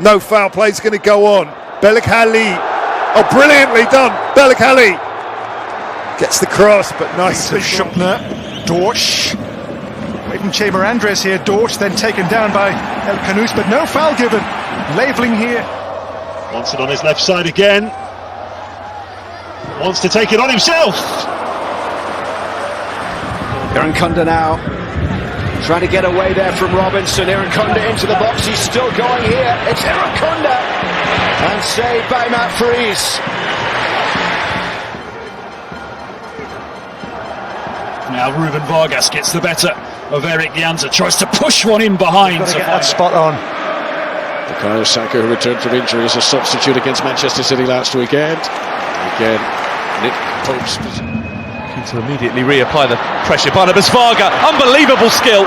no foul play is going to go on. Bellingham, oh brilliantly done, Bellingham gets the cross, but nicely Schupner, Dorsch, away from Chamber Andres here, Dorsch then taken down by El Canous, but no foul given. Labeling here. Wants it on his left side again. Wants to take it on himself. Kunda now trying to get away there from Robinson. Kunda into the box, he's still going here. It's Kunda and saved by Matt Fries. Now Ruben Vargas gets the better of Eric Janza, tries to push one in behind. Got to get that spot on. Bukayo Saka, who returned from injury as a substitute against Manchester City last weekend. Again, Nick Pope's looking to immediately reapply the pressure. Barnabas Varga, unbelievable skill.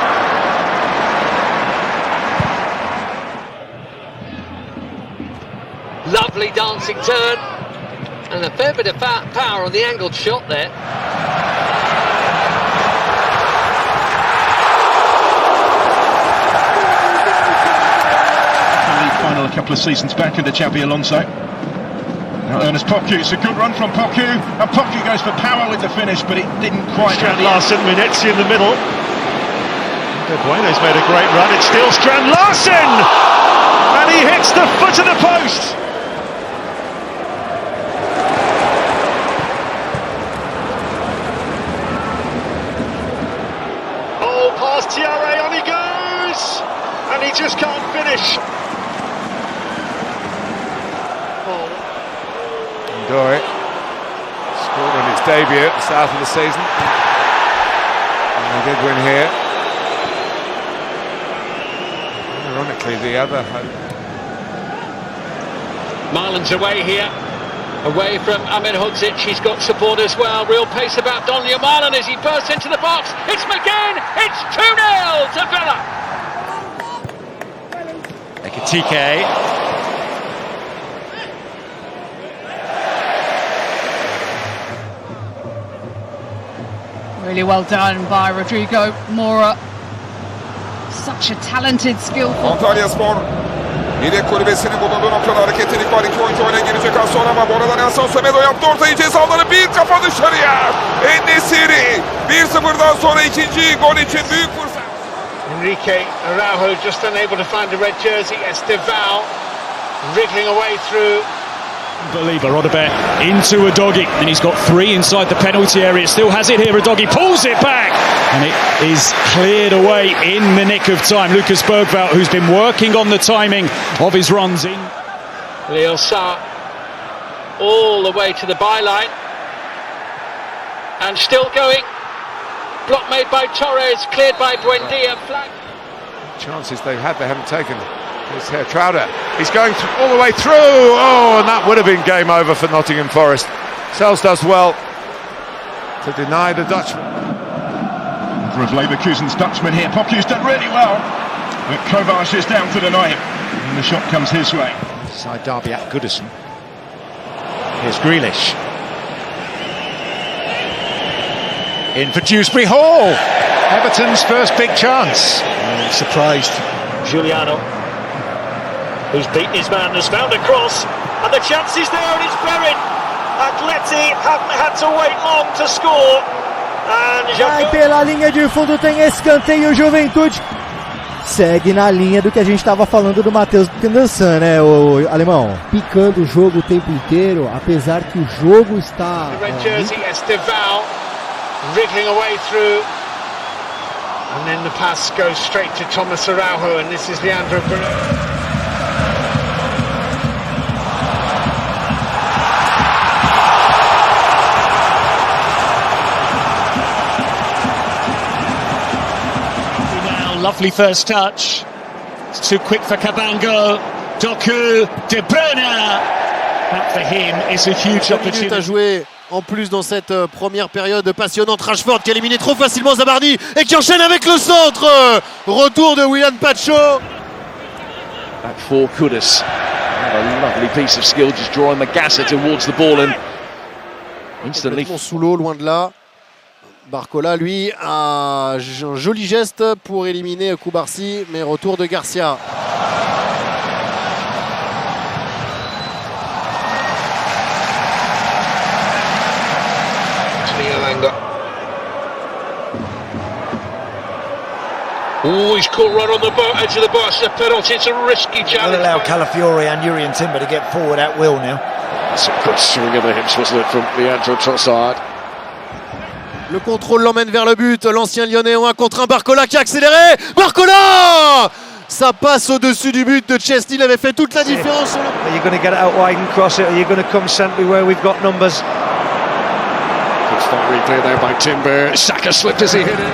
Lovely dancing turn, and a fair bit of power on the angled shot there. Final a couple of seasons back under Xabi Alonso. Now Ernest Poku, it's a good run from Poku, and Poku goes for power with the finish, but it didn't quite. Strand Larsen, Vinícius in the middle. De Bruyne's made a great run, it's still Strand Larsen! And he hits the foot of the post! Oh, past Tiare, on he goes! And he just can't finish. Doue scored on his debut at the start of the season, and they did win here. Ironically, the other Marlon's away here, away from Ahmed Hodzic. He's got support as well. Real pace about Yamal, and as he bursts into the box, it's McGinn. It's 2-0 to Villa. Ekitike. Really well done by Rodrigo Mora. Such a talented, skillful. Antalya Spor yedek kulübesinin bulunduğu noktada hareketlilik var. İki oyuncu oyuna girecek az sonra ama bu arada Nelson Semedo yaptı ortayı, cezaları bir kafa dışarıya. En-Nesyri 1-0'dan sonra ikinci gol için büyük fırsat. Enrique Araujo just unable to find the red jersey. Estevao wriggling away through. Believer, Rodabert into Udogie, and he's got three inside the penalty area. Still has it here. Udogie pulls it back, and it is cleared away in the nick of time. Lucas Bergveld, who's been working on the timing of his runs in. Leo Sa all the way to the byline, and still going. Block made by Torres, cleared by Buendia. Flag. chances they've had, they haven't taken. Here's Trouder, he's going all the way through, oh, and that would have been game over for Nottingham Forest. Sells does well to deny the Dutchman. Of Leverkusen's Dutchman here, Poku's done really well, but Kovac is down to deny him, and the shot comes his way. Side derby at Goodison. Here's Grealish. In for Dewsbury Hall. Everton's first big chance. Surprised. Giuliano, who's beaten his man, has found a cross, and the chance is there, and it's buried. Atleti haven't had to wait long to score. Vai pela linha de fundo, tem escanteio, Juventude. Segue na linha do que a gente estava falando do Matheus Candançan, né, o alemão? Picando o jogo o tempo inteiro, apesar que o jogo está... Red jersey, Estevao, wriggling away through. And then the pass goes straight to Thomas Araujo, and this is Leandro Barreto. Lovely first touch. It's too quick for Cabango. Doku, De Bruyne. That for him is a huge opportunity. À jouer en plus dans cette première période passionnante. Rashford qui a éliminé trop facilement Zabardi et qui enchaîne avec le centre. Retour de Willian Pacho. Back for Kudus. A lovely piece of skill, just drawing Magassa towards the ball and instantly. Sous l'eau, loin de là. Barcola, lui, a un joli geste pour éliminer Koubarsi, mais retour de Garcia. Oh, he's caught right on the edge of the box. It's a penalty. It's a risky challenge. Will allow Calafiori and Jurriën Timber to get forward at will now. That's a good swing of the hips, wasn't it, from Leandro Trossard. Le contrôle l'emmène vers le but. L'ancien Lyonnais en 1 contre 1. Barcola qui a accéléré. Barcola! Ça passe au-dessus du but de Chesney. Il avait fait toute la différence. Are you going to get it out wide and cross it? Or are you going to come centrally where we've got numbers? Good start replay there by Timber. Saka slipped as he hit it.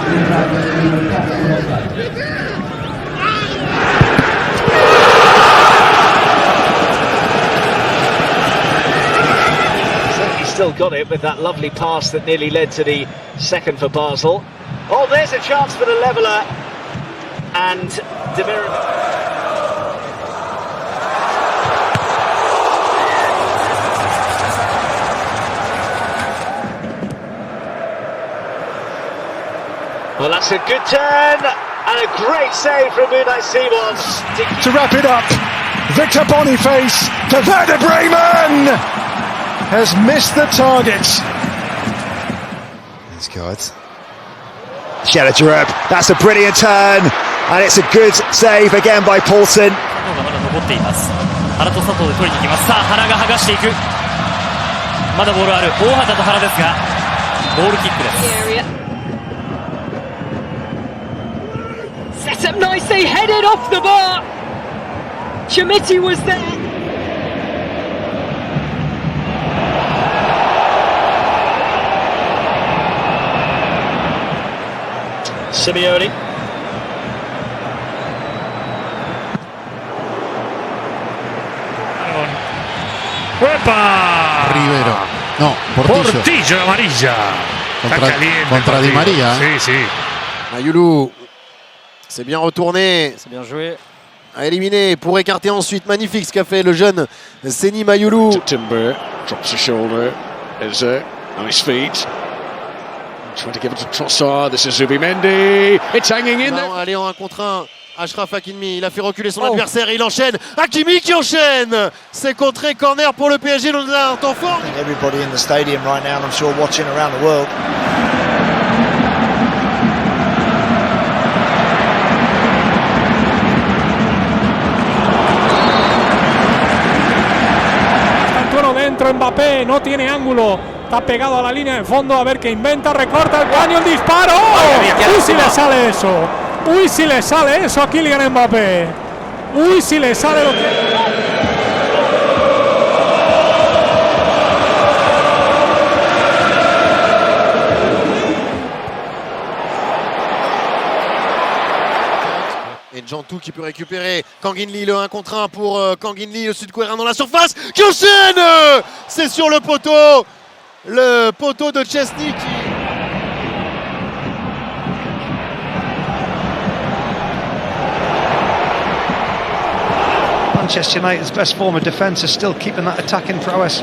Still got it with that lovely pass that nearly led to the second for Basel. Oh, there's a chance for the leveller, and Demir. Well, that's a good turn and a great save from Unai Simons. To wrap it up, Victor Boniface to Werder Bremen has missed the target. These guys. Shalajarab, that's a brilliant turn, and it's a good save again by Paulson. 原と佐藤で取りに行きます。さあ原が剥がしていく。まだボールある。大畑と原ですが、ボールキックです。 Set up nicely, headed off the bar. Chamiti was there. Simeone. Rivero. No, Portillo amarilla. Contra Di Maria. Sí, sí. Mayoulou. C'est bien retourné. C'est bien joué. A éliminé pour écarter ensuite. Magnifique ce qu'a fait le jeune Seni Mayoulou. Timber drops a shoulder. There's on his feet. Trying to give it to Trossard. This is Zubimendi. It's hanging in there. Allez en 1 contre 1. Achraf Hakimi, il a fait reculer son adversaire et il enchaîne. Hakimi qui enchaîne. C'est contré, corner pour le PSG. Dans un temps fort. Everybody in the stadium right now, and I'm sure watching around the world. Dentro Mbappé, no tiene ángulo, está pegado a la línea de fondo, a ver qué inventa, recorta el caño, el disparo. ¡Uy, si le sale eso! ¡Uy, si le sale eso a Kylian Mbappé! ¡Uy, si le sale lo que... Et Jantou qui peut récupérer Kanginli, le 1 contre 1 pour Kanginli, le sud-coréen dans la surface, qui enchaîne. C'est sur le poteau de Chesney qui... Manchester United's best form of defence is still keeping that attacking prowess.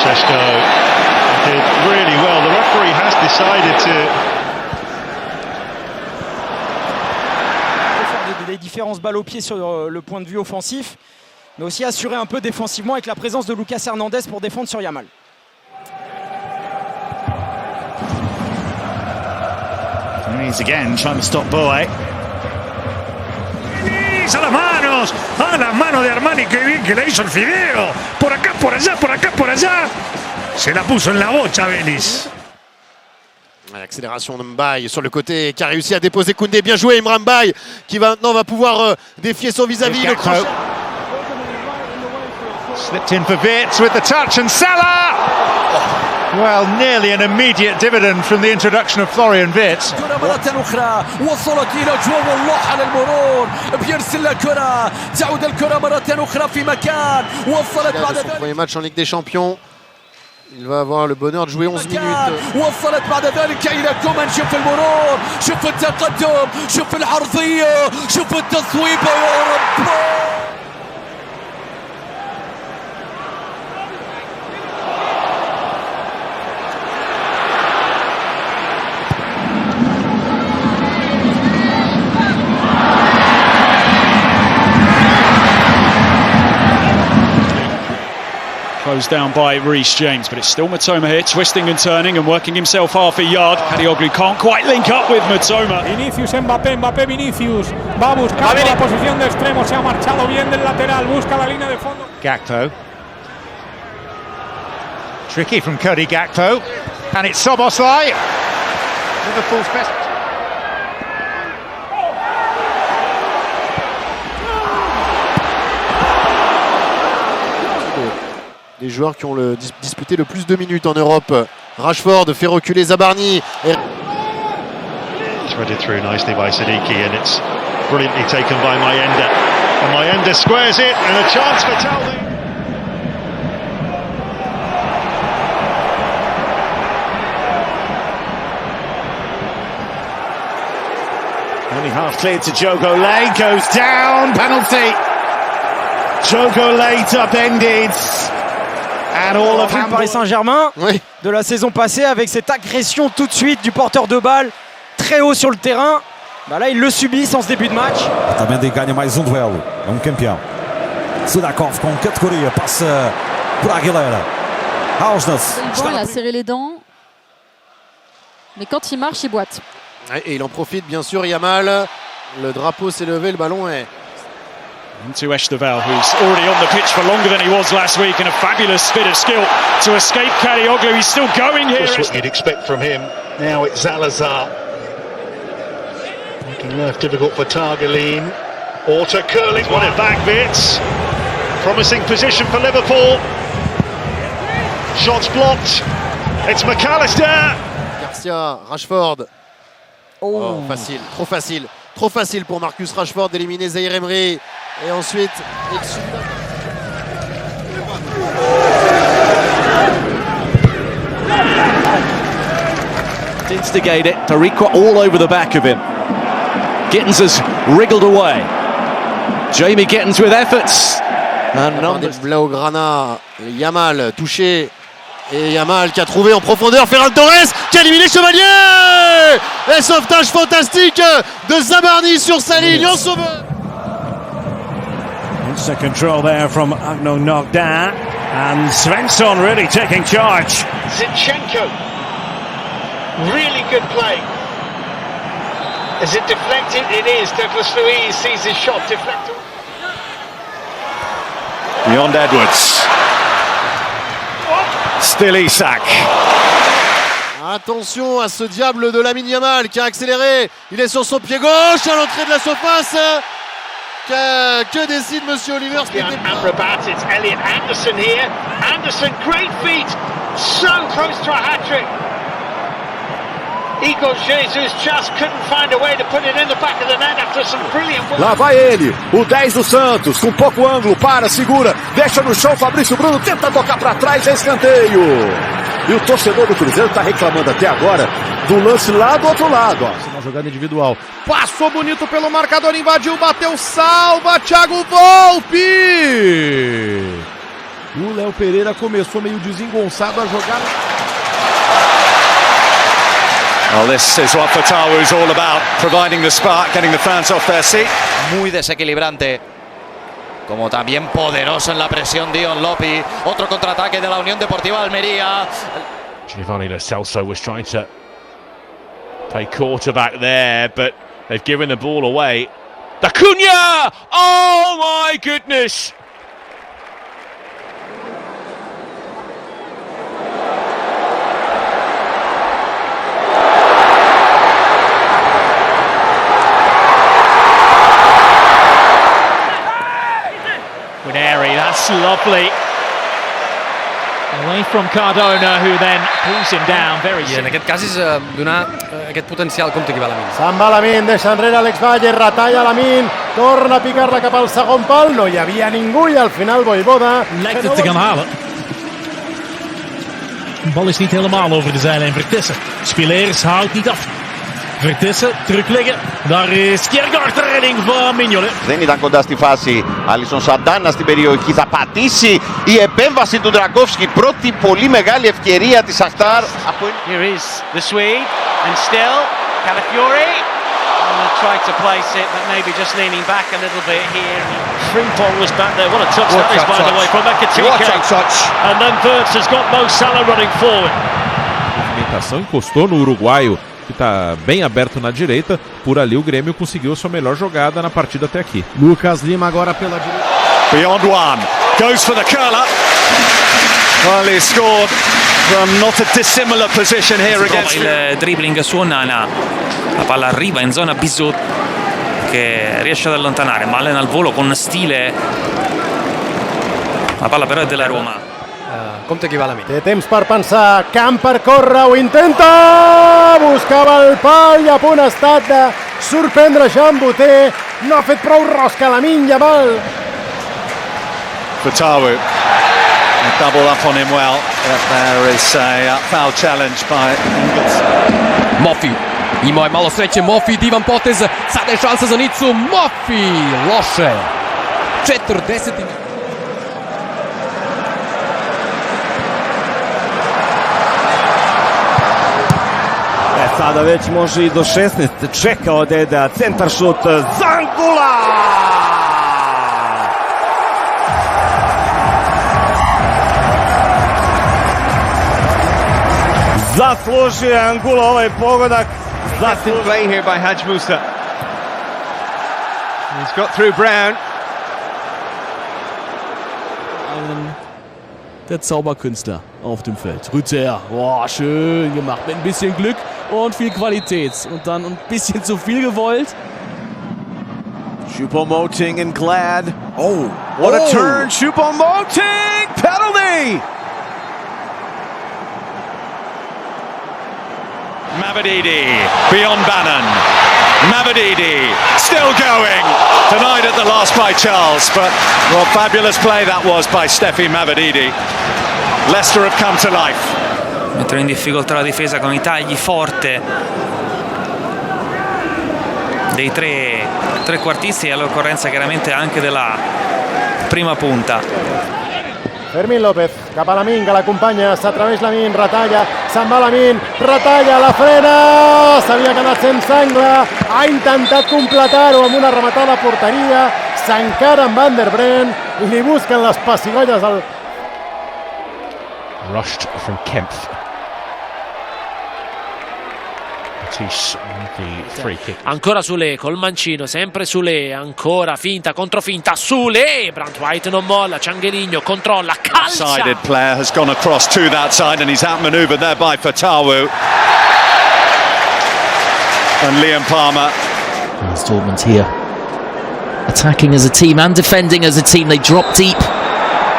Šeško did really well. The referee has decided to... Des différences balles au pied sur le point de vue offensif, mais aussi assurer un peu défensivement avec la présence de Lucas Hernandez pour défendre sur Yamal. He's again trying to stop Doue. A las manos de Armani, qué bien que le hizo el fideo. Por acá, por allá, por acá, por allá. Se la puso en la bocha, Vélez. L'accélération de Mbaye sur le côté qui a réussi à déposer Koundé. Bien joué Imran Mbaye qui maintenant va pouvoir défier son vis-à-vis. Slipped in for Wirtz with the touch and Salah! Well, nearly an immediate dividend from the introduction of Florian Wirtz. مرة أخرى وصلت إلى جو الله على المرور بيرسل الكرة تعود الكرة مرة أخرى في مكان وصلت بعد ذلك. Premier match en Ligue des Champions. Il va avoir le bonheur de jouer 11 minutes. وصلت بعد ذلك إلى كومان. شوف المرور، شوف التقدم، شوف العرضية، شوف التصويبة يا رب. closed down by Reece James, but it's still Mitoma here, twisting and turning and working himself half a yard. Kadioglu can't quite link up with Mitoma. Vinícius, Mbappé, Mbappé, Vinícius. Va a buscar la posición de extremo, se ha marchado bien del lateral, busca la línea de fondo. Gakpo. Tricky from Cody Gakpo. And it's Szoboszlai. Liverpool's best. Les joueurs qui ont disputé le plus de minutes en Europe. Rashford fait reculer Zabarni. Threaded through nicely by Siddiqui, and it's brilliantly taken by Mayenda. And Mayenda squares it, and a chance for Taldi. Only half cleared to Jogo Lay, goes down, penalty. Jogo Lay upended. And all of Paris Saint-Germain de la saison passée avec cette agression tout de suite du porteur de balle très haut sur le terrain. Bah là, il le subit en ce début de match. Otamendi ganha mais duelo. Campeão. Sudakov com categoria, passe por Aguilera. Hausness. Il a serré les dents. Mais quand il marche, il boite. Et il en profite bien sûr, Yamal. Le drapeau s'est levé, le ballon est... Into Esteval, who's already on the pitch for longer than he was last week, and a fabulous bit of skill to escape Kadioglu. He's still going here. That's what you'd expect from him. Now it's Zalazar. Making life difficult for Targaline. Auto curling. Won it back bits. Promising position for Liverpool. Shots blocked. It's McAllister. Garcia, Rashford. Oh, facile, trop facile. Trop facile pour Marcus Rashford d'éliminer Zaïre Emery. Et ensuite, instigate it. Tariqa all over the back of him. Gittins has wriggled away. Jamie Gittins with efforts. And numbers. Blaugrana, Yamal touché. Et Yamal qui a trouvé en profondeur Ferran Torres qui a éliminé Chevalier. Et sauvetage fantastique de Zabarni sur sa ligne en sauveur. Instant control there from Agno knocked down. And Svensson really taking charge. Zinchenko. Really good play. Is it deflected? It is. Douglas Luiz sees his shot deflected. Beyond Edwards. Still Isak. Attention à ce diable de Lamine Yamal qui a accéléré. Il est sur son pied gauche à l'entrée de la surface. Que décide Monsieur Oliver? Amrabat, it's Elliot Anderson here. Anderson, great feet. So close to a hat-trick. Igor Jesus just couldn't find a way to put it in the back of the net after some brilliant work. Lá vai ele, o 10 do Santos, com pouco ângulo, para, segura, deixa no chão, Fabrício Bruno tenta tocar para trás, é escanteio. E o torcedor do Cruzeiro está reclamando até agora do lance lá do outro lado. Ó. Uma jogada individual, passou bonito pelo marcador, invadiu, bateu, salva, Thiago Volpi. O Léo Pereira começou meio desengonçado a jogar. Well, this is what Fatawu is all about, providing the spark, getting the fans off their seat. Muy desequilibrante, como también poderoso en la presión Dion Lopi. Otro contraataque de la Unión Deportiva Almería. Giovanni Lo Celso was trying to play quarterback there, but they've given the ball away. Acuna! Oh my goodness! That's lovely. Away from Cardona, who then pulls him down very I en aquest cas és donar aquest potencial compte que va Lamine. Se'n va Lamine, deixa enrere Alex Valle, retalla Lamine, torna a picar-la cap al segon pal, no hi havia ningú i al final Voivoda... Lijkt het te gaan halen. De bal is niet helemaal over de zijlijn. Vertessen. Spileers houdt niet af. Vertessen, terugleggen. Daar is Kiergaard, de redding van Mignolet. Δεν ήταν κοντά στη φάση. Άλισον Σαντάνα στην περιοχή. Θα πατήσει η επέμβαση του Ντραγκόφσκι. Πρώτη πολύ μεγάλη ευκαιρία της Αχτάρ. Here is the Swede and still Calafiori. tried to place it, but maybe just leaning back a little bit here. Frimpong was back there. What a touch that is, by the way, from Ekatike. What a touch! And then Wirtz has got Mo Salah running forward. Movimentação encostou no uruguaio, que está bem aberto na direita. Por ali o Grêmio conseguiu a sua melhor jogada na partida até aqui. Lucas Lima agora pela direita. Beyond one, goes for the curler. Well, he scored from not a dissimilar position here against. Il dribbling su Onana, la palla arriva in zona Bisot che riesce ad allontanare, ma allena al volo con stile. La palla però è della Roma. Compte qui va la mina. Té temps per pensar, camp per córrer, ho intenta! Buscava el pal i a punt ha estat de sorprendre Jean Boutet. No ha fet prou rosca Lamine Yamal. Fatawu. Double up on him well. There is a foul challenge by Ingles. Mofi. Ima je malo sreće, Mofi, divan potez, sada je šansa za Nicu, Mofi, loše. 40. Sada već može i do 16. Čekao Deda, centar šut, Zangula! Zaslužio Angula ovaj pogodak. Good play here by Haj Musa. He's got through Brown. Der Zauberkünstler auf dem Feld. Rüther, boah, schön gemacht, mit ein bisschen Glück und viel Qualität. Und dann ein bisschen zu viel gewollt. Choupo-Moting and Glad. Oh, what a turn! Choupo-Moting, penalty! Mavididi, beyond Bannon. Mavididi, still going. Denied at the last by Charles, but what fabulous play that was by Steffi Mavididi. Leicester have come to life. Mettono in difficoltà la difesa con i tagli forte dei trequartisti e all'occorrenza chiaramente anche della prima punta. Fermín López, cap a Lamine, que l'acompanya, s'atreveix Lamine, retalla, se'n va Lamine, retalla, la frena, s'havia quedat sense angle, ha intentat completar-ho amb una rematada a porteria, s'encara amb Van der Bren, i li busquen les pessigolles al... Rushed from Kempf. The free kick. Ancora Sule col mancino, sempre Sule, ancora finta, controfinta, Sule, Brandt White non molla, Ciangeligno controlla, calcia. Sided player has gone across to that side and he's outmaneuvered there by Fatawu. And Liam Palmer. Dortmund here, attacking as a team and defending as a team. They drop deep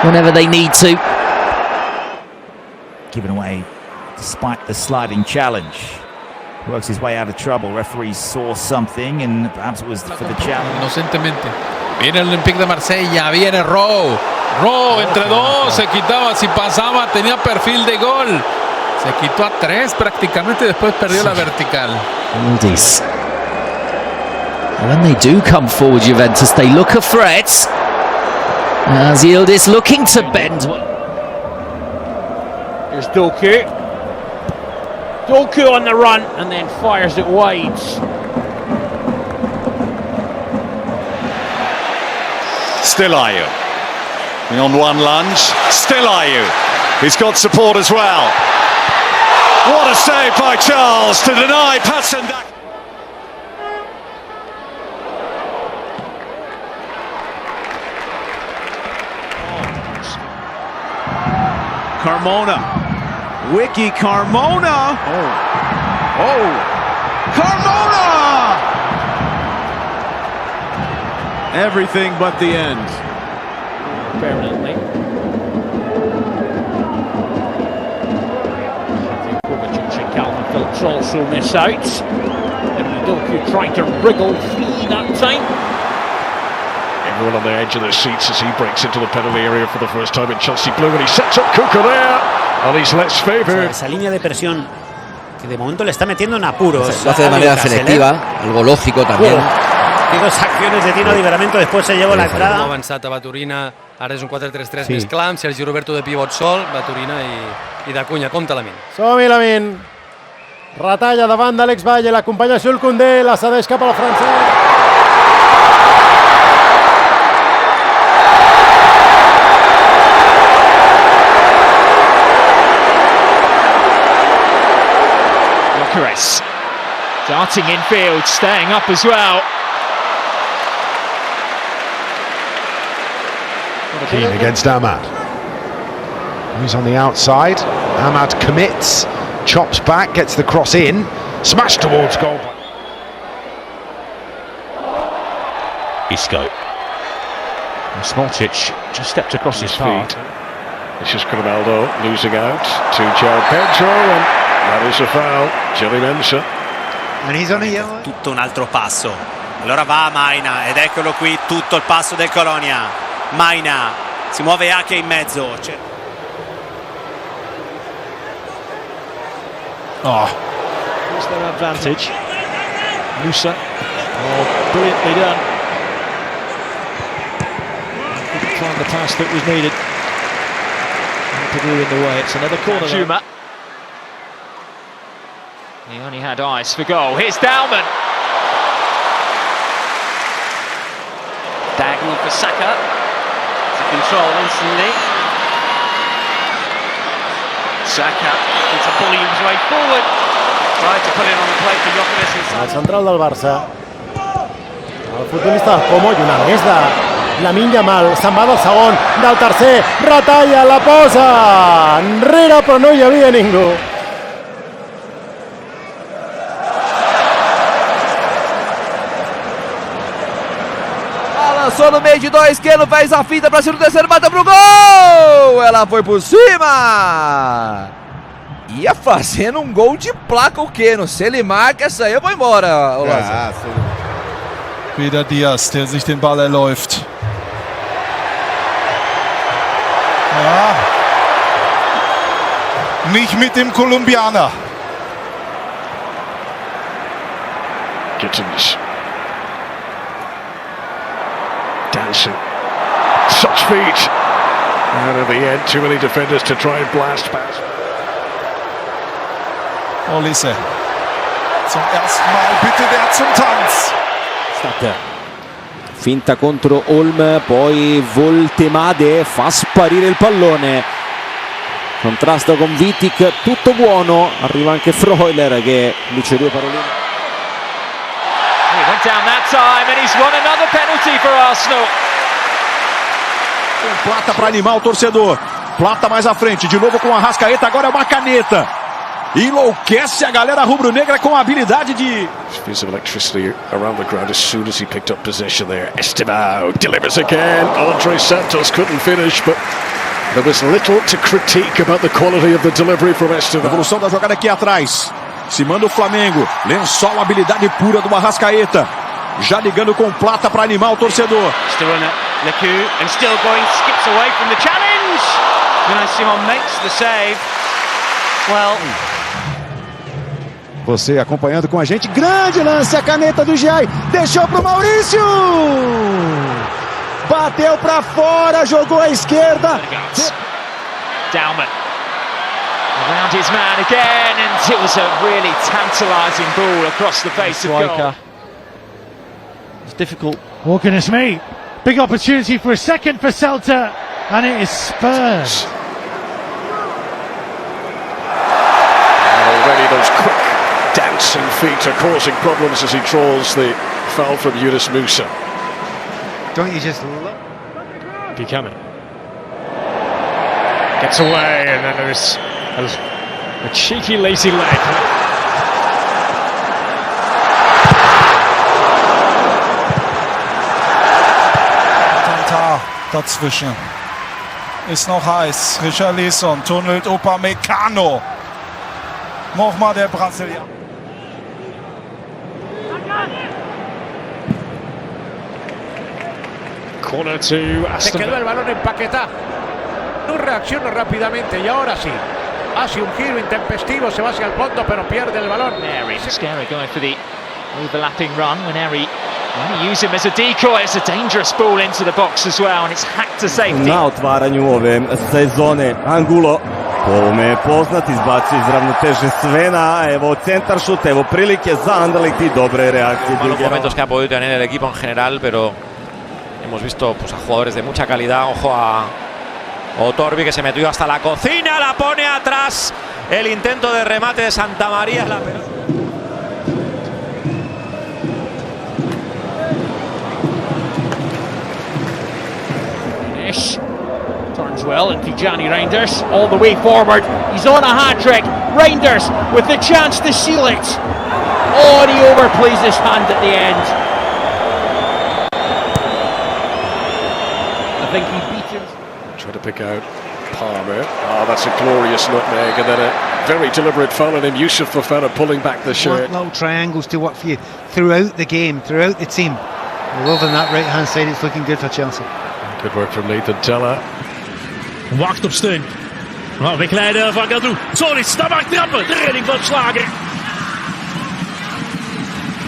whenever they need to. Given away despite the sliding challenge. Works his way out of trouble. Referees saw something and perhaps it was for the challenge. Inocentemente. Viene el Olympique de Marsella, viene Rowe. Rowe entre dos, se quitaba, si pasaba tenía perfil de gol. Se quitó a 3 prácticamente, después perdió la vertical. Oldies. And when they do come forward, Juventus, they look a threat. As Yildiz looking to bend. Here's Doku. Doku on the run and then fires it wide. Still Ayew. On one lunge. Still Ayew. He's got support as well. What a save by Charles to deny Patsendak. Carmona. Wiki Carmona. Oh. Carmona! Everything but the end. Permanently. Kovacic and Calvin Phillips also miss out. Doku trying to wriggle free that time. Everyone on the edge of their seats as he breaks into the penalty area for the first time in Chelsea blue, and he sets up Kuka there, and he's less favoured. Esa línea de presión que de momento le está metiendo en apuros. Lo hace de manera selectiva, algo lógico también. Té 2 accions de Tino Livramento, després se lleva la entrada. Ha avançat a Baturina, ara és un 4-3-3 més clam, Sergi Roberto de pivot sol, Baturina i Dacunya, compta Lamine. Som-hi Lamine. Retalla davant d'Àlex Valle, l'acompanya Jules Koundé, la cedeix cap al francès. Darting infield, staying up as well. Keen against Ahmad. He's on the outside. Ahmad commits, chops back, gets the cross in, smashed towards goal. Isco. Smaltic just stepped across his path. This is Ronaldo losing out to João Pedro, and that is a foul. Gilly Mensa. Tutto un altro passo. Allora va Maina ed eccolo qui tutto il passo del Colonia. Maina si muove anche in mezzo. Here's their advantage. Musa. Oh, brilliantly done. Couldn't find the pass that was needed. In the way. It's another corner. Juma. He only had eyes for goal. Here's Dauman. Diagonal for Saka. To control instantly. Saka into bullying his way forward. Tried to put it on the plate for Jokeres. El central del Barça. El futbolista del Como i una més de Lamine Yamal. Se'n va del segon, del tercer. Retalla, la posa enrere, però no hi havia ningú. Lançou no meio de dois, Keno fez a finta pra cima do terceiro, mata pro gol! Ela foi por cima! Ia fazendo um gol de placa o Keno. Se ele marca, essa aí eu vou embora, ja, wieder Diaz, der sich den Ball erläuft. Ja. Nicht mit dem Kolumbianer. Gittins. Dancing. Such speed. And at the end, too many defenders to try and blast past. Olise. Zum ersten Mal bitte der zum Tanz. Finta contro Olm, poi Voltemade fa sparire il pallone. Contrasto con Vitic, tutto buono. Arriva anche Freuler che dice due paroline. He went down that time and he's won another penalty for Arsenal. Com Plata para animar o torcedor. Plata mais à frente, de novo com a Arrascaeta, agora é uma caneta. Enlouquece a galera rubro-negra com a habilidade de... Fuse of electricity around the ground as soon as he picked up possession there. Estevao delivers again. Andre Santos couldn't finish, but there was little to critique about the quality of the delivery from Estevao. Evolução da jogada aqui atrás. Se manda o Flamengo. Lençol, habilidade pura do Arrascaeta. Já ligando com Plata para animar o torcedor. Still in it, Leku, and still going, skips away from the challenge. Unai Simon makes the save. Well... Você acompanhando com a gente, grande lance, a caneta do Giai, deixou pro Maurício! Bateu para fora, jogou à esquerda. Dauman around his man again, and it was a really tantalising ball across the face of goal. It's difficult. Oh goodness me, big opportunity for a second for Celta, and it is Spurs. Already those quick dancing feet are causing problems as he draws the foul from Yunus Musa. Don't you just love Buchanan gets away, and then there's a cheeky lazy leg. Tantar dazwischen. Ist noch heiß. Richarlison tunnelt Upamecano. Nochmal der Brasilianer. Corner to Se Aston. quedó el balón empaquetado. No reacciona rápidamente y ahora sí. Hace un giro intempestivo, se va hacia el fondo, pero pierde el balón. Scary going for the overlapping run when Eri use him as a decoy. It's a dangerous ball into the box as well, and it's hacked to safety. Na otvaranju ove sezone Angulo Po ovome je poznat, izbacio iz ravnoteže Svena, evo centar šut, evo prilike za Anderlecht y dobre reakcije. Los momentos que ha podido tener el equipo en general, pero hemos visto pues, a jugadores de mucha calidad. Ojo a Otorbi, que se metió hasta la cocina, la pone atrás. El intento de remate de Santa María. La pelota. Turns well, and Tijani Reinders all the way forward. He's on a hat-trick. Reinders with the chance to seal it. Oh, and he overplays his hand at the end. I think he beat him. Trying to pick out Palmer. Oh, that's a glorious nutmeg, and then a very deliberate foul on him. Yusuf Fofana pulling back the shirt. Little triangles to work for you throughout the game, throughout the team. Over on that right-hand side, it's looking good for Chelsea. Good work from Nathan Teller. Wacht op steun. Nou, wegleiden van Gadou. Solis, daar mag trappen. De redding van Slager.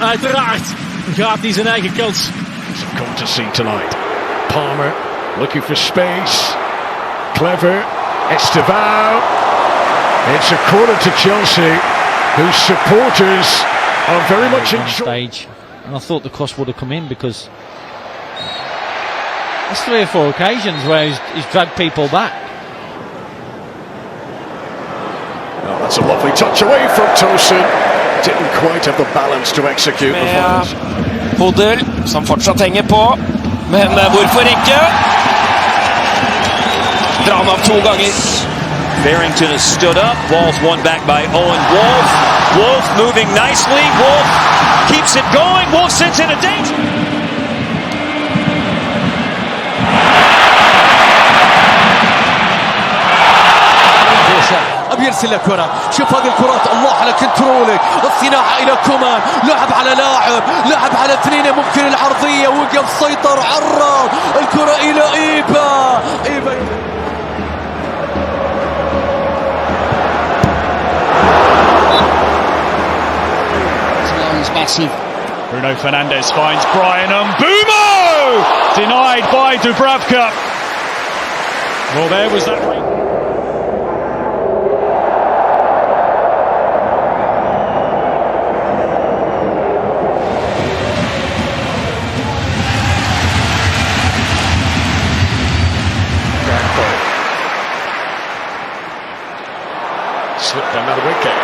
Uiteraard gaat hij zijn eigen kans. Come to see tonight. Palmer looking for space. Clever. Estevao. It's a corner to Chelsea, whose supporters are very much in stage. And I thought the cross would have come in because there's 3 or 4 occasions where he's dragged people back. Oh, that's a lovely touch away from Tosin. Didn't quite have the balance to execute the finals. Hodel, som fortsatt henger på. Men hvorfor ikke? Drar han av 2 ganger. Barrington has stood up. Ball's won back by Owen Wolf. Wolf moving nicely. Wolf keeps it going. Wolf sits in a danger. يرسل له كرة. شوف هذه الكرات، الله على كنترولك، الصناعة إلى كومان، لعب على لاعب، لعب على 2 ممكن العرضية، وقف سيطر عرض الكرة إلى إيبا. Massive. Bruno Fernandes finds Brian Mbeumo! Denied by Dubravka. Well, there was that. Slipped another wicket.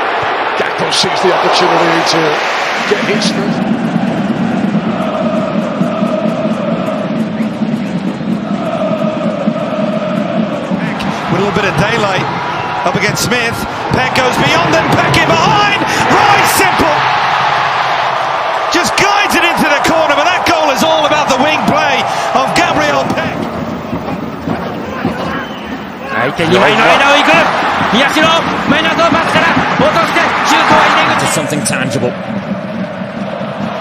Gakpo sees the opportunity to get his first. With a little bit of daylight up against Smith. Peck goes beyond and Peck in behind. Right, simple. Just guides it into the corner, but that goal is all about the wing play of Gabriel Peck. To something tangible.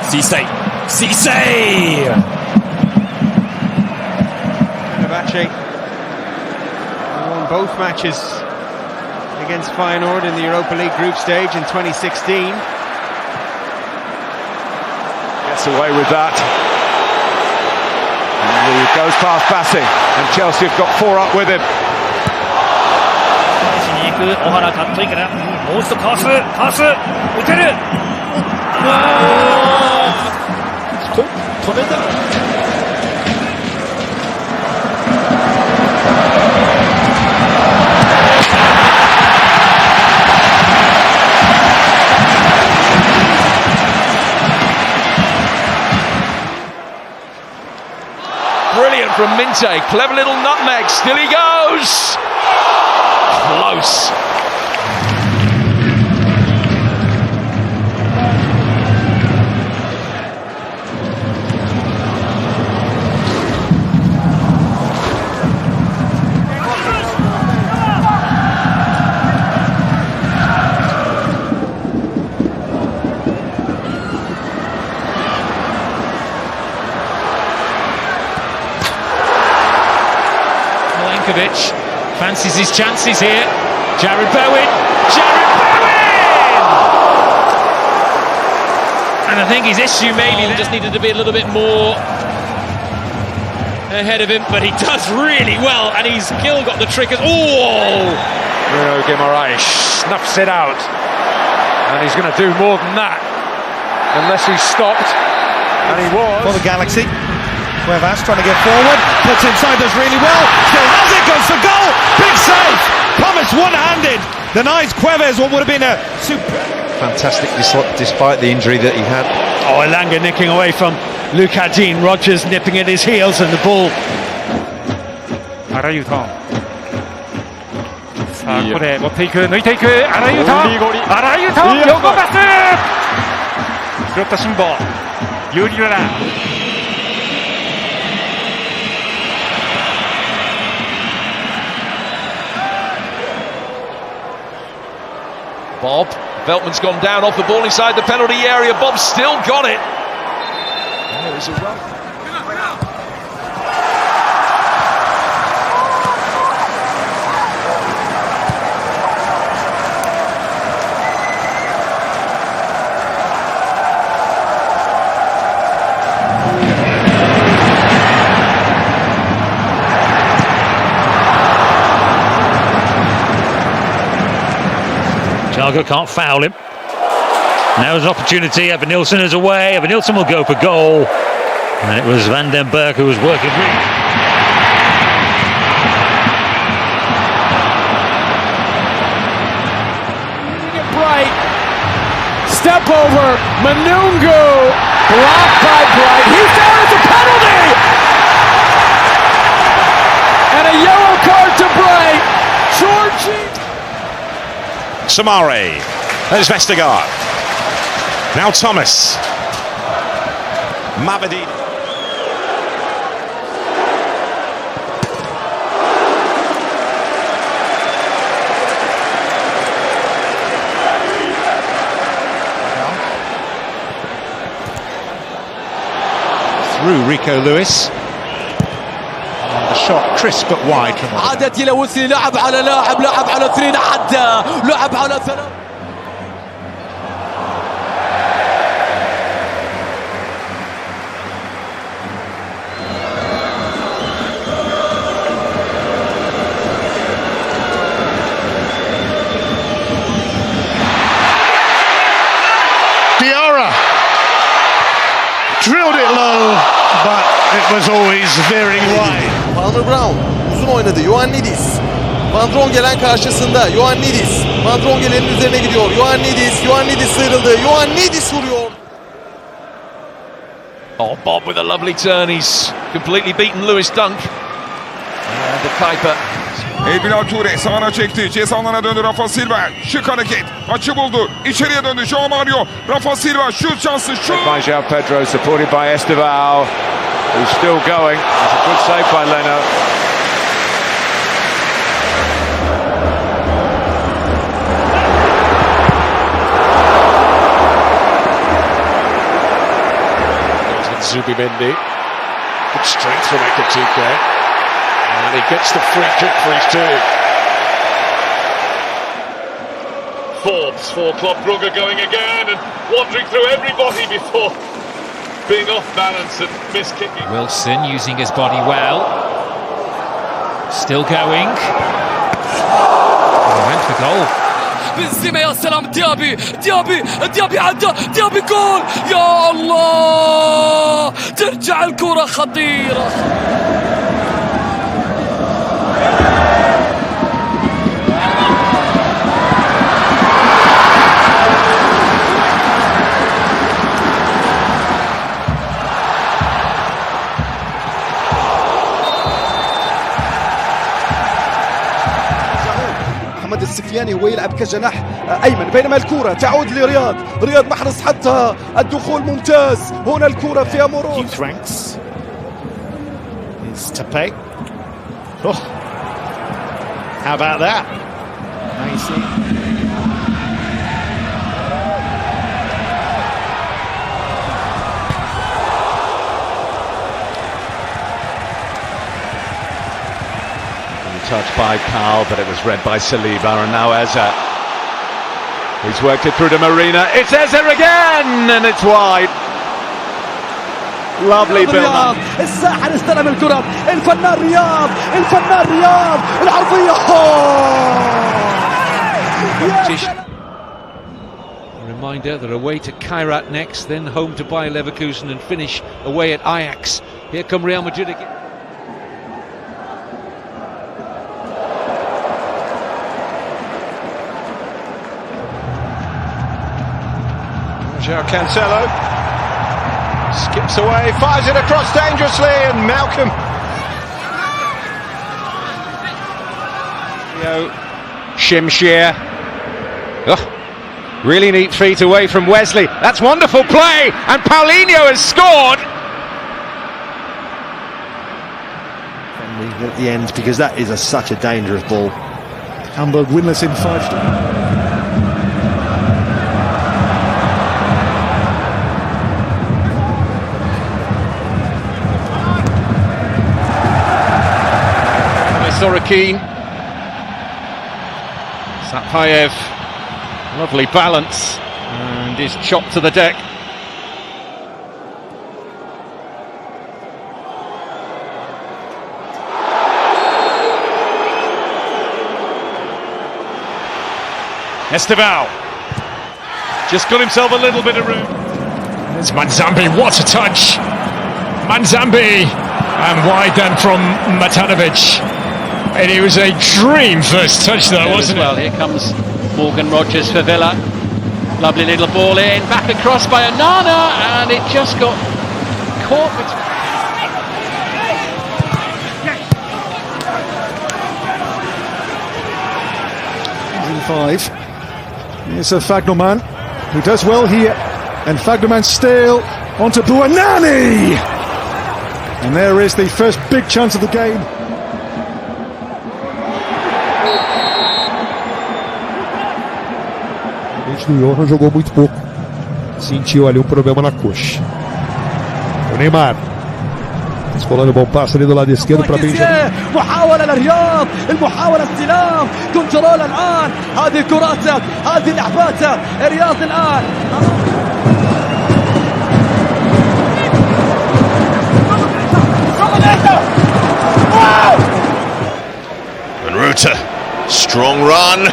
Cisse. Fenerbahce won both matches against Feyenoord in the Europa League group stage in 2016. Gets away with that. And he goes past Bassi, and Chelsea have got 4 up with him. 小原カットインからもう一度かわす打てる。止めた。Brilliant from Minte, clever little nutmeg, still he goes! Close. Milankovic fancies his chances here. Jared Bowen! And I think his issue maybe just needed to be a little bit more ahead of him, but he does really well, and he's still got the trick. Oh! Bruno Guimaraes snuffs it out, and he's going to do more than that unless he's stopped, and he was. For the Galaxy, Cuevas trying to get forward, puts inside, does really well, still has it, goes for goal, big save, Thomas one-handed, denies Cuevas what would have been a super. Fantastic despite the injury that he had. Oh, Elanga nicking away from Lucadine, Rodgers nipping at his heels, and the ball. あらゆとさあここで持っていく抜いていくあらゆとあらゆと横パス拾った辛抱ユーリララ Bob, Veltman's gone down off the ball inside the penalty area. Bob's still got it. And there is a run. Thiago can't foul him. Now there's an opportunity. Evanilson is away. Evanilson will go for goal. And it was Van den Berg who was working really. Bright. Step over. Manungu. Blocked by Bright. He's down at the penalty. And a yellow card to Bright. Georgie. Samare, there's Vestergaard. Now Thomas. Mavadi. Through Rico Lewis. The shot crisp but wide from عدت إلى وسلي لعب على لاعب لعب على اثنين عدى لعب على ثلاث Diarra drilled it low, but it was always veering wide. Van Brown uzun oynadı. Ioannidis. Van Drongelen karşısında. Ioannidis. Van Drongelen'in üzerine gidiyor. Ioannidis sıyrıldı. Ioannidis vuruyor. Oh, Bob with a lovely turn. He's completely beaten Lewis Dunk. And the Kuiper. Elbilal Toure sağına çekti. Ceza alanına döndü Rafa Silva. Şık hareket. Açı buldu. İçeriye döndü. João Mario. Rafa Silva şut şansı. Şut. by João Pedro, supported by Esteval, who's still going. It's a good save by Leno. Zubimendi. Good strength from Ekatike. And he gets the free kick for his team. Forbes for Club Brugge going again and wandering through everybody before being off balance and miskicking. Wilson using his body well. Still going. Oh, went for goal. بنزيما يا سلام ديابي عدى ديابي جول يا الله ترجع الكرة خطيرة السفياني هو يلعب كجناح ايمن بينما الكره تعود لرياض محرز حتى الدخول ممتاز هنا الكره فيها مرور ranks is Tape. Oh, how about that? Messi. Touched by Carl, but it was read by Saliba, and now Eze. He's worked it through to Marina. It's Eze again, and it's wide. Lovely build-up. الساحر استلم الكرة الفنان رياض العرضية competition. A reminder, they're away to Kairat next, then home to Bayer Leverkusen and finish away at Ajax. Here come Real Madrid again. João Cancelo skips away, fires it across dangerously, and Malcolm. Shimshir. Really neat feet away from Wesley. That's wonderful play, and Paulinho has scored. At the end, because that is such a dangerous ball. Hamburg winless in 5. Sorokin, Sapayev, lovely balance, and is chopped to the deck. Esteval just got himself a little bit of room. It's Manzambi, what a touch! Manzambi, and wide then from Matanovic. And it was a dream first touch though, wasn't it? Well, here comes Morgan Rogers for Villa. Lovely little ball in, back across by Onana, and it just got caught between 5. Here's a Fagnoman, who does well here, and Fagnoman still onto Buonanni! And there is the first big chance of the game. O Johan jogou muito pouco, sentiu ali problema na coxa. O Neymar escolando o bom passe ali do lado esquerdo para Benjamin. محاولة للرياض، المحاولة استلام، كنترول الآن، هذه كراته، هذه لعباته، الرياض الآن. And Ruta, strong run.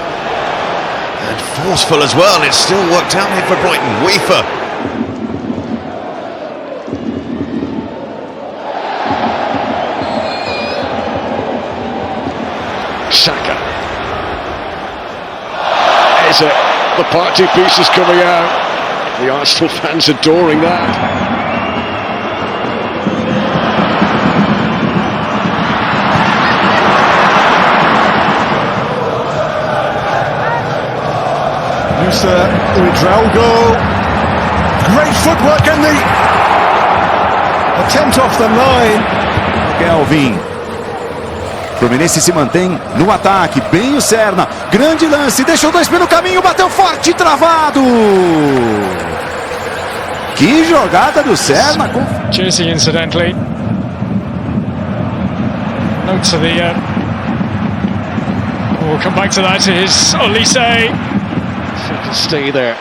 And forceful as well, and it's still worked out here for Brighton. Weaver. Saka. Is it? The party piece is coming out. The Arsenal fans adoring that. Udraogo, great footwork and the attempt off the line. Kelvin. Fluminense se mantém no ataque, bem o Serna, grande lance, deixou 2 pés no caminho, bateu forte, travado. Que jogada do Serna. Jersey, incidentally. Note to the. We'll come back to that. It is Olise. Can stay there.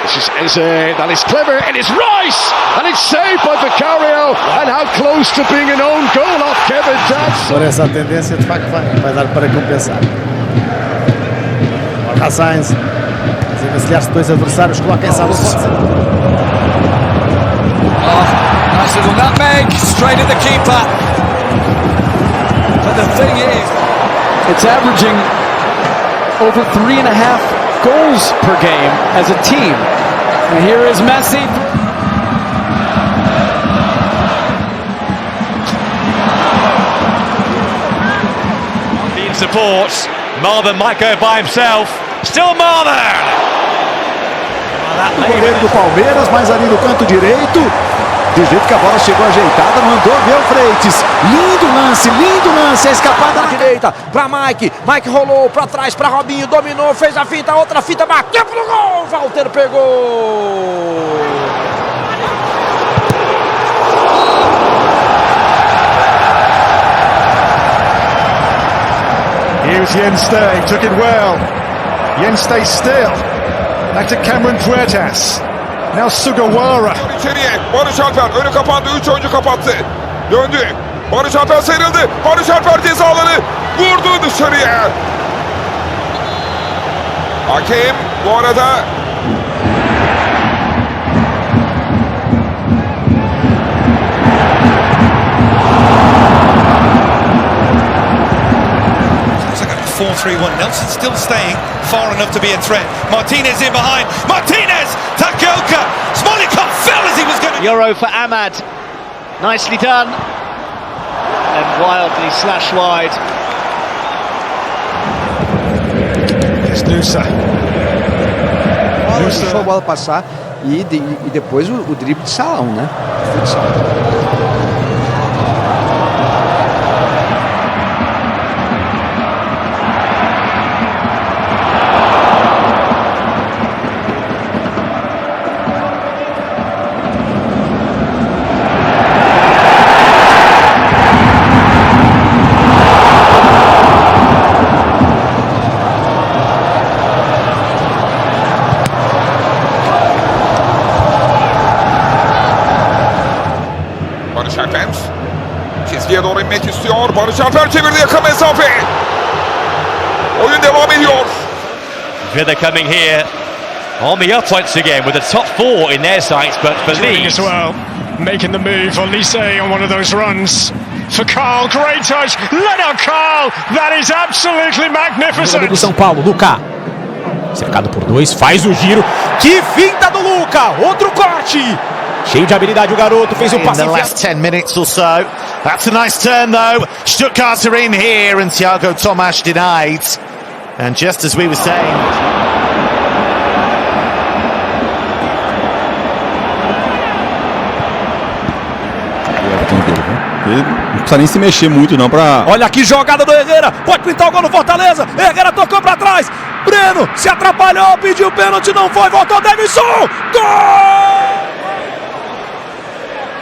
This is Eze, that is clever, and it's Rice, and it's saved by Vicario, and how close to being an own goal off Kevin Johnson. Por essa tendência, de facto, vai dar para compensar. Borja Sainz, desenvencilhar-se depois adversários, coloca essa bola. Nice little nutmeg, straight at the keeper. But the thing is, it's averaging over 3.5 goals per game as a team. And here is Messi. In support, Marvin might go by himself. Still Marvin! O goleiro do Palmeiras, mais ali no canto direito. Do jeito que a bola chegou ajeitada, mandou ver o Freitas. Lindo lance, a escapada na direita para Mike. Mike rolou para trás para Robinho, dominou, fez a finta, outra finta, bateu pro gol. Walter pegou. Here's Yenstay, took it well. Yenstay still. Back to Cameron Puertas. Now Sugawara. İçeriye Barış Alper önü kapandı, 3 oyuncu kapattı. Döndü. Barış Alper sıyrıldı. Barış Alper ceza alanı vurdu dışarıya. Hakem bu arada It's like a 4-3-1. Nelson still staying far enough to be a threat. Martinez in behind. Martinez! Takoka! Smolikov fell as he was going to... Euro for Ahmad. Nicely done. And wildly slash wide. It's Nusa. Deixou a bola passar e depois o drible de salão, né? Futsal. Çizgiye doğru inmek istiyor. Barış Alper çevirdi yakın mesafe. Oyun devam ediyor. They're coming here on the up once again with the top four in their sights, but Belize as well, making the move. Olise on one of those runs for Carl. Great touch. Let out Carl. That is absolutely magnificent. Do São Paulo, Luca. Cercado por dois, faz o giro. Que finta do Luca! Outro corte! Cheio de habilidade o garoto, fez o passe. In the last 10 minutes or so. That's a nice turn though. Stuttgart are in here and Thiago Tomas denied. And just as we were saying... Ele não precisa nem se mexer muito não pra... Olha que jogada do Herrera, pode pintar o gol no Fortaleza. Herrera tocou pra trás, Breno se atrapalhou, pediu pênalti, não foi, voltou Davidson, gol!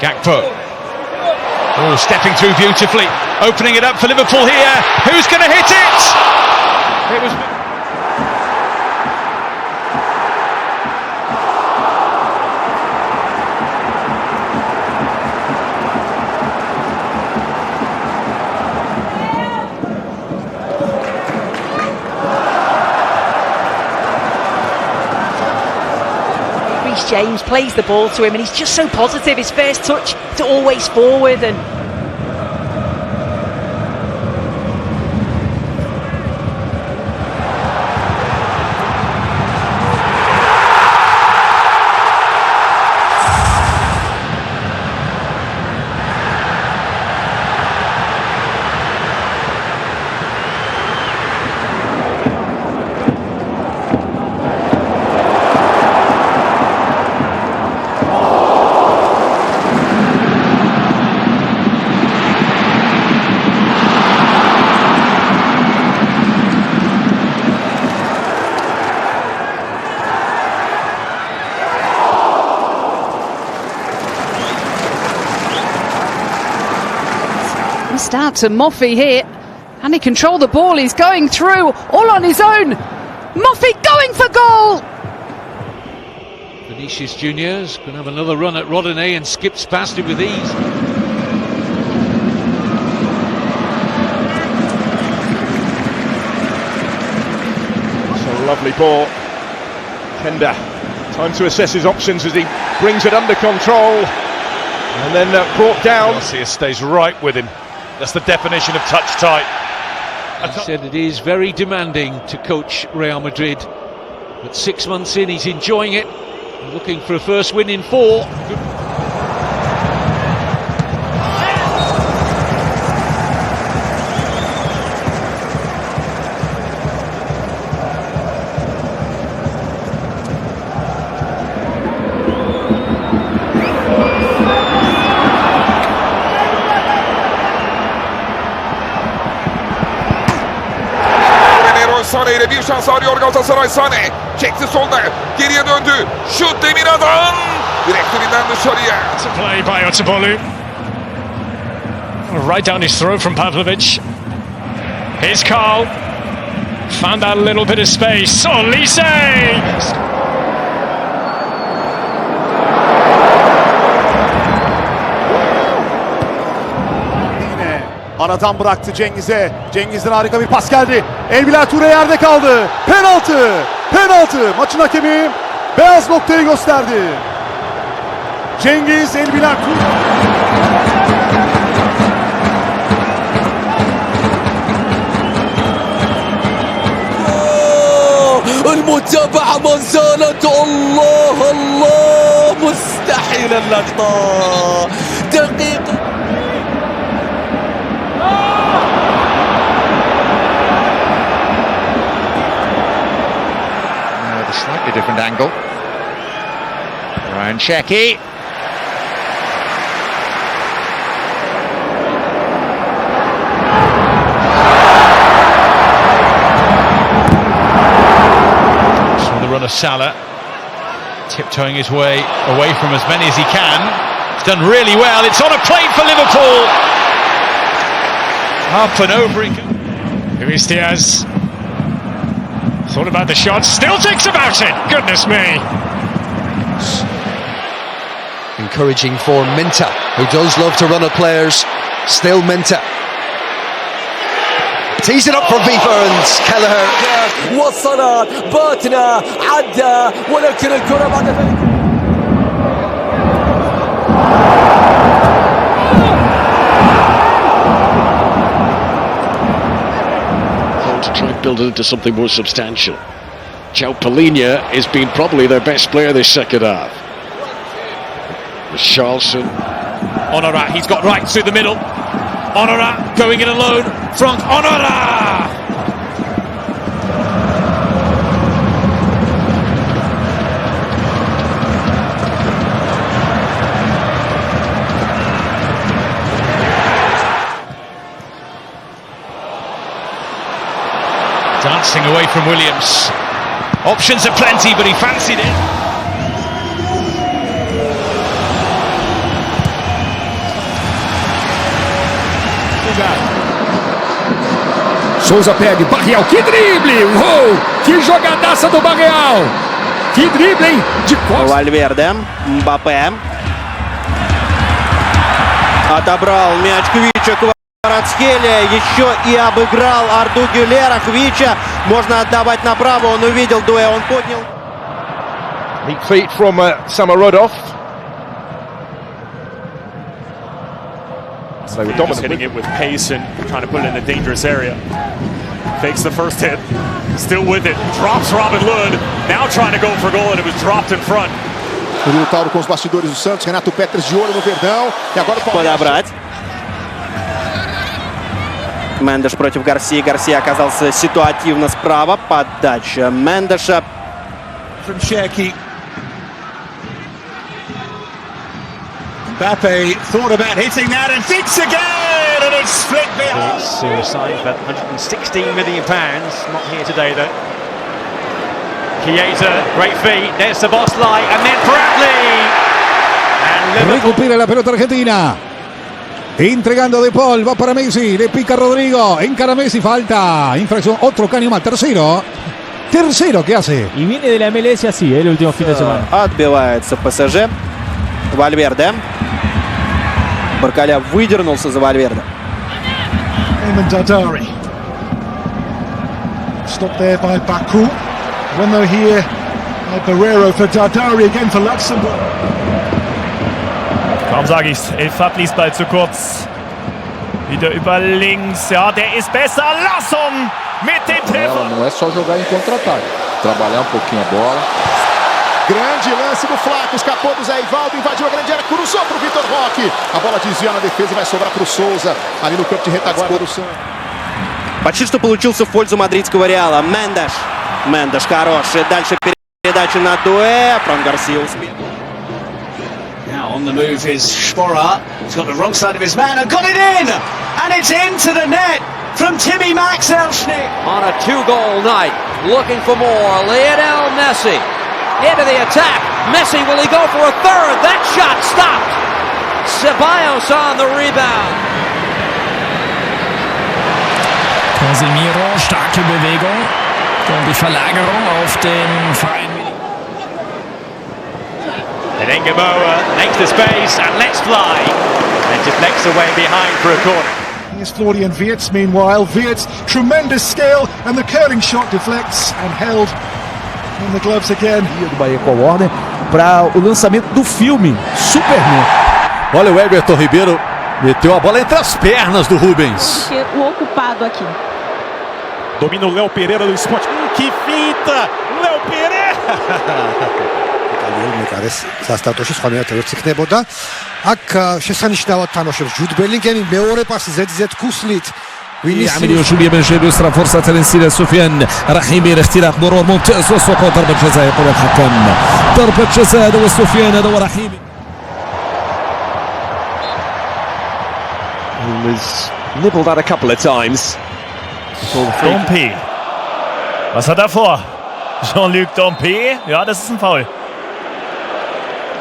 Gakpo. Oh, stepping through beautifully, opening it up for Liverpool here. Who's going to hit it? It was... James plays the ball to him and he's just so positive. His first touch to always forward and out to Moffey here, and he controlled the ball. He's going through all on his own. Moffey going for goal. Vinícius Jr is going to have another run at Rodinei and skips past it with ease. It's a lovely ball. Kenda, time to assess his options as he brings it under control, and then brought down. Garcia stays right with him. That's the definition of touch tight. He said it is very demanding to coach Real Madrid, but 6 months in he's enjoying it, looking for a first win in 4. Sane ile bir şans arıyor Galatasaray. Sane çekti solda, geriye döndü, şut Demira'dan direklerinden dışarıya. To play by Otabolu, right down his throat from Pavlovic. Here's Carl, found that little bit of space. Olise! Aradan bıraktı Cengiz'e. Cengiz'den harika bir pas geldi. Elbilal Ture yerde kaldı. Penaltı. Penaltı. Maçın hakemi beyaz noktayı gösterdi. Cengiz Elbinak. المتابعة ما زالت الله الله مستحيل اللقطة دقيقة With a slightly different angle. Ryan Shecky. Run of Salah, tiptoeing his way away from as many as he can. He's done really well. It's on a plate for Liverpool. Up and over he goes. Luis Diaz. Thought about the shot, still thinks about it. Goodness me. Encouraging for Minta, who does love to run at players. Still Minta. Tees it up for Viva and Kelleher. وصلت باتنا عدى ولكن الكرة بعد ذلك To try and build it into something more substantial. João Palhinha has been probably their best player this second half. Charleston. Honorat, he's got right through the middle. Honorat going in alone. Front Honorat! Dancing away from Williams. Options are plenty, but he fancied it. Souza pega, Barreal, que drible! Uou! Que jogadaça do Barreal! Que drible, hein? De costas. Вальверде, Мбаппе. Отобрал мяч Квича, Кваратскhelia, еще и обыграл Арду Гюлера. Квича можно отдавать направо, он увидел Doué, он поднял. Neat feet from Samarodov. So they were hitting it with pace and trying to put it in a dangerous area. Fakes the first hit, still with it, drops Robin Lund, now trying to go for goal and it was dropped in front. O Rio Tauro com os bastidores do Santos, Renato Peters de olho no Verdão. E agora подобрать. Мендеш против Гарсии. Гарсия оказался ситуативно справа. Подача Мендеша. From Shecky. Mbappé thought about hitting that and thinks again, and it's split behind. Suicide for £116 million. Not here today though. Chiesa, great feet. There's the boss light, and then Bradley. And Recupera la pelota argentina. Entregando De Paul, va para Messi, le pica Rodrigo, encara Messi, falta, infracción, otro caño más, tercero que hace. Y viene de la MLS así, el último fin de semana. Отбивается ПСЖ. Вальверде. Баркаля выдернулся за Вальверде. Dadari. Stopped there by Baku. When they're here, Barrero for Dadari again for Luxembourg. Kaum sage ich's, El Fablis-Ball zu kurz. Wieder über links, ja, der ist besser. Larsson mit dem Treffer. Não é só jogar em contra-ataque, trabalhar um pouquinho a bola. Grande lance do Flaco, escapou do Zé Ivaldo, invadiu a grande área, cruzou para o Vitor Roque. A bola desvia na defesa e vai sobrar para o Souza, ali no campo de retaguarda do Santos. Почти что получился в пользу мадридского Реала. Мендеш. Мендеш хороший. Дальше передача на Doué. Фран Гарсия успел. Now on the move is Sporar. He's got the wrong side of his man and got it in! And it's into the net from Timmy Maxelschnick. On a two-goal night, looking for more. Lionel Messi into the attack. Messi, will he go for a third? That shot stopped. Ceballos on the rebound. Casemiro, starke Bewegung und die Verlagerung auf den Verein. And then Gamoa makes the space and lets fly. And deflects away behind for a corner. Here's Florian Wirtz meanwhile. Wirtz, tremendous skill, and the curling shot deflects and held In the gloves again. Do Bahia com a Warner para o lançamento do filme Superman. Olha o Everton Ribeiro, meteu a bola entre as pernas do Rubens. O ocupado aqui. Domina o Léo Pereira do Sport. Que finta! Léo Pereira! სასტარტოში სხვა მეათე ვერც იქნებოდა. აქ შესანიშნავად თამაშობს ჯუდ ბელინგემი მეორე პასი زد كوسليت. يعمل شوية من جيب يسرى فرصة لنسيل سفيان رحيمي لاختراق مرور ممتاز وسقوط ضربة جزاء يقول الحكم ضربة جزاء دو سفيان دو رحيمي. He was nibbled at a couple of times. Dompe. Was hat er vor? Jean-Luc Dompe. Ja, das ist ein Foul.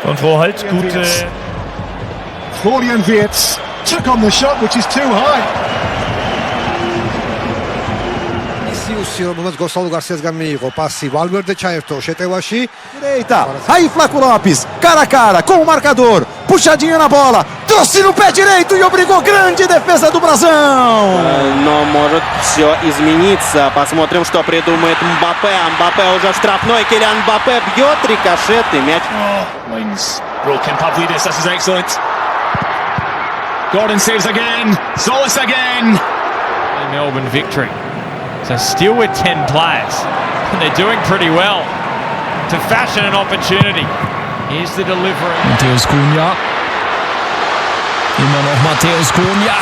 Von Vorhalt. Gute. Florian Wirtz took on the shot, which is too high. რომელმაც გოსალო გარსიასგან მიიღო პასი ვალვერდე ჩაერთო შეტევაში. Direita, aí Flaco Lopes, cara a cara com o marcador, puxadinha na bola, trouxe no pé direito e obrigou, grande defesa do Brasão. Но может все измениться. Посмотрим, что придумает Мбаппе. Мбаппе уже в штрафной. Килиан Мбаппе бьет рикошет и мяч. Mine's broken. Pavlidis, this is excellent. Gordon saves again. Solis again. A Melbourne victory. So still with 10 players. And they're doing pretty well to fashion an opportunity. Here's the delivery. Matthäus Cunha. Immer noch Matthäus Cunha.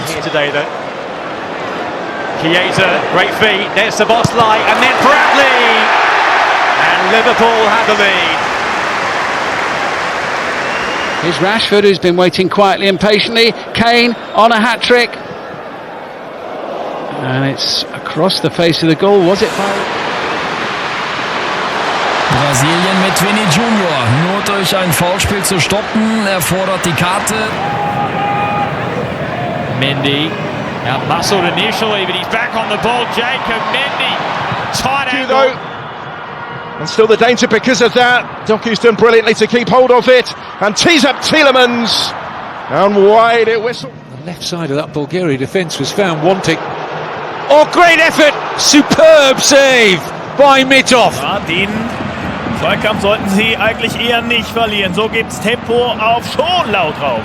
Here today though. Chiesa, great feet. There's the boss light, and then Bradley. And Liverpool have the lead. Here's Rashford, who's been waiting quietly and patiently. Kane on a hat-trick. And it's across the face of the goal. Was it foul? Brasilien mit Vinícius Jr. Nur durch ein Foulspiel zu stoppen. Er fordert die Karte. Mendy out-muscled initially, but he's back on the ball. Jacob Mendy. Tight angle. And still the danger because of that. Doku's done brilliantly to keep hold of it and tees up Tielemans. And wide it whistle. The left side of that Bulgaria defence was found wanting. Oh, great effort! Superb save by Mitov. Ja, den Zweikampf sollten sie eigentlich eher nicht verlieren. So gibt's Tempo auf Schonlau drauf.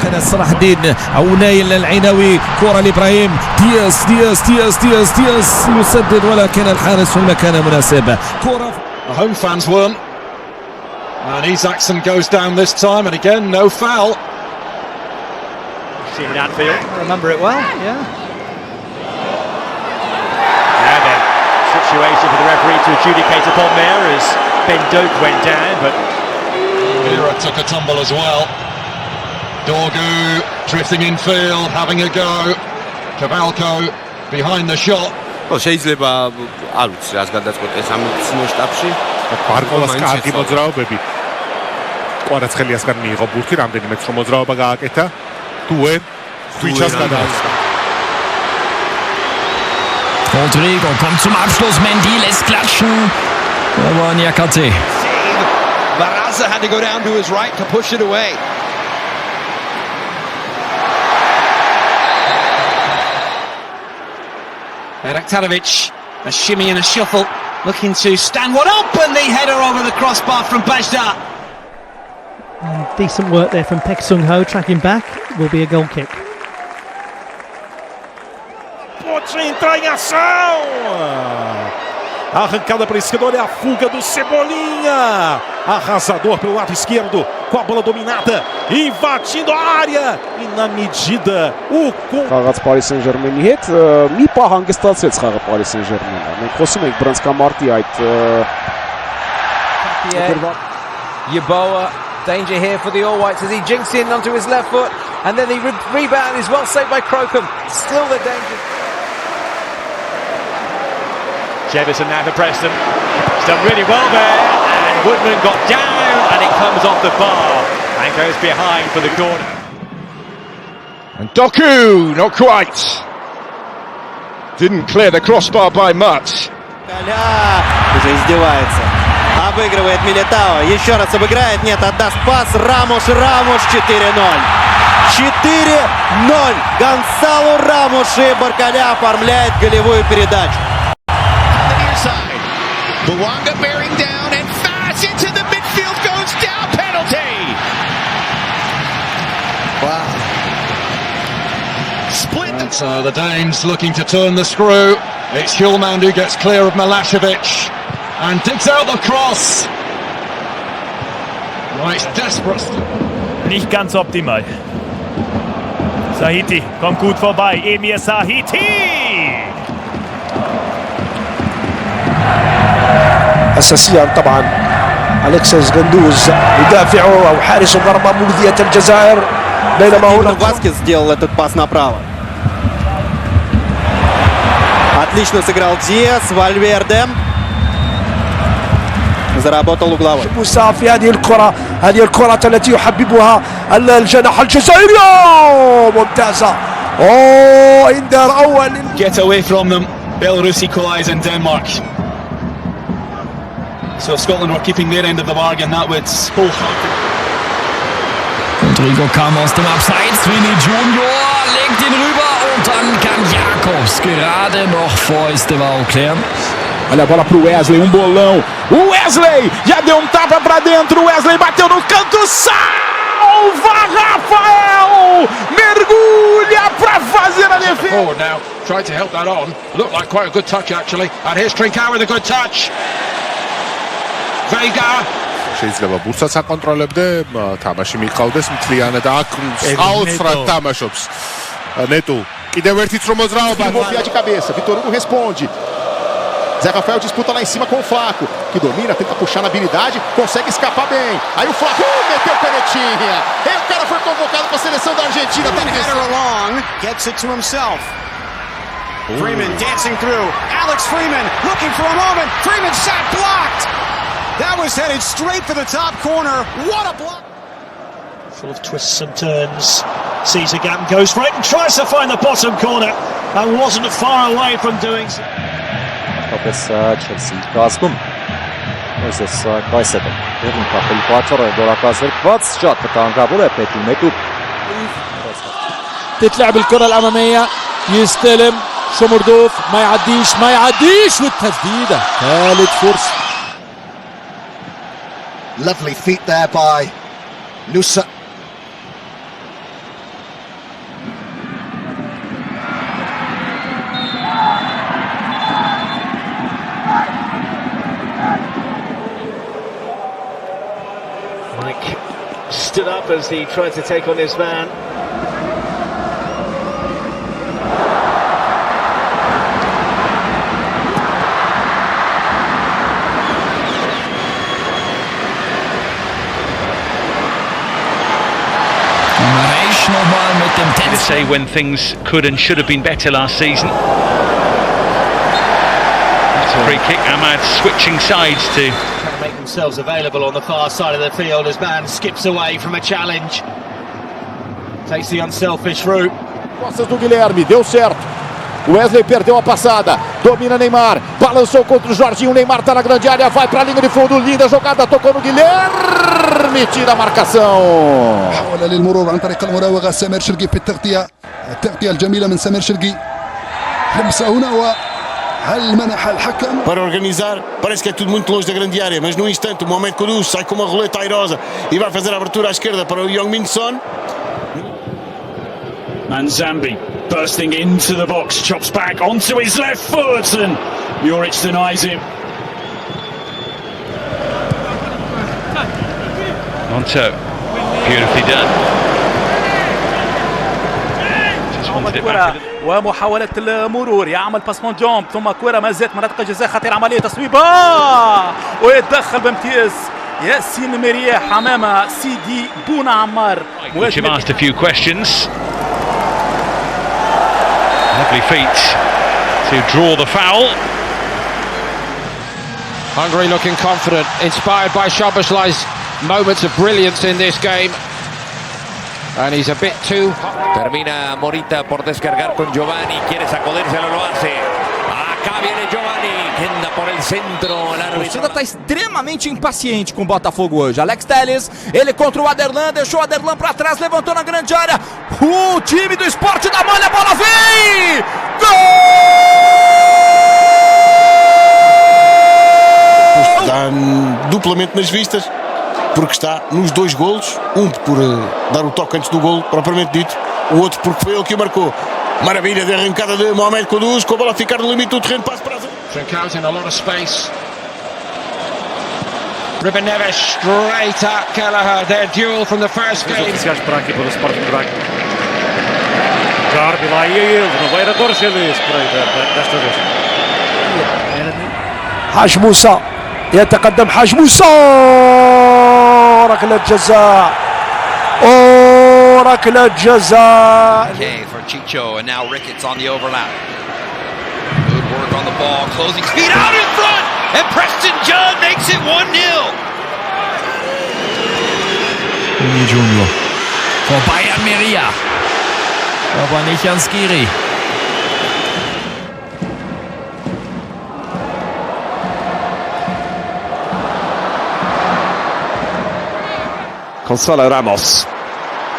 كان صلاح الدين او نايل العيناوي كرة لابراهيم دياز دياز دياز دياز دياز يسدد ولكن الحارس في المكان المناسب كرة. The home fans won. And Isaacson goes down this time and again no foul. Seen in Anfield. I remember it well, yeah. Now then, situation for the referee to adjudicate upon there as Ben Doak went down, but Mira took a tumble as well. Dogu drifting infield, having a go. Cavalco behind the shot. შეიძლება არ ვიცი რას გადაწყვეტეს ამ შტაბში. ბარკოლას კარგი მოძრაობები. კვარაცხელიასგან მიიღო ბურთი, რამდენიმე ცრო მოძრაობა გააკეთა. დუე twitchas გადააწყდა. Rodrigo kommt zum Abschluss. Mendy lässt klatschen. Aber Niakate. Barraza had to go down to his right to push it away. Raktanovic, a shimmy and a shuffle, looking to stand one up, and the header over the crossbar from Bajda. Decent work there from Pek Sung-ho, tracking back, will be a goal kick. Pode entrar em ação! Arrancada para a esquerda, olha a fuga do Cebolinha! Arrasador pelo lado esquerdo, com a bola dominada, invadindo a área, e na medida o... Խաղաց Paris Saint-Germain-ի հետ մի պահ հանգստացեց խաղը Paris Saint-Germain-ը։ Մենք խոսում ենք բռնցքամարտի այդ Yeboah, danger here for the All Whites as he jinks in onto his left foot, and then the rebound is well saved by Crocombe. Still the danger. Jefferson now for Preston. He's done really well there, and Woodman got down, and it comes off the bar and goes behind for the corner. And Doku, not quite. Didn't clear the crossbar by much. Уже издевается. Обыгрывает Милитао. Еще раз обыграет. Нет, отдаст пас. Рамос 4-0. 4-0. Гонсало Рамош и Баркаля оформляет голевую передачу. Bouanga bearing down and fast into the midfield goes down, penalty. Wow. Split. And so the Danes looking to turn the screw. It's Hjulmand who gets clear of Milosevic and digs out the cross. Right, it's desperate. Nicht ganz optimal. Sahiti kommt gut vorbei. Emir Sahiti! أساسيا طبعا أليكسيس غندوز يدافع أو حارس المرمى مؤذية الجزائر بينما هنا Васкес сделал этот пас направо. Отлично сыграл Диас, Вальверде. заработал угловой. في هذه الكرة التي يحببها الجناح الجزائري ممتازة. إندار أول. Get away from them. Belarus equalise in Denmark. So Scotland were keeping their end of the bargain. That would wholehearted. Rodrigo kam aus dem Abseits. Vinícius Jr legt ihn rüber und dann kann Jakobs gerade noch vor Estevão klären. Olha a bola pro Wesley, bolão. O Wesley já deu tapa pra dentro. O Wesley bateu no canto, salva Rafael! Mergulha pra fazer a defesa. Forward now, tried to help that on. Looked like quite a good touch actually. And here's Trincao with a good touch. Vega. შეიძლება ბურსაც აკონტროლებდე, თამაში მიყავდეს მთლიანად და აქ აუცხრად თამაშობს. ნეტუ, კიდევ ერთი თრო მოძრაობა. Movia de cabeça, Vitor Hugo responde. Zé Rafael disputa lá em cima com o Flaco, que domina, tenta puxar na habilidade, consegue escapar bem. Aí o Flaco meteu canetinha. E o cara foi convocado para a seleção da Argentina. Then header along, gets it to himself. Freeman dancing through. Alex Freeman looking for a moment. Freeman shot blocked. That was headed straight for the top corner. What a block! Full of twists and turns. Sees a gap and goes for it and tries to find the bottom corner. And wasn't far away from doing so. Chelsea Aston. This Kvaratskhelia. Դեռ կապել պատճառը դորակազրկված շատ վտանգավոր է Պետրունեկու. تتلعب الكرة الأمامية يستلم شمردوف ما يعديش والتسديدة ثالث فرصة. Lovely feet there by Nusa. Mike stood up as he tried to take on his man. To say when things could and should have been better last season. That's a free kick. Ahmad switching sides to Trying to make themselves available on the far side of the field as man skips away from a challenge. Takes the unselfish route. Costas do Guilherme, deu certo. O Wesley perdeu a passada, domina Neymar, balançou contra o Jorginho, o Neymar tá na grande área, vai pra linha de fundo, linda jogada, tocou no Guilherme, tira a marcação. حاول للمرور عن طريق المراوغة سمير شرقي في التغطية الجميلة من سمير شرقي. لمسة هنا وهل منح الحكم para organizar, parece que é tudo muito longe da grande área, mas no instante o Mohamed Kudus sai com uma roleta airosa e vai fazer a abertura à esquerda para o Heung-min Son. Manzambi bursting into the box, chops back onto his left foot, and Juric denies him. Monto, beautifully done. Just wanted it back. ومحاولة المرور يعمل باسمون جومب ثم كرة ما زالت منطقة جزاء خطيرة عملية تصويبة ويتدخل بامتياز ياسين مرياح أمام سيدي بونا عمار. Which have asked a few questions. Lovely feet to draw the foul. Hungary looking confident, inspired by Szoboszlai's moments of brilliance in this game. And he's a bit too... Termina Morita por descargar con Giovanni, quiere sacudérselo, lo hace. Ha Acá viene Giovanni, queda por el centro, el A árbitro. torcida está extremamente impaciente com o Botafogo hoje. Alex Telles, ele contra o Aderlan, deixou o Aderlan para trás, levantou na grande área. O time do Sport da Malha, a bola vem! Gol! Está duplamente nas vistas, porque está nos dois golos, um por dar o toque antes do golo, propriamente dito, o outro porque foi ele que o marcou. Maravilha de arrancada de Mohamed Kudus, com a bola a ficar no limite do terreno, passo para a zona. Trincão's in a lot of space. Ruben Neves straight at Kelleher. Their duel from the first game. Oficiais para aqui pelo Sporting de Braga. Jardim lá e ele, não vai torcer desse por aí desta vez. حاج موسى يتقدم حاج موسى ركلة جزاء ركلة جزاء. Okay, for Chicho, and now Ricketts on the overlap. Good work on the ball, closing speed out in front, and Preston Judd makes it 1-0. Vini Jr. Vorbei an Meria. Aber nicht an Skiri. Gonzalo Ramos,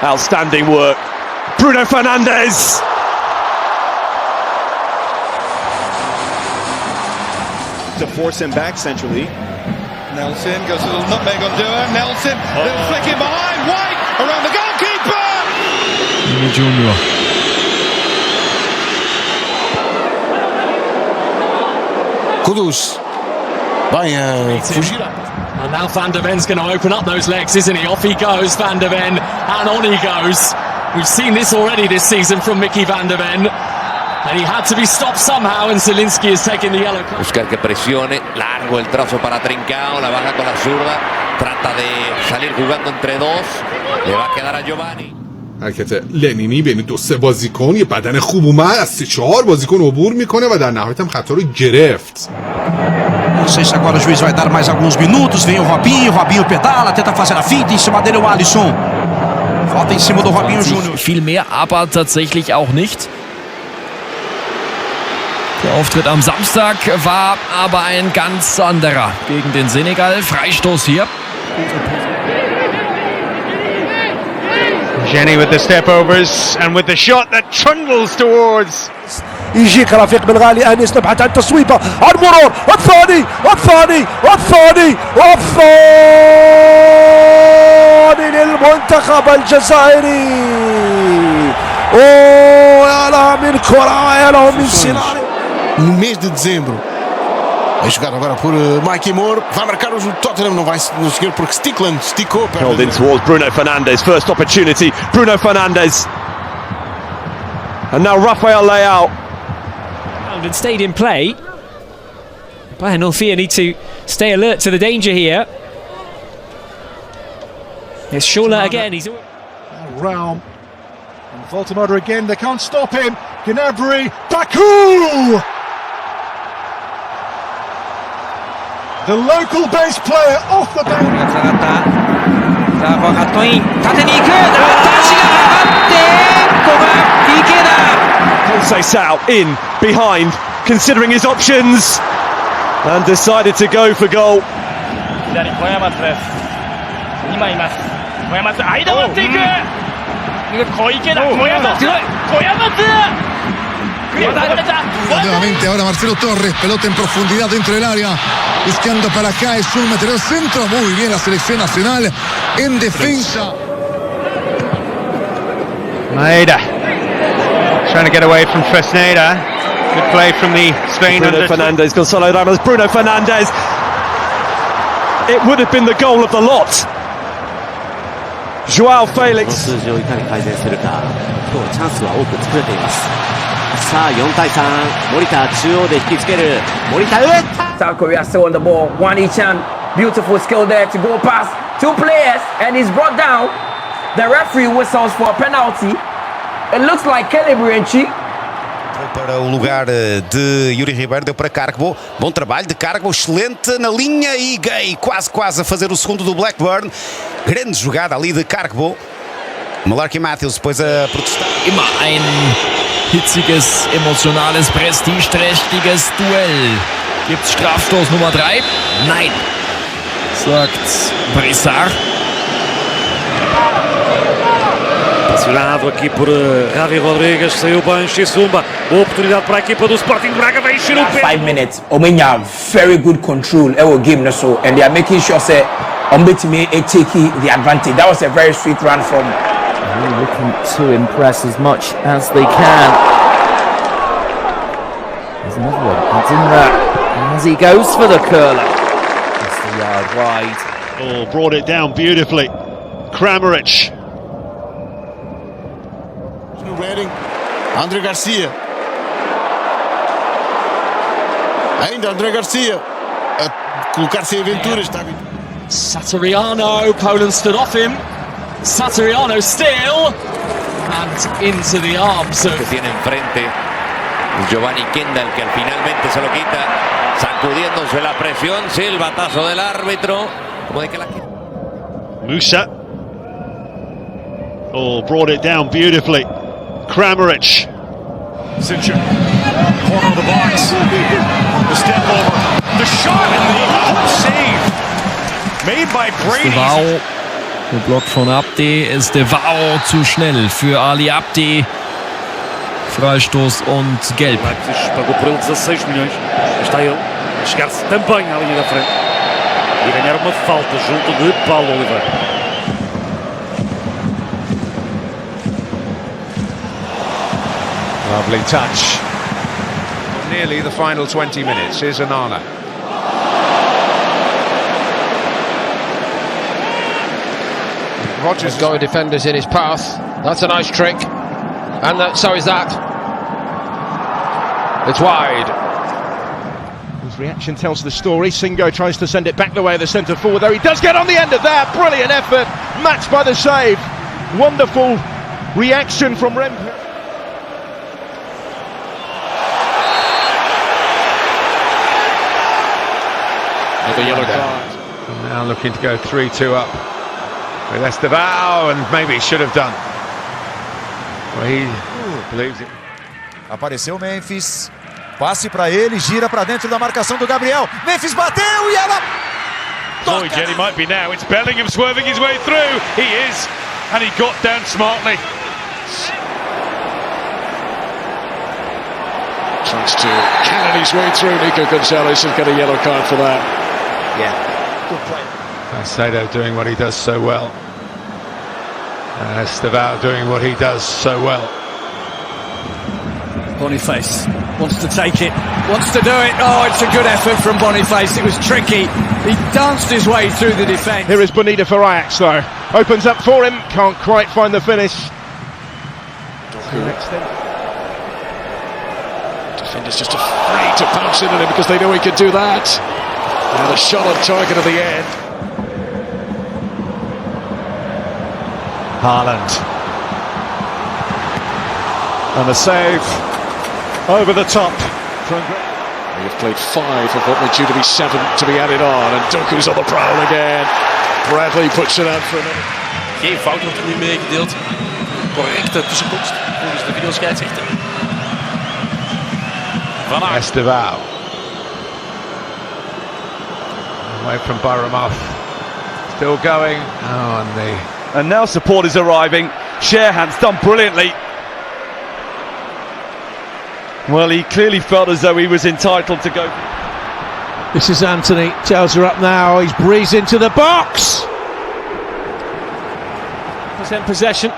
outstanding work. Bruno Fernandes. To force him back centrally. Nelson goes a little nutmeg on Doer. Nelson, little flick in behind. White around the goalkeeper. Vini Jr. Kudus vai fugir. And now Van der Ven's going to open up those legs, isn't he? Off he goes, Van der Ven, and on he goes. We've seen this already this season from Mickey Van der Ven. And he had to be stopped somehow, and Zielinski has taken the yellow card. Buscar que presione, largo el trazo para Trincao, la baja con la zurda, trata de salir jugando entre dos, le va a quedar a Giovanni. حرکت لنینی بین دو سه بازیکن، یه بدن خوب اومد از 3-4 بازیکن عبور میکنه و در نهایت هم خطا رو گرفت. Não sei se agora o juiz vai dar mais alguns minutos. Vem o Robinho pedala, tenta fazer a finta, em cima dele o Alisson. Falta em cima do Robinho Jr. Viel mehr, aber tatsächlich auch nicht. Der Auftritt am Samstag war aber ein ganz anderer gegen den Senegal. Freistoß hier. Jenny with the step overs and with the shot that trundles towards. يجيك رفيق بن غالي انس، نبحث عن تصويبه، عن مرور، والثاني للمنتخب الجزائري. يا لها من كرة، يا له من سيناريو. No mês de dezembro. Vai jogar agora por Mikey Moore. Vai marcar o Tottenham, não vai conseguir porque Stickland esticou. Held in towards Bruno Fernandes. First opportunity, Bruno Fernandes. And now Rafael Leao. And stayed in play. Bayern Northia need to stay alert to the danger here. It's Scholler again. He's Raum. And Voltemada again. They can't stop him. Gnabry. Baku! The local bass player off the bench. さあ、このカットイン、縦に行く、足が上がって、ここが池田。Conceição in behind, considering his options, and decided to go for goal. 左小山津です。今います。小山津、間割っていく。小池田、小山津、小山津。 Nuevamente ahora Marcelo Torres, pelota en profundidad dentro del área, buscando para acá, es un material centro, muy bien la selección nacional en defensa. Maeda trying to get away from Fresneda. Good play from the Spain Bruno Fernandes, Gonzalo Ramos, Bruno Fernandes. It would have been the goal of the lot. Joao Felix. 数字をいかに改善するか、今日チャンスは多く作れています。さあ4対3、森田中央で引きつける、森田打った。 South Korea still on the ball. One Ichan, beautiful skill there to go past two players, and he's brought down. The referee whistles for a penalty. It looks like Kelly Brianchi. Para o lugar de Yuri Ribeiro, deu para Cargbo. Bom trabalho de Cargbo, excelente na linha e Gay, quase a fazer o segundo do Blackburn. Grande jogada ali de Cargbo. Malarkey Matthews depois a protestar. Immer ein hitziges, emotionales, prestigeträchtiges Duell. Gibt's Strafstoß Nummer 3? Nein, sagt Brissard. Pressionado aqui por Javi Rodrigues, saiu bem, Xisumba, boa oportunidade para a equipa do Sporting Braga, vai encher o pé. 5 minutes, Omenya very good control our game na so, and they are making sure say Ombetimi take the advantage. That was a very sweet run from. Really looking to impress as much as they can. There's another one. It's in there as he goes for the curler. Just a yard wide. Oh, brought it down beautifully. Kramaric. Redding, André Garcia. Ainda André Garcia a colocar-se em aventuras. Satoriano, Poland stood off him. Satoriano still, and into the arms of... Que tiene enfrente Giovanni Kendall, que finalmente se lo quita, sacudiéndose la presión, silbatazo del árbitro, como de que la... Musa. Oh, brought it down beautifully. Kramaric. Sincher, corner of the box, the step over, the shot, and the save made by Brady. Devao, geblockt von Abdi, ist Devao zu schnell für Ali Abdi. Freistoß und Gelb. Pagou por ele 16 milhões. Está ele a chegar-se também à linha da frente e ganhar uma falta junto de Paulo Oliveira. Lovely touch. Nearly the final 20 minutes. Here's Anana. Rodgers has got defenders in his path. That's a nice trick. And so is that. It's wide. His reaction tells the story. Singo tries to send it back the way of the centre forward, though he does get on the end of that. Brilliant effort, matched by the save. Wonderful reaction from Rempey. The yellow card. Now looking to go 3-2 up with Estevao, and maybe should have done. Well, he believes it. Apareceu Memphis. Passe para ele, gira para dentro da marcação do Gabriel. Memphis bateu e ela... Floyd, Jenny might be now. It's Bellingham swerving his way through. He is, and he got down smartly. Tries to cannon his way through. Nico Gonzalez has got a yellow card for that. Yeah, good play. Caicedo doing what he does so well. Estevao doing what he does so well. Boniface wants to take it, wants to do it. Oh, it's a good effort from Boniface. It was tricky. He danced his way through the defence. Here is Bonita for Ajax, though. Opens up for him, can't quite find the finish. Defenders just afraid to pounce in on him because they know he can do that. And a shot on target at the end. Haaland. And a save over the top. They've played 5 of what were due to be 7 to be added on, and Doku's on the prowl again. Bradley puts it out for another. Geen fout wordt er nu meegedeeld. Correcte tussenkomst volgens de videoscheidsrechter. Estevao. Away from Baramoff. Still going. Oh, and the... And now support is arriving. Sharehan's done brilliantly. Well, he clearly felt as though he was entitled to go. This is Anthony. Tails are up now. He's breezed into the box. % possession.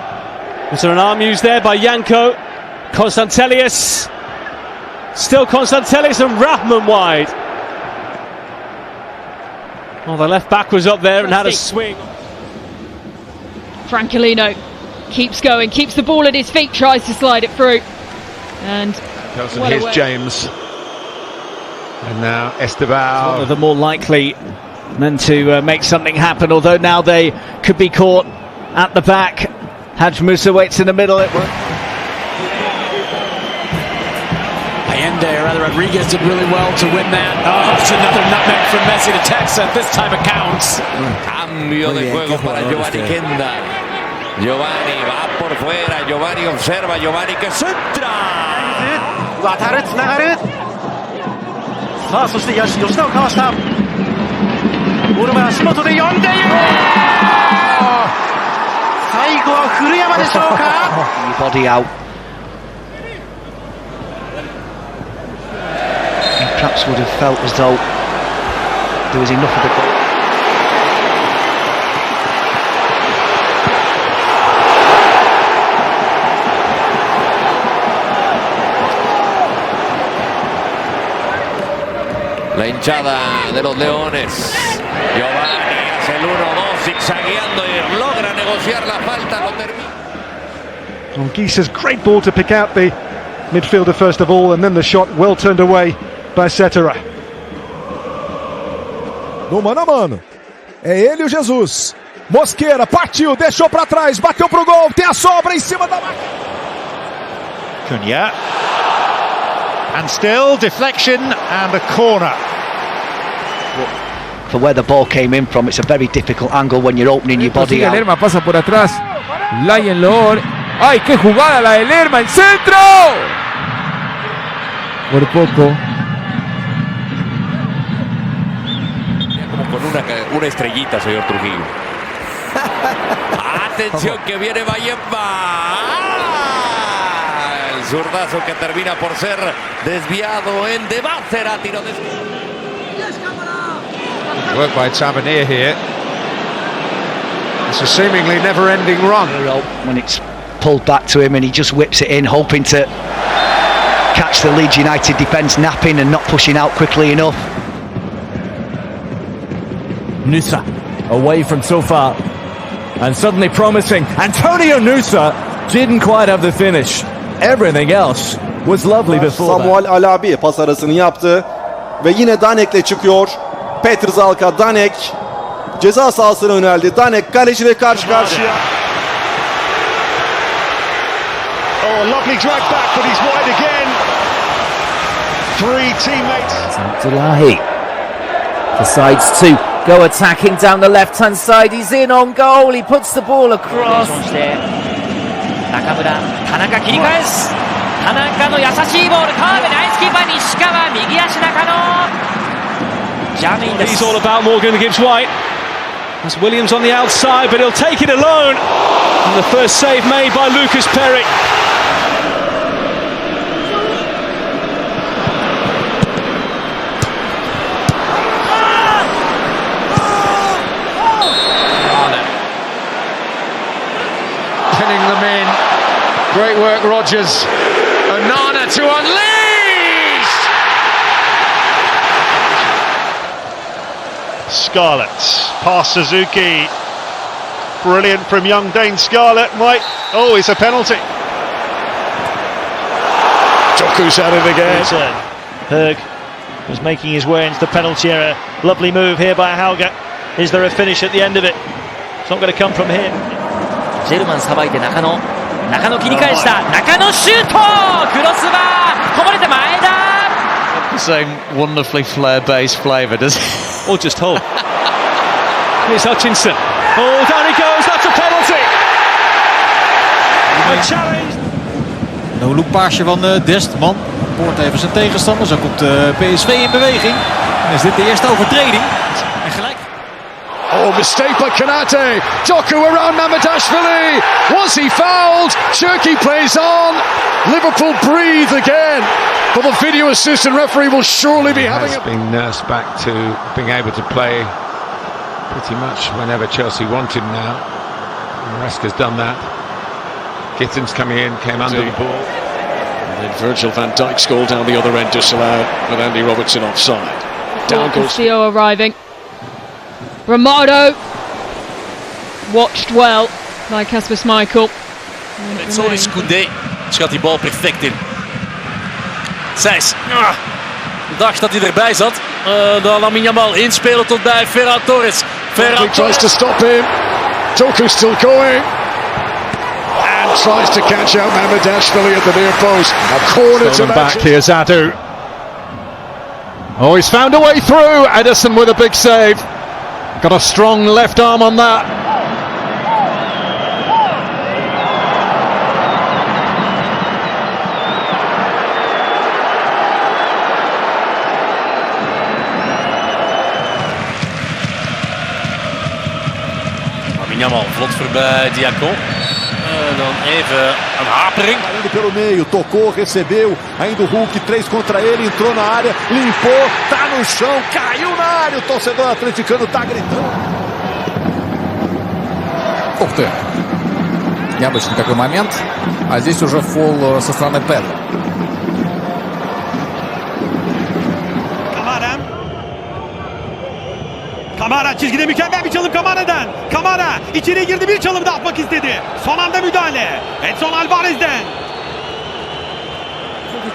Was there an arm used there by Janko? Konstantelius. Still Konstantelius and Rahman wide. Well, the left back was up there and had a swing. Francolino keeps going, keeps the ball at his feet, tries to slide it through. And here's James. And now Estevao. One of the more likely men to make something happen, although now they could be caught at the back. Hadj Musa waits in the middle. Allende, rather Rodriguez did really well to win that. Oh, it's another nutmeg from Messi to Texas. This time it counts. Cambio de juego para Giovanni Kendall. Giovanni va por fuera. Giovanni observa. Giovanni que centra. さあそして吉田をかわしたボールは足元で読んでいる最後は古山でしょうかbody out. And perhaps would have felt as though there was enough of the ball. La hinchada de los Leones. Giovanni hace el 1-2 zigzagueando y logra negociar la falta. Lo termina. Well, Giese's great ball to pick out the midfielder first of all, and then the shot well turned away by Cetera. No mano a mano. É ele o Jesus. Mosqueira partiu, deixou para trás, bateu pro gol, tem a sobra em cima da marca. Cunha. And still deflection and a corner. For where the ball came in from, it's a very difficult angle when you're opening your body out. Lerma pasa por atrás. Lionel. ¡Ay, qué jugada la de Lerma! ¡El centro! Por poco. Como con una estrellita, señor Trujillo. Atención que viene Bayemba. El zurdazo que termina por ser desviado en debate. Será tiro de... Work by Tavernier here. It's a seemingly never-ending run. When it's pulled back to him and he just whips it in, hoping to catch the Leeds United defence napping and not pushing out quickly enough. Nusa away from so far and suddenly promising. Antonio Nusa didn't quite have the finish. Everything else was lovely before Samuel Alabi pas arasını yaptı ve yine Danek'le çıkıyor. Petrzalka, Danek ceza sahasına yöneldi. Danek kaleciyle karşı karşıya. Oh, lovely drag back, but he's wide again. Three teammates. Abdullahi decides to go attacking down the left-hand side. He's in on goal. He puts the ball across. 中村、田中切り返す。田中の優しいボール、川辺ナイスキーパー西川、右足中野。He's all about Morgan Gibbs White. That's Williams on the outside, but he'll take it alone. And the first save made by Lucas Perry. Pinning them in. Great work, Rodgers. Onana to unleash. Scarlett past Suzuki. Brilliant from young Dane Scarlett. Oh, it's a penalty. Doku's at it again. Berg was making his way into the penalty area. Lovely move here by Hauger. Is there a finish at the end of it? It's not going to come from here. ジェルマンさばいて中野。中野切り返した。中野シュート。クロスバー。こぼれて前田。Same wonderfully Flair-based flavour, does it? Or just hold. Here's Hutchinson. Oh, down he goes. That's a penalty. A challenge. No-look paasje van Dest. Man poort even zijn tegenstander. Zo komt PSV in beweging. En is dit de eerste overtreding. En gelijk. Oh, mistake by Kanate. Doku around Mamadashvili. Was he fouled? Turkey plays on. Liverpool breathe again. But the video assistant referee will surely be having a... Being nursed back to being able to play pretty much whenever Chelsea wanted now. Maresca's done that. Gittins coming in, came under the ball. And then Virgil van Dijk scored down the other end, disallowed with Andy Robertson offside. Down goes Castillo arriving. Romano watched well by Kasper Schmeichel. Mezzoni Koundé schat die bal perfect in. Seis dacht dat hij erbij zat. Dan lamine Yamal inspelen tot bij Ferran Torres. Ferran tries to stop him. Doku still going. And tries to catch out Mamadashvili at the near post. A corner to back here, Zadu. Oh, he's found a way through. Ederson with a big save. Got a strong left arm on that. Yamal vlot voorbij Diacon. Dan even een hapering. Saindo pelo meio, tocou, recebeu, ainda o Hulk, 3 contra ele, entrou na área, limpou, tá no chão, caiu na área, o torcedor atleticano tá gritando. Ух ты! Необычный такой момент. А здесь уже фол со стороны Педро. Kamara çizgide mükemmel bir çalım Kamara'dan. Kamara içeriye girdi, bir çalım da atmak istedi. Son anda müdahale. Edson Alvarez'den.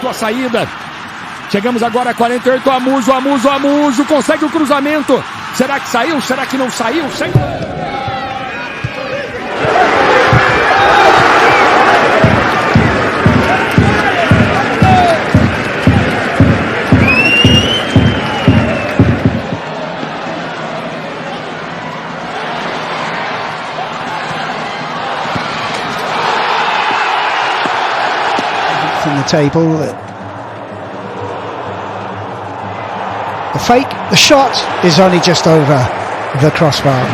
Tua saída. Chegamos agora a 48. Amuso consegue o cruzamento. Será que saiu? Será que não saiu? From the table, the fake, the shot is only just over the crossbar.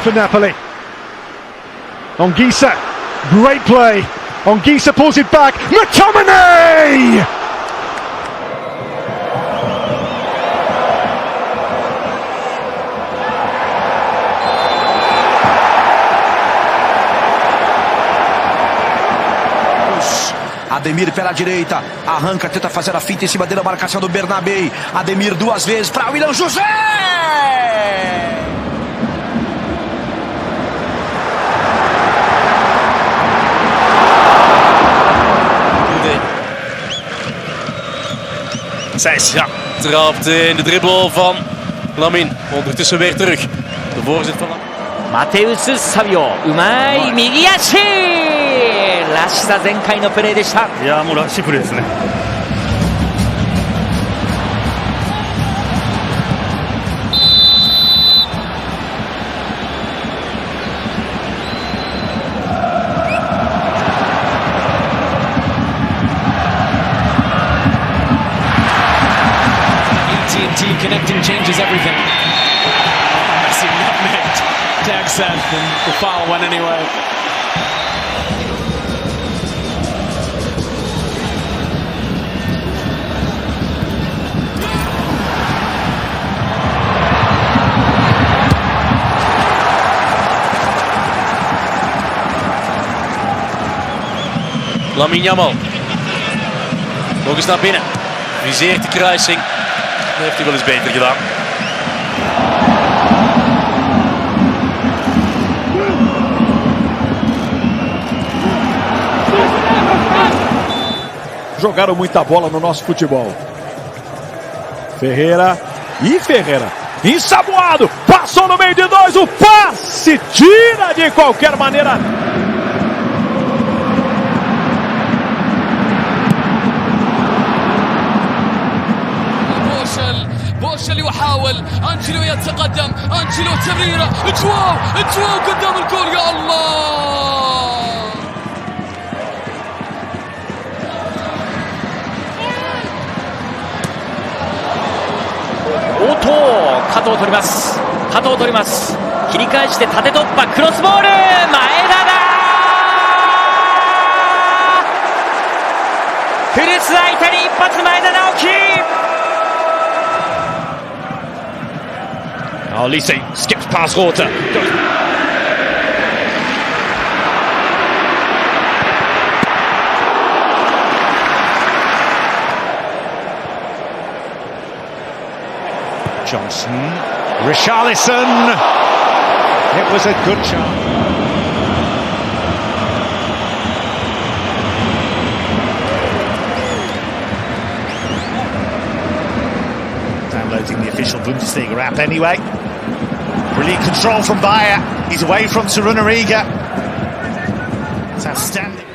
For Napoli. Ongisa, great play. Ongisa pulls it back. McTominay! Ademir pela direita, arranca, tenta fazer a finta em cima dele, a marcação do Bernabé. Ademir 2 vezes para Willian José! Seis, ja, trapt in de dribbel van Lamine. Ondertussen weer terug. De voorzet van Mateus Savio, うまい右足らしさ全開のプレーでした。いやもうらしいプレーですね。Connecting changes everything. Messi nutmegged Jackson, and the foul went anyway. Lamine Yamal. Nog eens naar binnen. Viseert de kruising. Dat heeft hij wel eens beter gedaan. Jogaram muita bola no nosso futebol. Ferreira. Ensaboado. Passou no meio de 2. O passe. Tira de qualquer maneira. بوشل يحاول أنجلو يتقدم أنجلو تمريرة جواو قدام الجول يا اللهオ角を取ります切り返して縦突破クロスボール前田だ古巣相手に一発前田直樹Oh, Lise skips past Horta. Johnson, Richarlison. It was a good chance. Downloading the official Bundesliga app anyway. Brilliant control from Bayer. He's away from Torunariga. It's outstanding.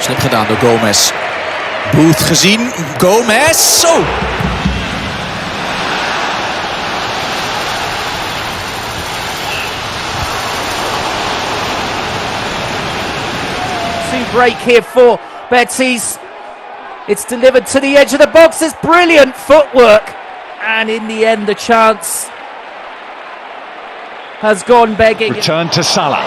Slim gedaan door Gomez. Booth gezien. Gomez. Zo. Break here for Betis. It's delivered to the edge of the box. It's brilliant footwork, and in the end the chance has gone begging. Return to Salah.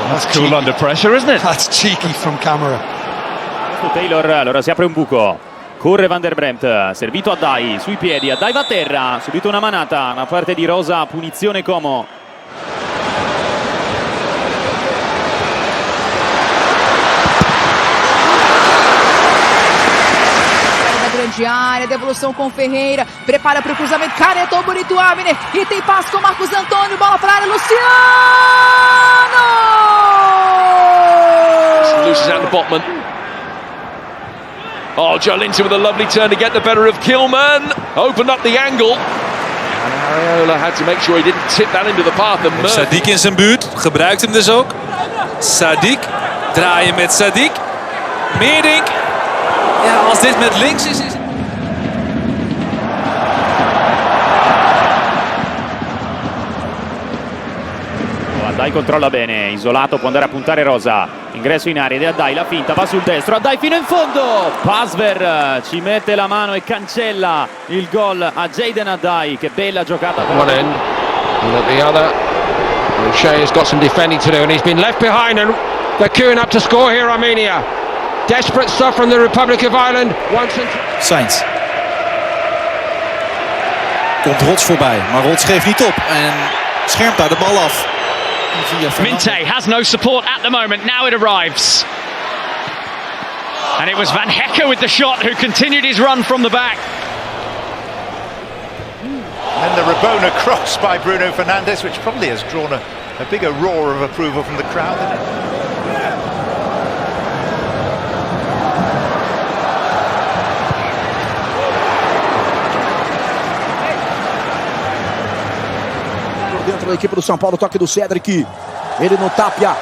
That's cool under pressure, isn't it? That's cheeky from camera. Taylor, allora si apre un buco. Corre Van der Bremt, servito a Dai, sui piedi, a Dai va a terra, subito una manata, una parte di Rosa, punizione Como. Grande área, devolução com Ferreira, prepara para o cruzamento, canetou bonito Abner, e tem passe com Marcos Antônio, bola para a área, Luciano! Loses out the Botman. Oh, Joelinton with a lovely turn to get the better of Kilman. Opened up the angle. And Areola had to make sure he didn't tip that into the path of Murphy. Sadiq in zijn buurt, gebruikt hem dus ook. Sadiq, draaien met Sadiq. Meerdink. Ja, als dit met links is... Addai controlla bene, isolato, può andare a puntare Rosa, ingresso in area di Addai, la finta, va sul destro, Addai fino in fondo, Pasver ci mette la mano e cancella il gol a Jaden Addai, che bella giocata. One end, and at the other, Shea has got some defending to do, and he's been left behind, and they're queuing up to score here, Armenia. Desperate stuff from the Republic of Ireland. Sainz. Komt Rots voorbij, maar Rots geeft niet op en schermt daar de bal af. Minte has no support at the moment. Now it arrives. And it was Van Hekke with the shot who continued his run from the back. And the Rabona cross by Bruno Fernandes, which probably has drawn a bigger roar of approval from the crowd than it. Dentro da equipe do São Paulo, toque do Cedric. Ele no Tapia.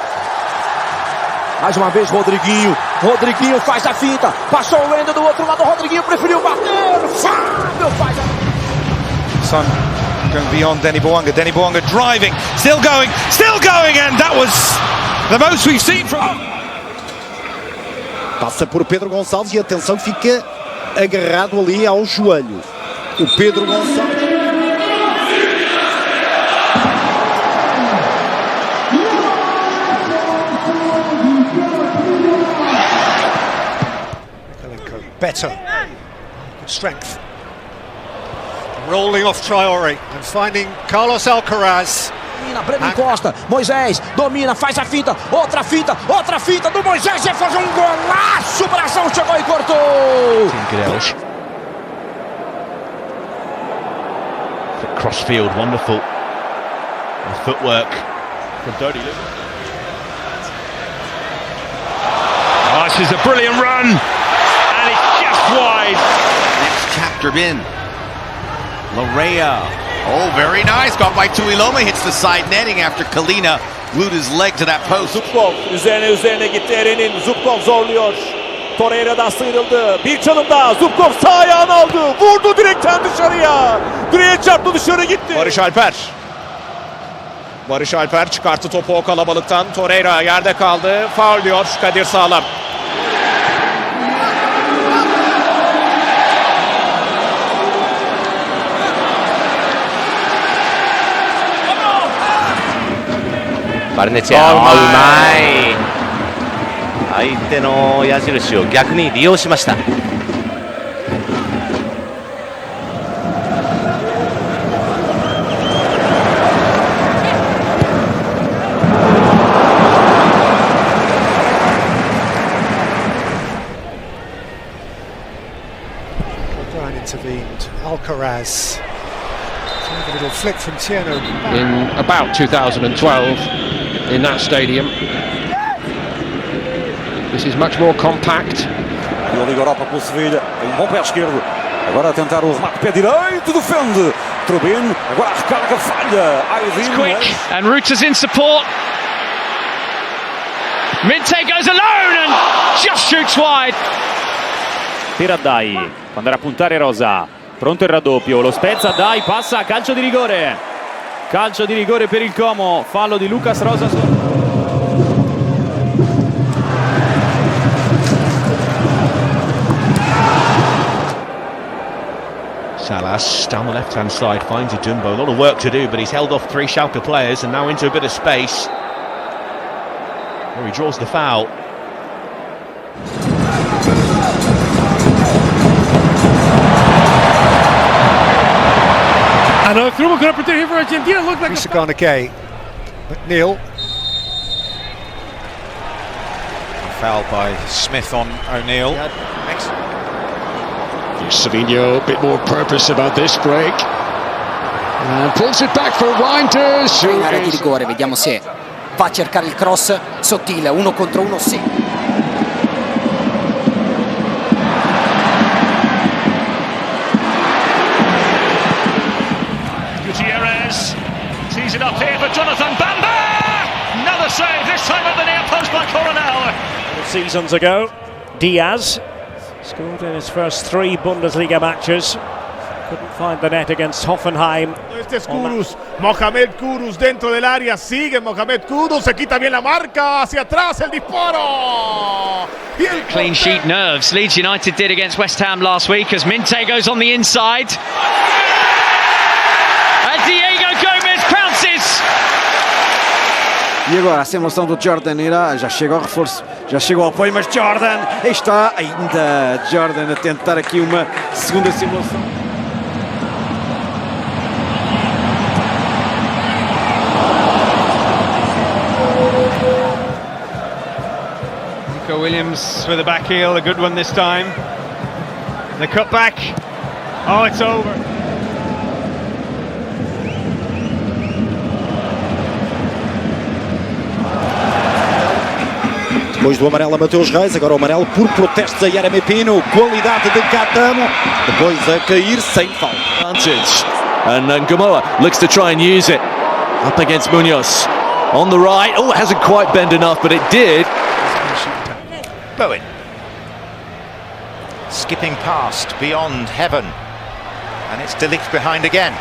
Mais uma vez Rodriguinho. Rodriguinho faz a finta. Passou o Wendel do outro lado. Rodriguinho preferiu bater. Fábio faz a... Son going beyond Denny Bouanga. Denny Bouanga driving. Still going. And that was the most we've seen from... Passa por Pedro Gonçalves e atenção, fica agarrado ali ao joelho. O Pedro Gonçalves. Better. Good strength. Rolling off Traore and finding Carlos Alcaraz. Breno Costa, Moisés, domina, faz a finta, outra finta do Moisés, vai fazer golaço, o bração chegou e cortou. Crossfield, wonderful. The footwork from Dodi. Oh, this is a brilliant run. Wide. Next chapter in. Larea. Oh, very nice. Got by Tuiloma. Hits the side netting after Kalina glued his leg to that post. Zubkov üzerine gitti Eren'in. Zubkov zorluyor. Torreira'dan sıyrıldı. Bir çalım daha. Zubkov sağ ayağını aldı. Vurdu direkten dışarıya. Direğe çarptı, dışarı gitti. Barış Alper çıkarttı topu o kalabalıktan. Torreira yerde kaldı. Faul diyor Kadir Sağlam.バルネチア、うまい。相手の矢印を逆に利用しました。Intervened. Alcaraz. A little flick from Tiano. In about 2012 in that stadium. This is much more compact. E o Liga Europa pelo Sevilha. Tem bom pé esquerdo. Agora a tentar o remate, pé direito, defende. Trubin, agora a recarga, falha. It's quick and Ruta's in support. Minte goes alone and just shoots wide. Tira Dai, può andare a puntare Rosa, pronto il raddoppio, lo spezza Dai, passa, calcio di rigore per il Como, fallo di Lucas Rosa. Salas down the left hand side finds a Jumbo, a lot of work to do, but he's held off 3 Schalke players and now into a bit of space where he draws the foul. Another through, good opportunity for Argentina. Looked like Kvaratskhelia. McNeil. Foul by Smith on O'Neill. Savinho, a bit more purpose about this break. And pulls it back for Reinders. In area di rigore, vediamo se va a cercare il cross sottile, 1 contro 1, sì. Gutierrez tees it up here for Jonathan Bamba. Another save, this time at the near post by Coronel. Seasons ago, Diaz scored in his first 3 Bundesliga matches. Couldn't find the net against Hoffenheim. Este es Kudus, Mohamed Kudus dentro del área, sigue Mohamed Kudus, se quita bien la marca, hacia atrás el disparo. Clean sheet nerves, Leeds United did against West Ham last week as Minte goes on the inside. And Diego Gomes pounces. E agora a simulação do Jordan irá, já chega ao reforço, já chegou ao apoio, mas Jordan, aí está ainda Jordan a tentar aqui uma segunda simulação. Nico Williams with a back heel, a good one this time. The cut back, oh it's over. Depois do amarelo a Mateus Reis, agora o amarelo por protestos a Yeremy Pino, qualidade de Catamo, depois a cair sem falta. And Gamoa looks to try and use it up against Munoz on the right. Oh, it hasn't quite bent enough, but it did. Bowen skipping past beyond heaven, and it's De Ligt behind again.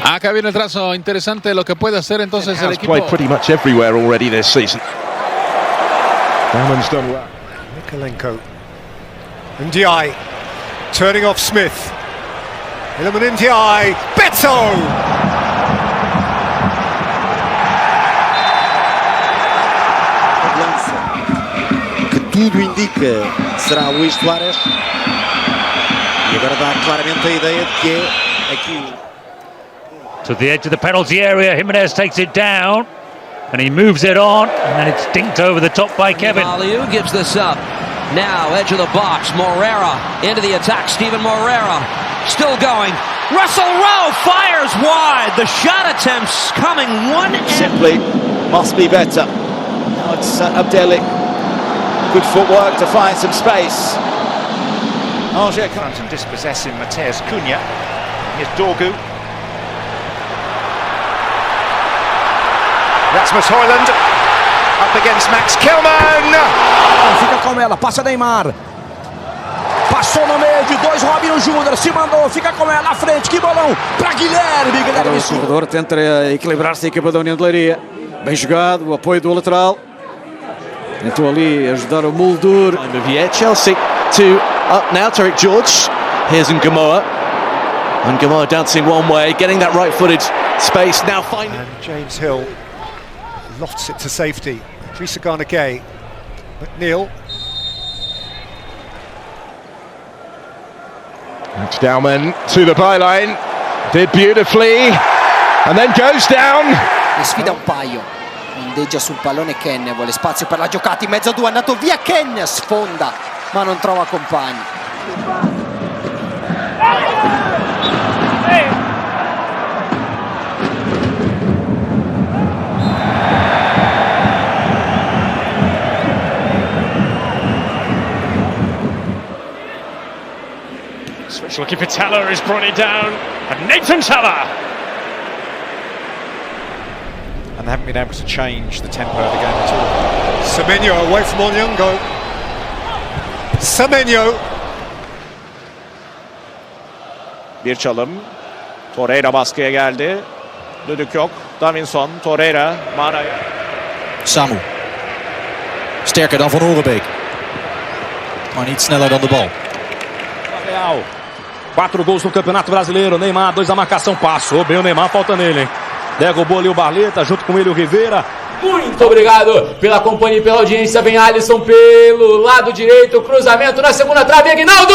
Acá viene el trazo interesante de lo que puede hacer entonces el equipo. Played pretty much everywhere already this season. Bauman's done well. Nikolenko. Ndiaye turning off Smith. Iliman Ndiaye. Beto! Que tudo indica será Luís Suárez. E agora dá claramente a ideia de que é aqui. To the edge of the penalty area, Jimenez takes it down and he moves it on, and then it's dinked over the top by Kevin. Aliu gives this up. Now edge of the box, Morera into the attack. Steven Morera still going. Russell Rowe fires wide. The shot attempts coming one and simply must be better. Now it's Abdelli. Good footwork to find some space. Angers front and dispossessing Mateus Cunha. Here's Doku. Rasmus Højlund up against Max Kilman. Fica com ela, passa Neymar. Passou no meio de 2, Robinho Júnior se mandou, fica com ela à frente, que bolão para Guilherme. O corredor tenta equilibrar-se a equipa da União de Leiria. Bem jogado, o apoio do lateral. Tentou ali ajudar o Muldur. Chelsea to up now, Tariq George. Here's Ngamoa. And Ngamoa dancing one way, getting that right-footed space, now finding... And James Hill lofts it to safety. Kvaratskhelia. McNeil. It's Dauman to the byline. Did beautifully. And then goes down. Ne sfida un paio. Ondeggia sul pallone Ken, vuole spazio per la giocata in mezzo a 2, è andato via Ken, sfonda ma non trova compagni. It's looking for Teller, who's brought it down. And Nathan Teller! And they haven't been able to change the tempo of the game at all. Semenyo away from Onyungo. Semenyo. Bir çalım. Torreira baskıya geldi. Düdük yok. Davinson, Torreira, Mara'ya. Samu. Sterker dan Van Horenbeek. Maar niet sneller dan de bal. Real. 4 gols no Campeonato Brasileiro. Neymar, 2 a marcação. Passou bem o Neymar, falta nele, hein? Derrubou ali o Barleta, junto com ele o Rivera. Muito obrigado pela companhia e pela audiência. Vem Alisson pelo lado direito. Cruzamento na segunda trave. Aguinaldo!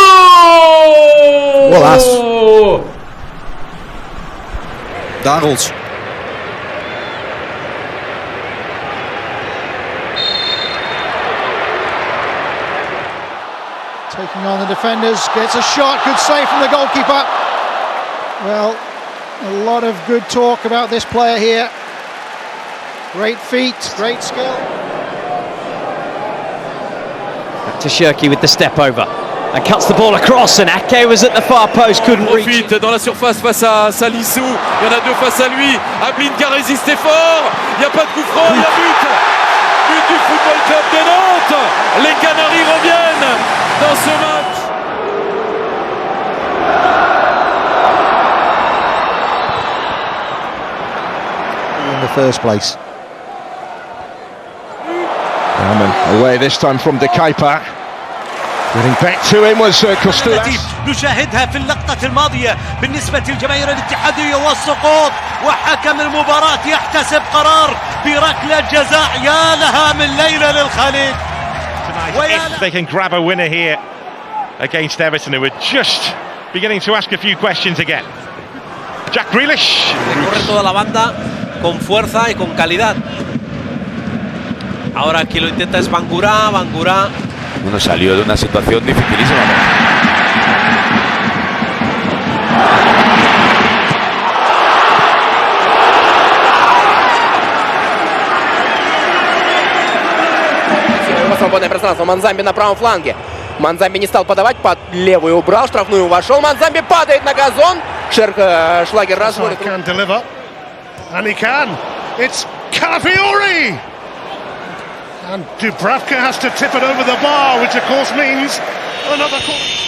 Golaço. Darels. Taking on the defenders, gets a shot, good save from the goalkeeper. Well, a lot of good talk about this player here. Great feet, great skill. Back to Shirky with the step over. And cuts the ball across, and Ake was at the far post, couldn't reach. Profite dans la surface face à Salissou. Il y en a deux face à lui. Ablin qui a résisté fort. Il n'y a pas de coup franc, il y a but. But du Football Club de Nantes. Les Canaries reviennent dans ce match. In the first place. Away this time from De Kuyper. Getting back to him was Costellas. نشاهدها في اللقطة الماضية بالنسبة للجماهير الاتحادية والسقوط وحكم المباراة يحتسب قرار بركلة جزاء. يا لها من ليلة للخليج. If they can grab a winner here against Everton, who were just beginning to ask a few questions again. Jack Grealish. Corre toda la banda con fuerza y con calidad. Ahora quien lo intenta es Bangura. Bueno, salió de una situación dificilísima. Свободное пространство. Манзамби на правом фланге. Манзамби не стал подавать, под левую убрал, штрафную вошел. Манзамби падает на газон. Шлагер разводит. Can deliver, and he can. It's Calafiori, and Dubravka has to tip it over the bar, which of course means another corner.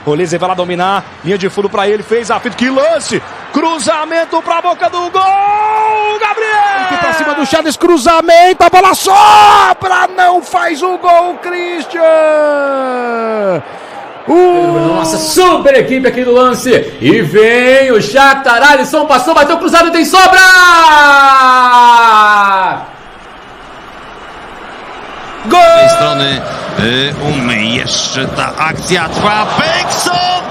Olise vai lá dominar, linha de fundo para ele, fez a fita, que lance, cruzamento para a boca do gol, Gabriel! Aqui para cima do Charles, cruzamento, a bola sobra, não faz o gol, Christian! Nossa super equipe aqui do lance. E vem o Shakhtar. Alisson passou, bateu cruzado, tem sobra! Z tej strony jeszcze ta akcja trwa. Bengtsson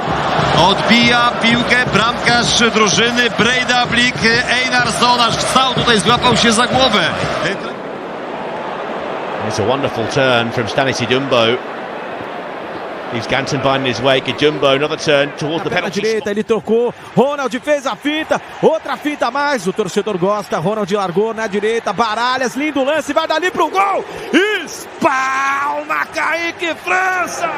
odbija piłkę bramkarz drużyny Breiðablik Einarsson, aż wstał tutaj, złapał się za głowę. It's a wonderful turn from Stanislas Dumbo. He's Ganton binding his way. Jumbo, another turn towards the penalty. Direita, ele tocou, Ronald fez a fita, outra fita a mais, o torcedor gosta, Ronald largou na direita, Baralhas, lindo lance, vai dali pro gol, espalma Kaique França!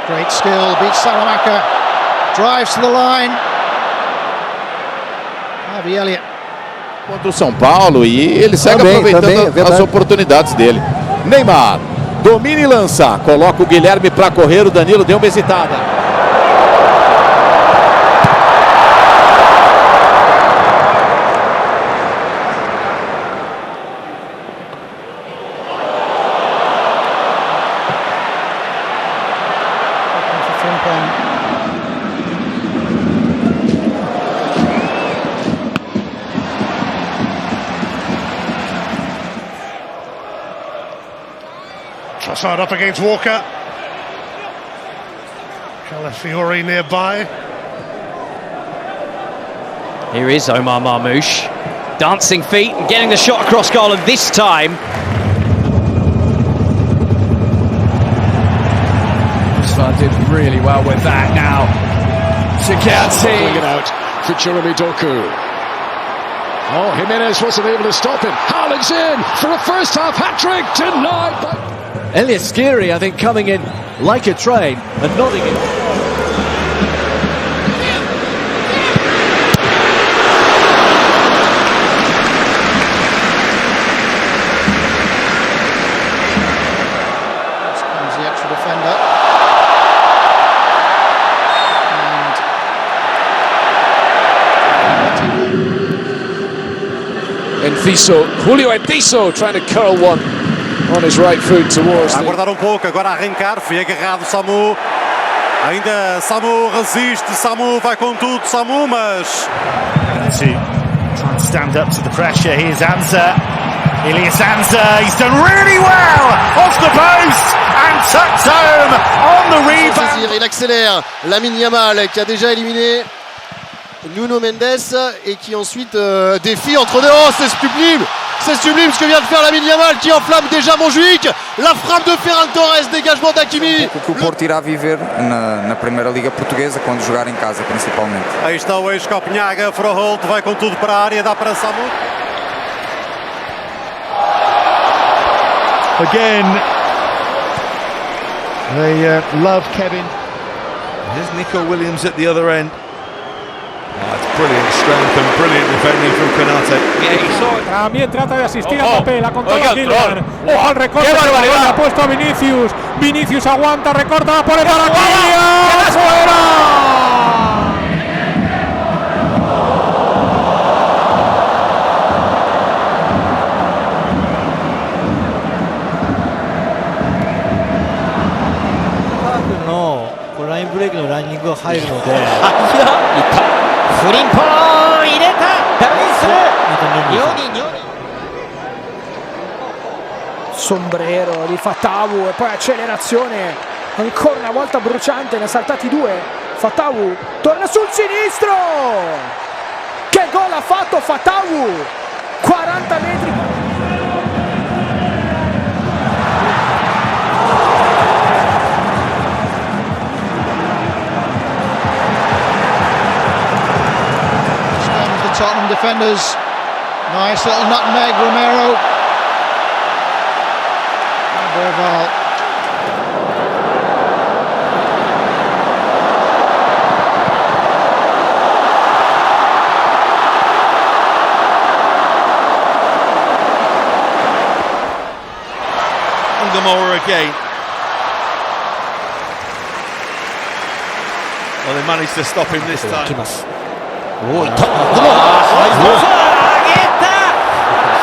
Great skill, beats Salamanca, drives to the line. Contra o São Paulo, e ele segue aproveitando as oportunidades dele. Neymar domina e lança, coloca o Guilherme para correr, o Danilo deu uma hesitada. Trossard up against Walker. Calafiori nearby. Here is Omar Marmoush, dancing feet and getting the shot across goal, and this time Did really well with that now. Bring it out for Jeremy Doku. Oh, Jimenez wasn't able to stop him. Haaland's in for a first half hat-trick, denied by... Elias Skiri, I think, coming in like a train and nodding it. Comes the extra defender. Enciso, Julio Enciso trying to curl one on his right foot towards. Vai guardar pouco, agora a arrancar, foi agarrado Samu. Ainda Samu resiste, Samu vai com tudo, Samu, mas... Trying to stand up to the pressure, here's Anza. Ilias Anza, he's done really well! Off the post and tucked home on the rebound! Il accélère, Lamine Yamal qui a déjà éliminé Nuno Mendes et qui ensuite défie entre deux. Oh, c'est sublime ce que vient de faire Lamine Yamal qui enflamme déjà Montjuic. La frappe de Ferran Torres, dégagement d'Hakimi. O que o Porto irá viver na Primeira Liga Portuguesa quando jogar em casa, principalmente. Aí está o ex-Copenhaga, Froholt vai com tudo para a área, dá para Samu. Again, they love Kevin. Here's Nico Williams at the other end. It's brilliant strength and brilliant defending from Konate. También trata de asistir a Mbappé, la controla Kylian. ¡Ojo al recorte! ¡Qué ha puesto a Vinícius! Vinícius aguanta, recorta, pone para Kylian. ¡Fuera! No, これラインブレーキのランニングが入るので。フリンポー入れたダメにする4人 Sombrero di Fatawu e poi accelerazione ancora una volta bruciante, ne ha saltati due. Fatawu torna sul sinistro, che gol ha fatto Fatawu, 40 metri. Tottenham defenders. Nice little nutmeg, Romero. Berval. Ungamora again. Well, they managed to stop him this time. や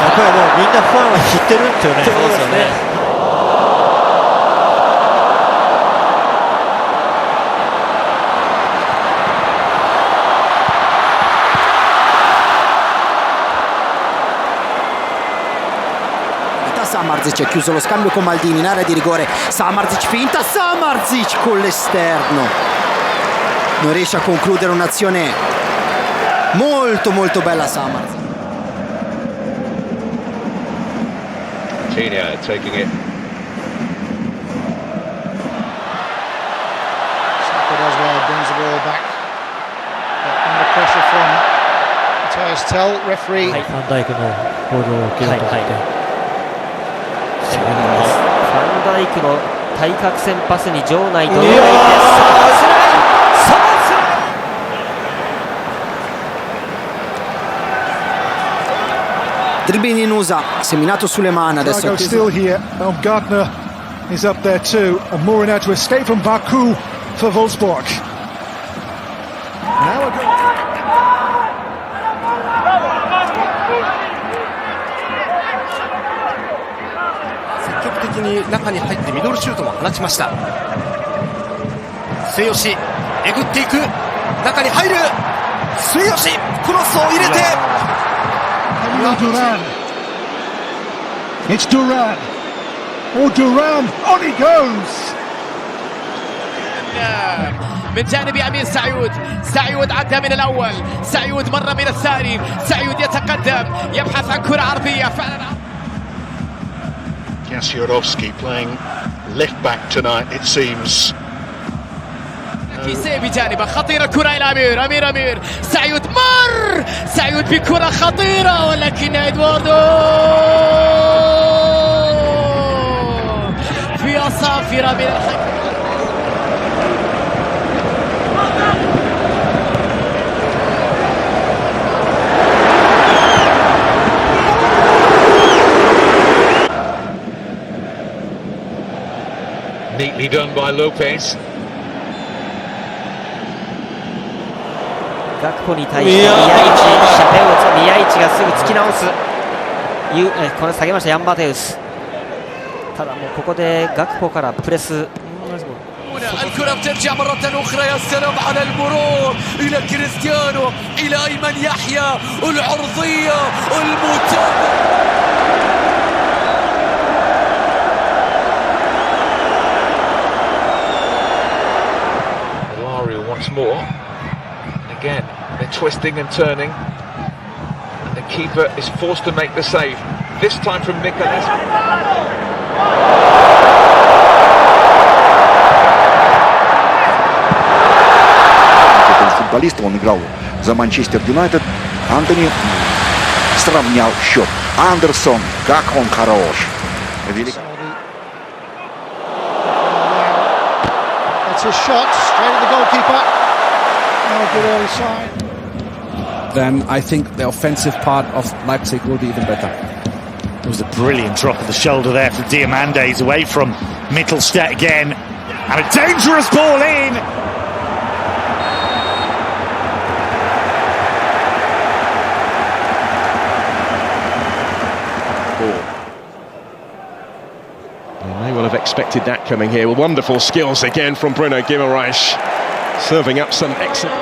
っぱりもうみんなファンは知ってるんですよね。そうですよね。Samardzic ha chiuso lo scambio con Maldini in area di rigore. Samardzic finta, Samardzic con l'esterno. Non riesce a concludere un'azione molto molto bella Samardzic. Argentina taking it. Good as well, brings the ball back. But under pressure from Matthias Tell, referee. ファンダイクのボールを受けようと思って。ファンダイクの対角線パスに場内ドローインでDribbling in USA, seminato sulle mani adesso. Still here. Gardner is up there too. And Mourinho to escape from Baku for Wolfsburg. Now積極的に中に入ってミドルシュートも放ちました。末吉えぐっていく、中に入る末吉、クロスを入れてDuran. It's Duran. All around, on he goes. من جانب يمين سعيود عدى من الأول، سعيود مر من الثاني، سعيود يتقدم يبحث عن كرة عرضية فعلا. Kvaratskhelia playing left back tonight, it seems. كيسيه بجانبه خطيرة الكرة إلى أمير سعيود مر سعيود بكرة خطيرة ولكن إدواردو في أصافرة من الحكم. Neatly done by Lopez. ガクポに対して宮市がすぐ突き直す。これ下げましたヤンバテウス。ただもうここでガクポからプレス。الكرة بترجع مرة أخرى يا سلام على المرور إلى كريستيانو إلى أيمن يحيى العرضية المتابعة. Once more. Again, they're twisting and turning. And the keeper is forced to make the save. This time from Nicolas. Футболист, он играл за Манчестер Юнайтед. Антони сравнял счет. Андерсон, как он хорош. That's his shot, straight at the goalkeeper. No good early sign. Then I think the offensive part of Leipzig will be even better. It was a brilliant drop of the shoulder there from Diamandes away from Mittelstadt again. And a dangerous ball in. May well have expected that coming here. With wonderful skills again from Bruno Guimaraes, serving up some excellent.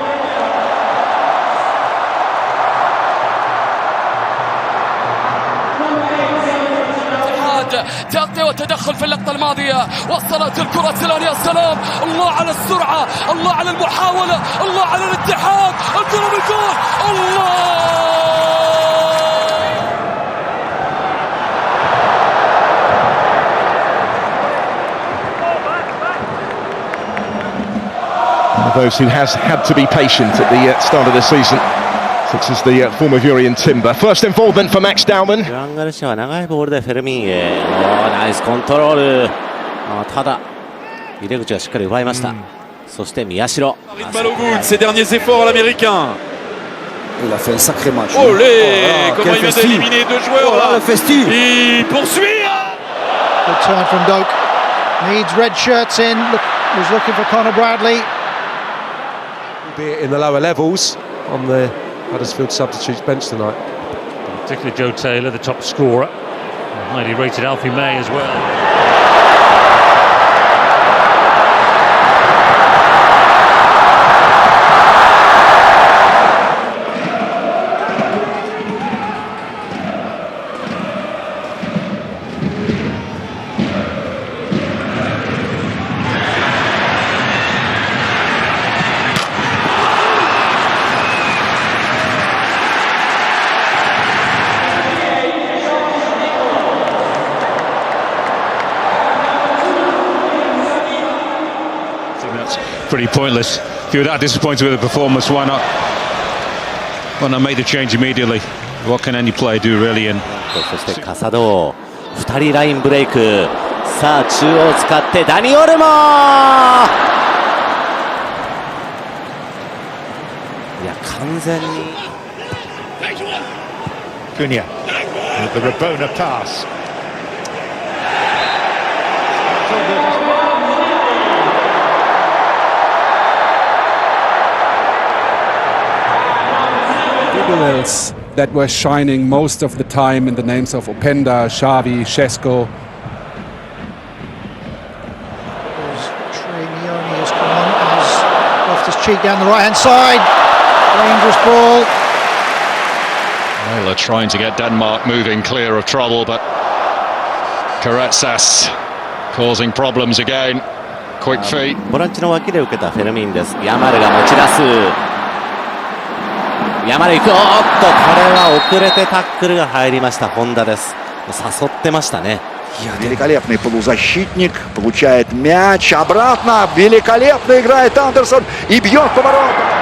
تغطية وتدخل في اللقطة الماضية وصلت الكرة سلام يا سلام الله على السرعة الله على المحاولة الله على الاتحاد الكرة بالجول الله. Those who has had to be patient at the start of the season, such as the former Urian Timber. First involvement for Max Daumann. ガンガルシアは長いボールでフェルミンへナイスコントロール。ただ入れ口がしっかり奪いました。そして宮代。Ses derniers efforts à l'américain. Il a fait un sacré match. Olé, comment il vient d'éliminer deux joueurs là. Il poursuit. Good turn from Doku. Needs red shirts in. Was looking for Conor Bradley. Albeit in the lower levels on the Huddersfield substitutes bench tonight. Particularly Joe Taylor, the top scorer. Highly rated Alfie May as well. Pretty pointless. If you were that disappointed with the performance, why not make the change immediately? What can any player do really? And そしてカサド2人ラインブレイク。さあ中央を使ってダニオルモ。いや完全に。Cunha with the Rabona pass. That were shining most of the time in the names of Openda, Xavi, Šeško. Trinioni has come on and has left his cheek down the right hand side. Dangerous ball. Well, they're trying to get Denmark moving clear of trouble, but Kvaratskhelia causing problems again. Quick feet. ボランチの脇で受けたフェルミンです。ヤマルが持ち出す。ヤマル行く。おっと、これは遅れてタックルが入りました。本田です。誘ってましたね。Великолепный полузащитник, получает мяч, обратно, великолепно играет Андерсон и бьет поворот.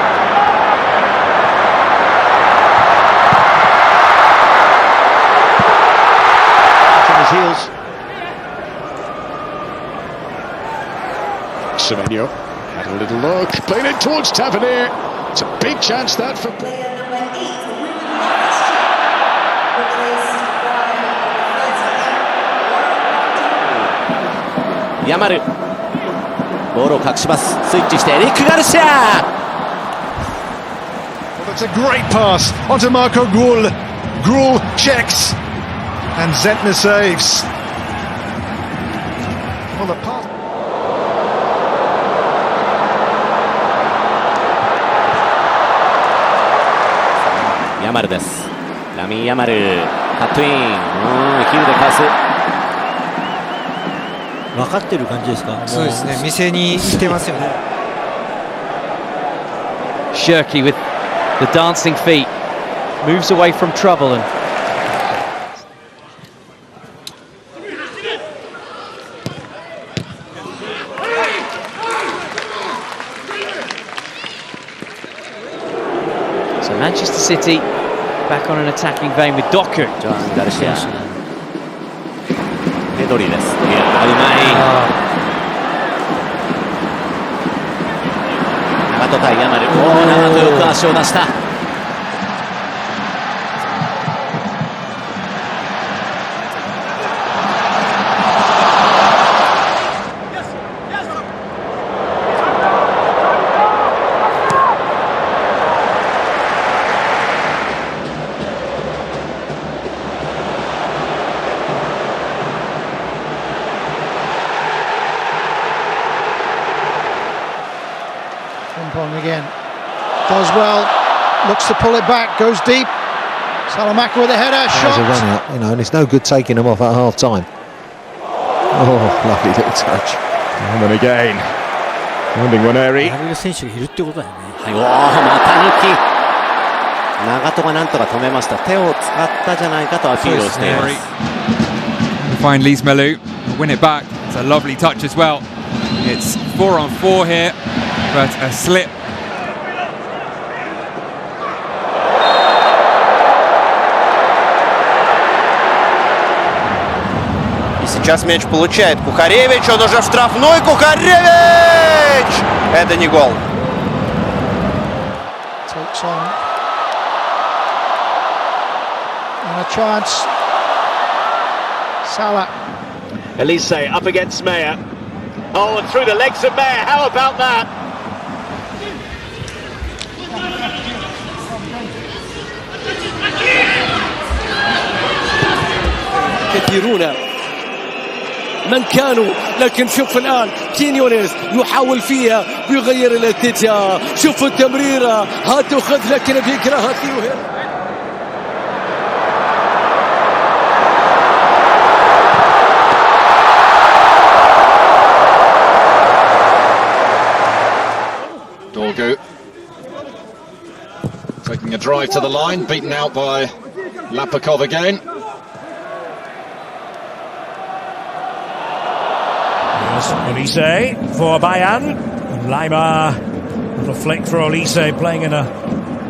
Semenyo had a little look, played it towards Tavernier. It's a big chance that for. Yamal ボールを隠します。スイッチしてエリック・ガルシア。 Well, that's a great pass onto Marco Gruel. Gruel checks and Zentner saves. Well, the pass. Yamal です。ラミン・ヤマルカットイン。ヒルでかわす。分かってる感じですか。そうですね、店に行ってますよね。Shirky with the dancing feet moves away from trouble and so Manchester City back on an attacking vein with doku. ジョアン・ガルシア。ペドリです。いや、うまい。長戸対ヤマル。長戸よく足を出した。Again, does well, looks to pull it back, goes deep. Salamanca with a header, shot. A run out, you know, and it's no good taking them off at half time. Oh, lovely little touch. And then again, finding Waneri. やれる選手がいるってことだよね。はい、おお、また抜き。長戸がなんとか止めました。手を使ったじゃないかとアピールをしています。Find Lise Melu, win it back. It's a lovely touch as well. It's 4-on-4 here, but a slip. Сейчас мяч получает Кухаревич, он уже в штрафной. Кухаревич! Это не гол. Takes on. And a chance. Salah. Elise up against Meyer. Oh, and through the legs of Meyer. How about that? كثيرون من كانوا، لكن شوف الآن كينيونيز يحاول فيها يغير الاتجاه. شوف التمريرة، هات وخذ، لكن فكرة هاتي وهنا. Doku taking a drive to the line, beaten out by Lapakov again. Olise for Bayern. Neymar, little flick for Olise, playing in a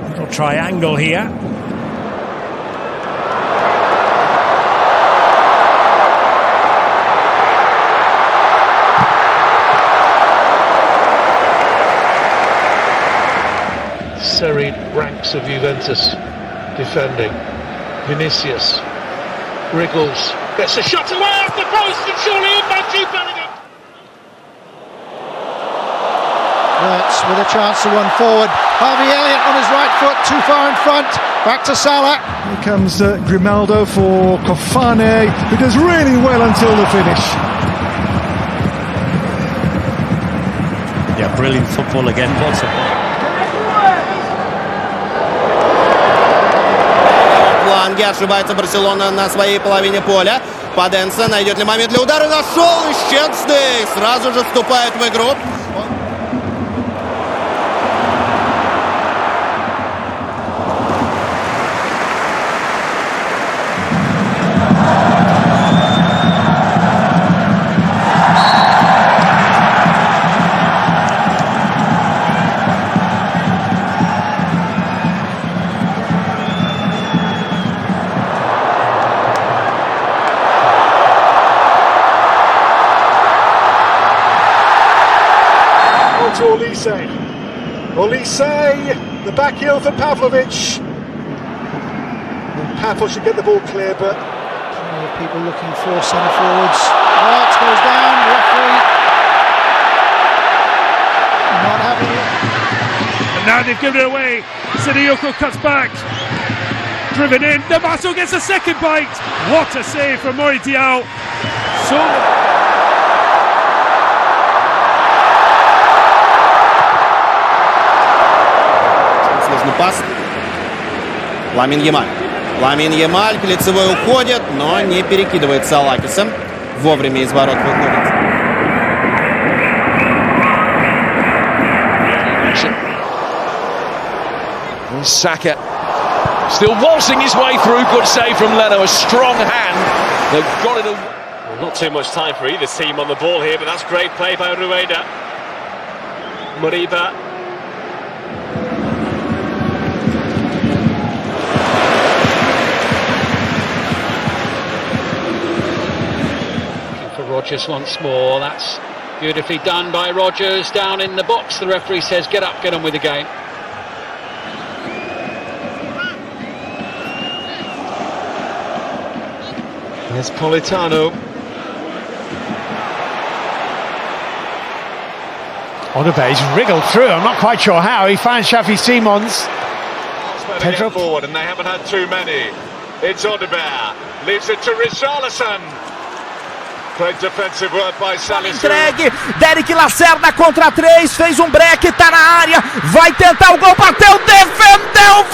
little triangle here. Serried ranks of Juventus defending. Vinicius wriggles, gets a shot away off the post, and surely in by Jude Bellingham. Wirtz with a chance to run forward. Harvey Elliott on his right foot, too far in front. Back to Salah. Here comes Grimaldo for Kofane, who does really well until the finish. Yeah, brilliant football again. Lots of План фланге. Ошибается Барселона на своей половине поля. Паденса найдет ли момент для удара? Нашел! И Щенсный сразу же вступает в игру. To Olise, the back heel for Pavlovic. Pavel should get the ball clear, but people looking for centre forwards. Marks goes down, referee not having it. And now they've given it away. Sidiyoko cuts back, driven in. Namaso gets a second bite. What a save from Moritiao. Сложный пас. Lamine Yamal к лицевой уходит, но не перекидывает Салакиса. Вовремя из ворот выходит. Saka still waltzing his way through. Good save from Leno. A strong hand that got it away. Well, not too much time for either team on the ball here, but that's great play by Rueda. Moriba. For Rodgers once more. That's beautifully done by Rodgers. Down in the box, the referee says get up, get on with the game. There's Politano. Odebe's wriggled through. I'm not quite sure how. He finds Shafi Simons. Pedro forward, and they haven't had too many. It's Odebear. Leaves it to Richarlison. Great defensive work by Salisu. Entregue, Derek Lacerda contra 3, fez break, tá na área, vai tentar o gol, bateu, defendeu,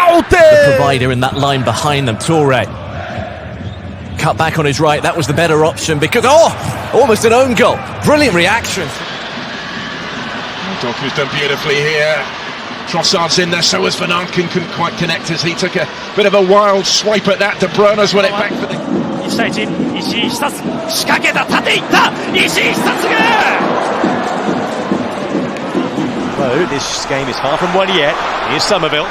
Walter! The provider in that line behind them, Toure. Cut back on his right, that was the better option because, almost an own goal. Brilliant reaction. Doku's done beautifully here. Trossard's in there, so was Van Arken, couldn't quite connect as he took a bit of a wild swipe at that. De Bruyne's won it back for the... 1対1、石井久志仕掛けた、縦いった、石井久志が Well, this game is far from won yet. Here's Somerville.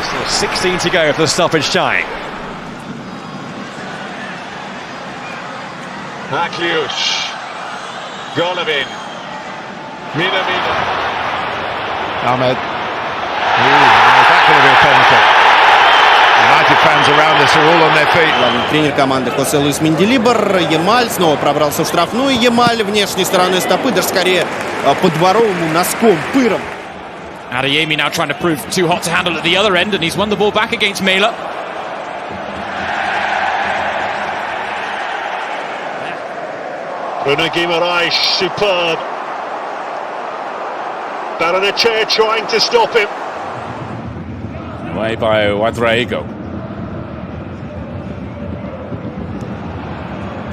Still 16 to go for the stoppage time. Akliush. Golovin. Mina. Ahmed. That could have been a penalty. United fans around us are all on their feet. Тренер команды Хосе Луис Менделибар. Ямаль снова пробрался в штрафную. Ямаль внешней стороной стопы, даже скорее по дворовому носком, пыром. Adeyemi now trying to prove too hot to handle at the other end, and he's won the ball back against Mela. Bruno Guimaraes, superb. Barrenechea trying to stop him. Away by Ouedraogo.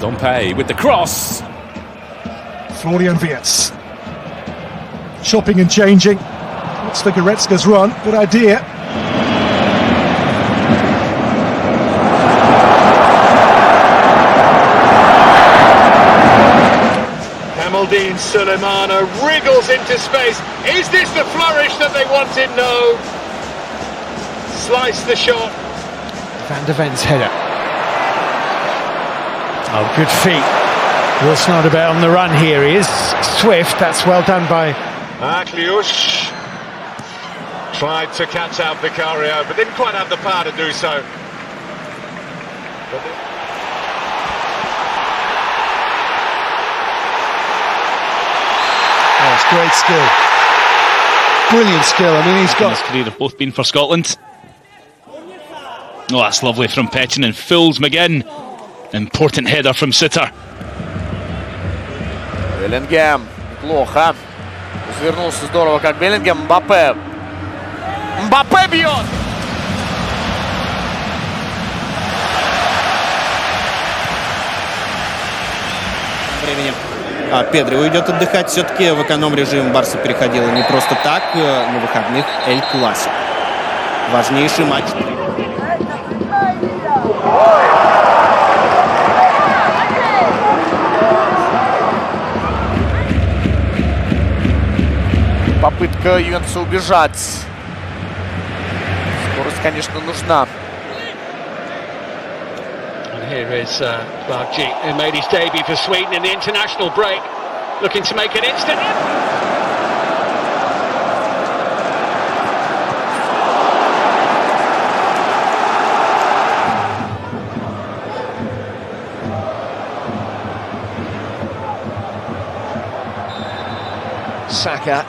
Dompe with the cross. Florian Wirtz. Shopping and changing. What's for Goretzka's run? Good idea. Hamildine Sulemana wriggles into space. Is this the flourish that they wanted? No. Slice the shot. Van der Ven's header. Oh, good feet. Wilson Odebear on the run here. He is swift. That's well done by Akliush. Tried to catch out Vicario, but didn't quite have the power to do so. Oh, it's great skill. Brilliant skill. I mean, he's got... His career have both been for Scotland. Oh, that's lovely from Pechin, and Fools McGinn. Important header from Sitter. Беллингем. Плохо. Развернулся здорово, как Беллингем. Мбаппе. Мбаппе бьет! временем Педро уйдет отдыхать. Все-таки в эконом-режим Барса переходила не просто так. На выходных Эль-Классико. Важнейший матч. Попытка Ювентуса убежать. Скорость, конечно, нужна. And here is Bargi, who made his debut for Sweden in the international break, looking to make an instant. Saka.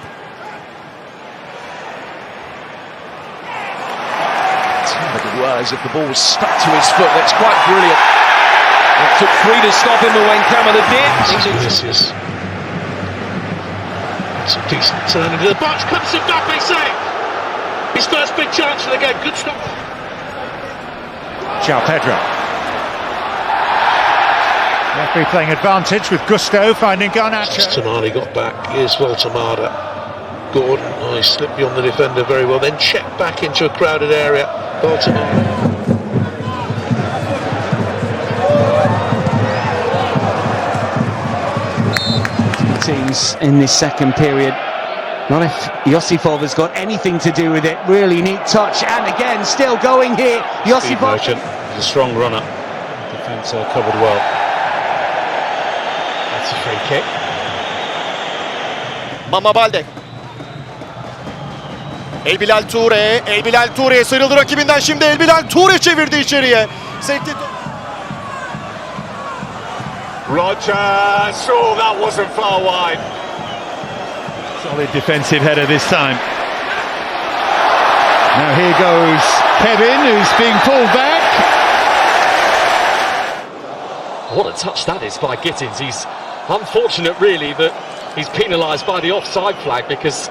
As if the ball was stuck to his foot. That's quite brilliant. It took 3 to stop him, but when Kamala did. Vinicius. It's a decent turn into the box. Comes to Mbappé save. His first big chance for the game. Good stop. João Pedro. Referee playing advantage with Gusto finding Garnacho. Tamale got back. Here's Voltamada. Gordon, he slipped beyond the defender very well, then checked back into a crowded area. Voltamada. Teams in this second period. Not if Josifov has got anything to do with it. Really neat touch, and again, still going here. Josifov. He's a strong runner. Defence covered well. That's a free kick. Mama Balde. Elbilal Toure. Elbilal Toure'ye sıyrıldı rakibinden şimdi. Elbilal Toure çevirdi içeriye. Sekti. Rogers, oh, that wasn't far wide. Solid defensive header this time. Now here goes Kevin, who's being pulled back. What a touch that is by Gittins. He's unfortunate, really, that he's penalised by the offside flag because.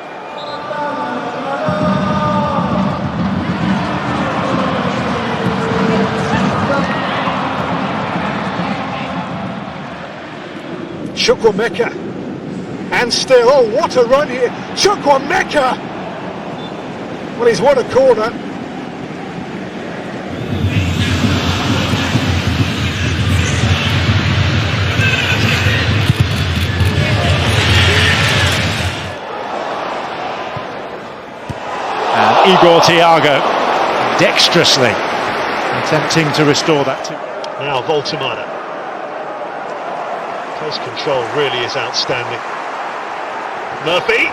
Chukwuemeka, and still, oh, what a run here, Chukwuemeka! Well, he's won a corner. And Igor Thiago dexterously attempting to restore that to. Now Voltamada. Close control really is outstanding. Murphy.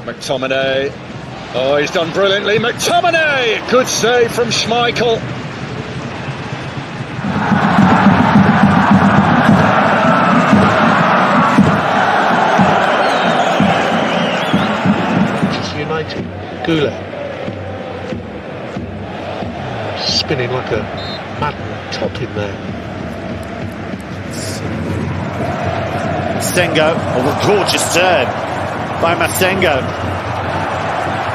McTominay. Oh, he's done brilliantly. McTominay! Good save from Schmeichel. Gula spinning like a madman top in there. Masengo, oh, a gorgeous turn by Masengo.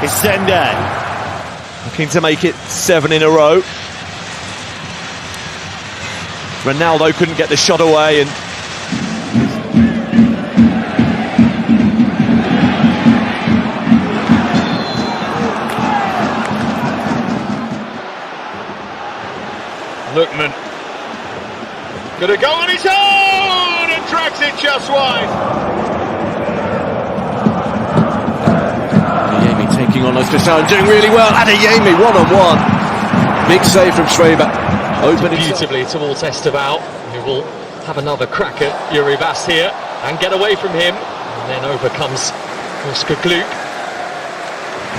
Hissende looking to make it 7 in a row. Ronaldo couldn't get the shot away, and Lookman gonna go on his own and drags it just wide. Adeyemi taking on Cristiano and doing really well. Adeyemi one-on-one. Big save from Schreiber. Opening beautifully towards Esteval, who will have another crack at Uribas here and get away from him. And then over comes Oscar Gluck.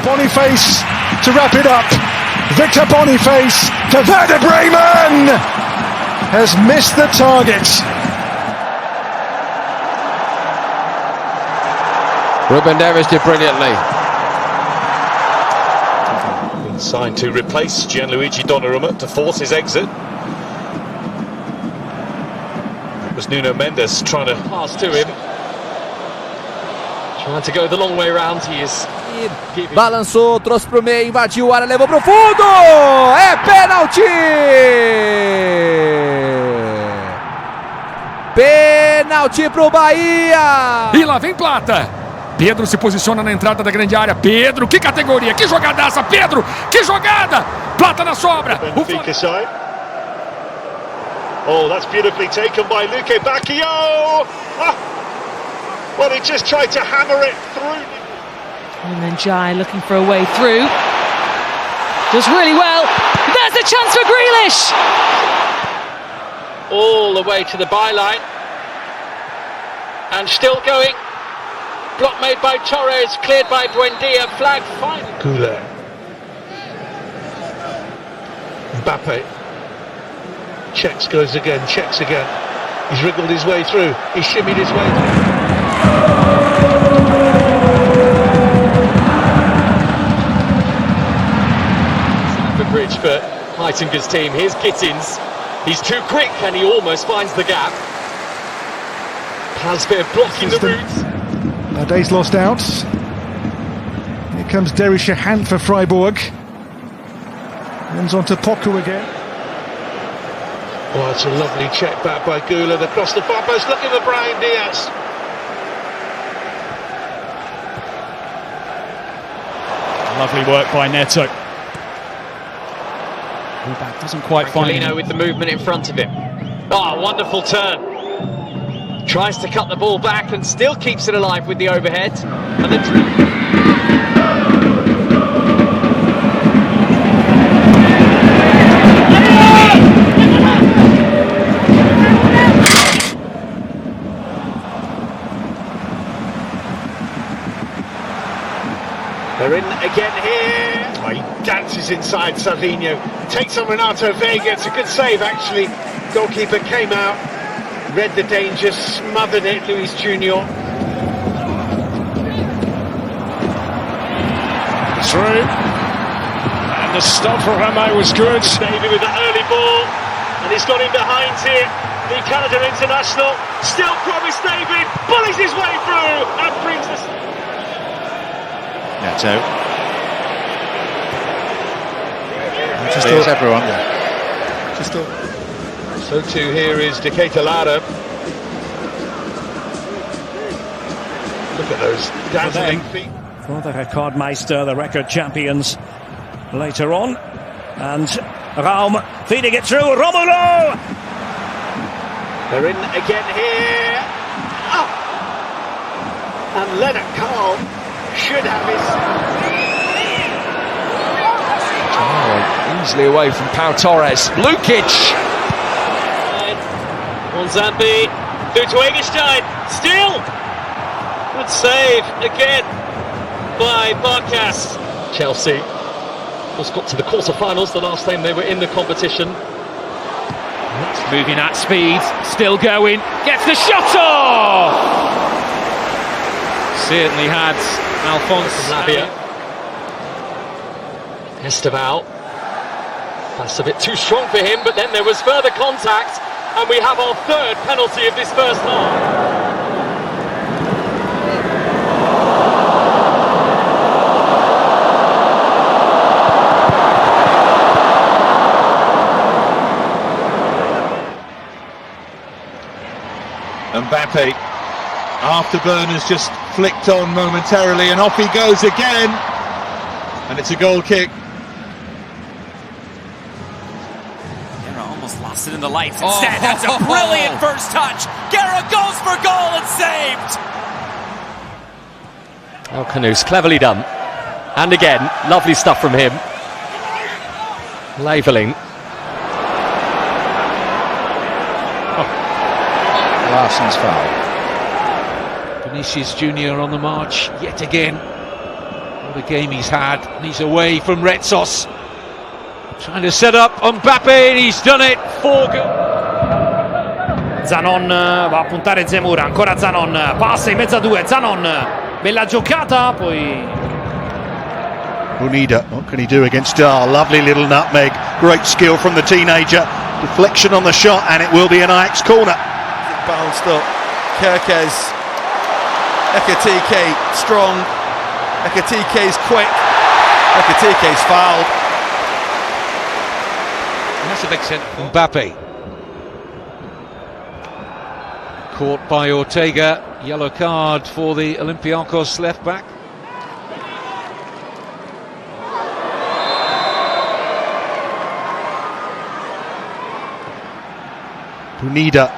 Boniface to wrap it up. Victor Boniface to Werder Bremen has missed the target. Ruben Neves did brilliantly. Been signed to replace Gianluigi Donnarumma to force his exit. It was Nuno Mendes trying to pass to him. Trying to go the long way around. He is giving. Balançou, trouxe pro meio, invadiu a área, levou pro fundo! É pênalti! Pênalti pro Bahia! E lá vem Plata. Pedro se posiciona na entrada da grande área. Pedro, que categoria, que jogadaça! Pedro, que jogada! Plata na sobra. Benfica side. Oh, that's beautifully taken by Luque Bacchio! Ah! Well, he just tried to hammer it through. And then Jai looking for a way through. Does really well. There's a chance for Grealish! All the way to the byline. And still going. Block made by Torres, cleared by Buendia, flag fine. Kylian. Mbappé. Checks, goes again, checks again. He's wriggled his way through. He's shimmied his way through. The bridge for Heitinger's team. Here's Gittins. He's too quick and he almost finds the gap. Plasbeer blocking the route. Days lost out. Here comes Désiré for Freiburg. Runs on to Poku again. Oh, it's a lovely check back by Güler across the far post, looking for Brahim Diaz. Lovely work by Neto. Fullback doesn't quite find him. With the movement in front of him. Oh, wonderful turn. Tries to cut the ball back and still keeps it alive with the overhead. And the They're in again here. Oh, he dances inside Savinho. Takes on Renato Vega. It's a good save, actually. Goalkeeper came out, read the danger, smothered it, Vinícius Jr. Through. And the stop for Ramo was good. Davey with that early ball. And he's got him behind here. The Canada international still promised David. Bullies his way through and brings the... Neto. There's everyone. So too here is Decatur Lara. Look at those dazzling feet. For the Rekordmeister, the record champions, later on. And Raum feeding it through, Romulo! They're in again here. Oh! And Leonard Carl should have his... Oh, easily away from Pau Torres. Lukic! On Zambi, through to Eggestein, still! Good save again by Barkas. Chelsea just got to the quarter-finals the last time they were in the competition. Moving at speed, still going, gets the shot off! Certainly had Alphonse Lavia. Esteval. That's a bit too strong for him, but then there was further contact, and we have our third penalty of this first half. Mbappé, afterburners just flicked on momentarily, and off he goes again, and it's a goal kick. Almost lost it in the lights. Instead, that's a brilliant first touch. Guerra goes for goal and saved. Oh, Canus, cleverly done. And again, lovely stuff from him. Labelling. Larsen's foul. Vinícius Jr on the march yet again. What a game he's had. And he's away from Retsos. Trying to set up Mbappé, and he's done it. 4 goals. Zanon va a puntare Zemura, ancora Zanon, passa in mezzo a due, Zanon, bella giocata, poi Unida, what can he do against Dar? Lovely little nutmeg, great skill from the teenager, deflection on the shot, and it will be an Ajax corner. bounced up. Kerkez. Ekitike strong. Ekitike's quick. Ekitike's fouled. And that's a big sin. Mbappé. Caught by Ortega. Yellow card for the Olympiacos left back. Punida,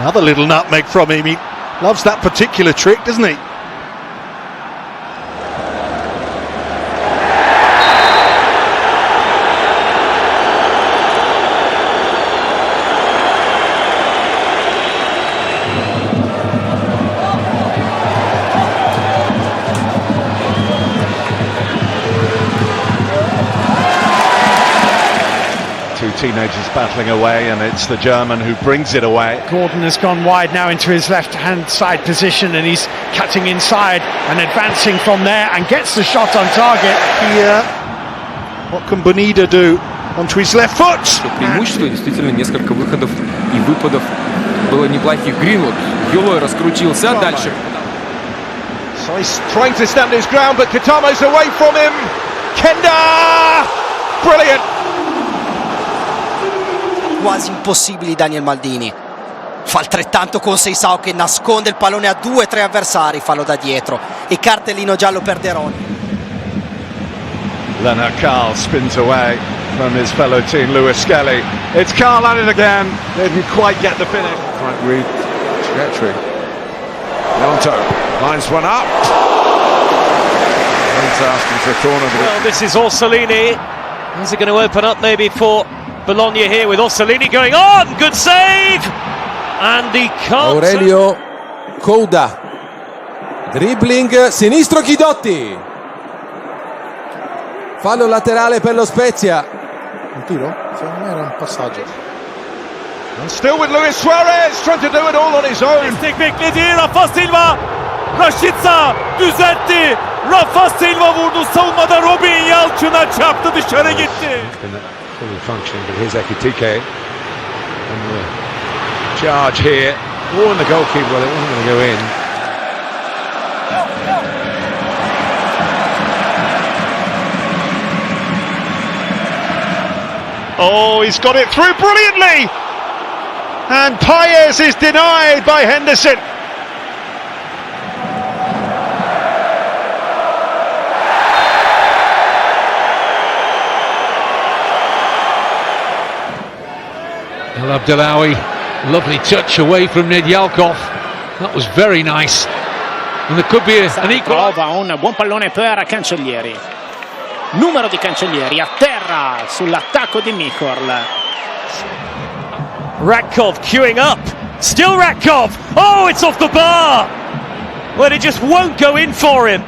another little nutmeg from him. He loves that particular trick, doesn't he? Two teenagers battling away, and it's the German who brings it away. Gordon has gone wide now into his left-hand side position, and he's cutting inside and advancing from there and gets the shot on target. Here, what can Bonida do onto his left foot? Преимущество, действительно, несколько выходов и выпадов было неплохих. Гринвуд, Юлой раскрутился дальше. So he's trying to stand his ground, but Katamo's away from him. Kenda! Brilliant! Quasi impossibili Daniel Maldini. Fa altrettanto con Seisao che nasconde il pallone a 2-3 avversari, fallo da dietro e cartellino giallo per De Rossi. Leonard Carl spins away from his fellow team Lewis Skelly. It's Carl at it again. Didn't quite get the finish. Right read trajectory. Ronaldo lines one up. He's asking for a corner. Well, this is Orsolini. Is it going to open up maybe for Bologna here with Orsolini going on? Good save! And the counter. Aurelio Couda. Dribbling sinistro Chidotti. Fallo laterale per lo Spezia. Un tiro? Secondo me era un passaggio. And still with Luis Suarez trying to do it all on his own. Destek bekledi. Rafa Silva. Rashica düzeltti. Rafa Silva vurdu. Savunmada Robin Yalçın'a çarptı, dışarı gitti. Fully functioning, but here's Ekitike. And the charge here. Oh, and the goalkeeper, well, it wasn't going to go in. Oh, he's got it through brilliantly! And Paez is denied by Henderson. El Abdelawi, lovely touch away from Nedyalkov. That was very nice. And there could be an equal. Prova un buon pallone per Cancellieri. Numero di Cancellieri a terra sull'attacco di Mikol. Ratkov queuing up. Still Ratkov. Oh, it's off the bar. Well, it just won't go in for him.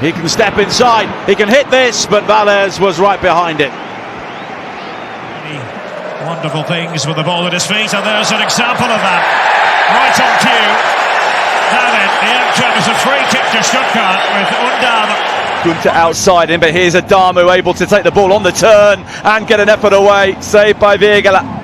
He can step inside, he can hit this, but Valles was right behind it. Wonderful things with the ball at his feet, and there's an example of that. Right on cue. Now then, the outcome is a free kick to Stuttgart with Undav. Gunter outside him, but here's Adamu able to take the ball on the turn and get an effort away. Saved by Viegela.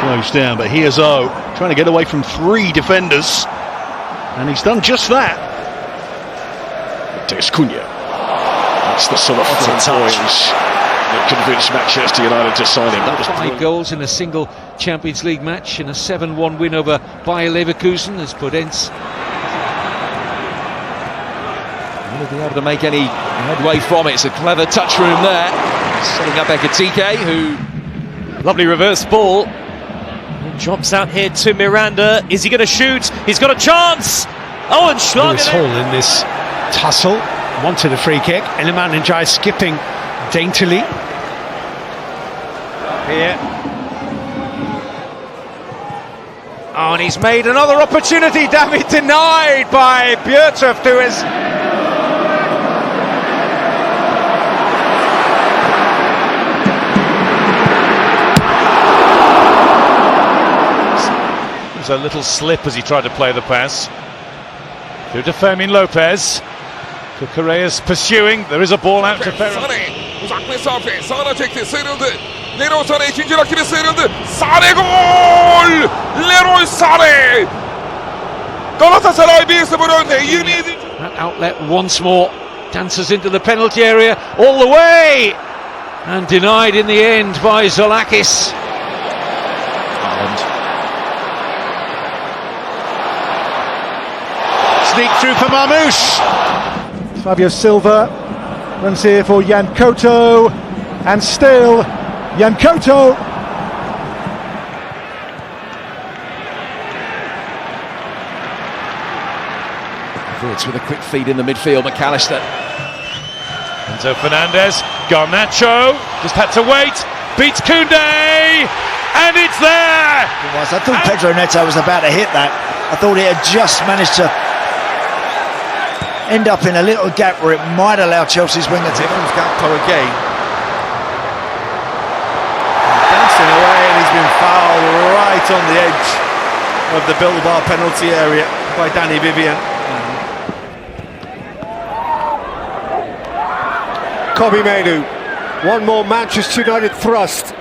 Closed down, but here's O trying to get away from 3 defenders, and he's done just that. There's Cunha. That's the sort of front points that convinced Manchester United to sign him. That was 5 goals in a single Champions League match in a 7-1 win over Bayer Leverkusen as Podence. Will be able to make any headway from it. It's a clever touch room there. Setting up Ekitike, who... Lovely reverse ball. Drops out here to Miranda. Is he going to shoot? He's got a chance. Oh, and Schlager. Lewis Hall in this tussle wanted a free kick. Iliman Ndiaye skipping daintily. Here. Oh, and he's made another opportunity. Damn it, denied by Bjertov, who is... was a little slip as he tried to play the pass. Through to Fermin Lopez. Correa's pursuing. There is a ball out to Fermin. Uzak mesafe. Sağına çekti. Sıyrıldı. Leroy Sané ikinci rakibi sıyrıldı. Sané gol! Leroy Sané! Galatasaray 1-0 önde. 27. That outlet once more. Dances into the penalty area all the way. And denied in the end by Zolakis. Sneak through for Marmoush. Fabio Silva runs here for Yankoto, and still Yankoto. It's with a quick feed in the midfield, McAllister. Enzo Fernandez, Garnacho, just had to wait, beats Koundé, and it's there! I thought Pedro Neto was about to hit that. I thought it had just managed to end up in a little gap where it might allow Chelsea's winger to... Here comes Gakpo again. Dancing away, and he's been fouled right on the edge of the Bilbao penalty area by Danny Vivian. Kobbie Mainoo, one more Manchester United thrust.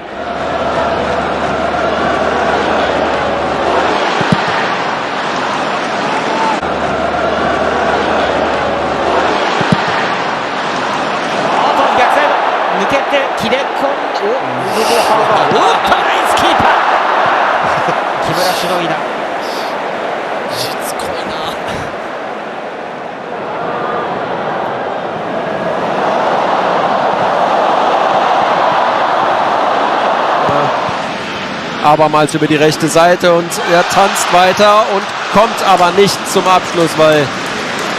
Abermals über die rechte Seite und er tanzt weiter und kommt aber nicht zum Abschluss, weil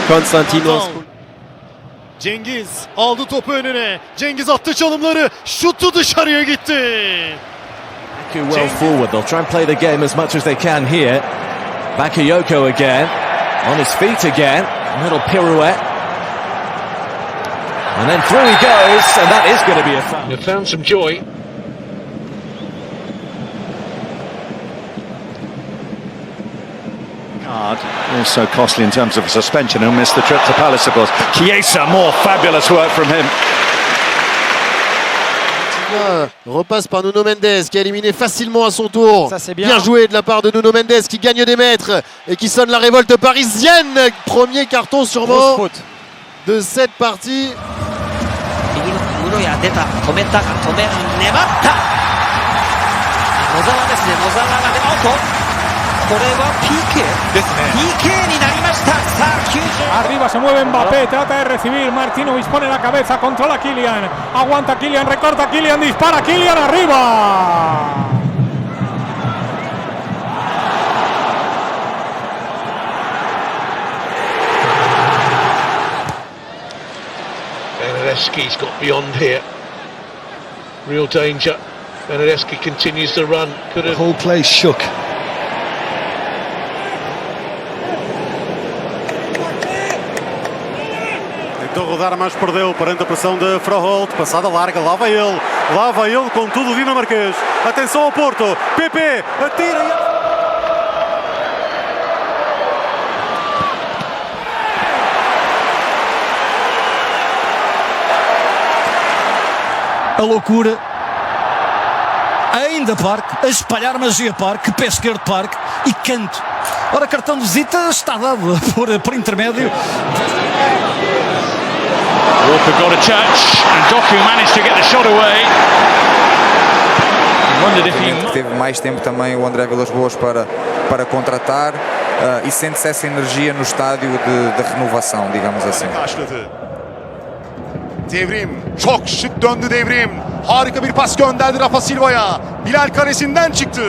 Konstantinos... Cengiz aldı topu önüne. Cengiz attı çalımları. Şutu dışarıya gitti. Well forward. They'll try and play the game as much as they can here. Bakayoko again. On his feet again. A little pirouette. And then through he goes, and that is going to be a foul. They've found some joy. Also costly in terms of a suspension. He'll miss the trip to Palace, of course. Chiesa, more fabulous work from him. Repasse par Nuno Mendes qui a éliminé facilement à son tour. Ça, c'est bien. Bien joué de la part de Nuno Mendes qui gagne des mètres et qui sonne la révolte parisienne. Premier carton sûrement de cette partie. 室谷出た、止めたか、粘った野沢ですね、野沢が出アウト。これは PK ですね。 PK になりました。さあ90。 Arriba se mueve Mbappé, trata de recibir. Martinovic pone la cabeza, controla Kylian. Aguanta Kylian, recorta Kylian, dispara Kylian arriba. Benedeschi's got beyond here. Real danger. Benedeschi continues to run. Could have... The whole place shook. Tentou rodar, mas perdeu perante a pressão de Froholt. Passada larga, lá vai ele com tudo dinamarquês. Atenção ao Porto. PP atira e... A loucura, ainda Parque, a espalhar magia Parque, pé esquerdo Parque e canto. Ora, cartão de visita está dado por intermédio. Walker got a touch and Doku managed to get the shot away. Wondered if he... Teve mais tempo também o André Vilas-Boas para contratar e sente-se essa energia no estádio de renovação, digamos assim. Devrim, çok şık döndü Devrim. Harika bir pas gönderdi Rafa Silva'ya. Bilal kalesinden çıktı.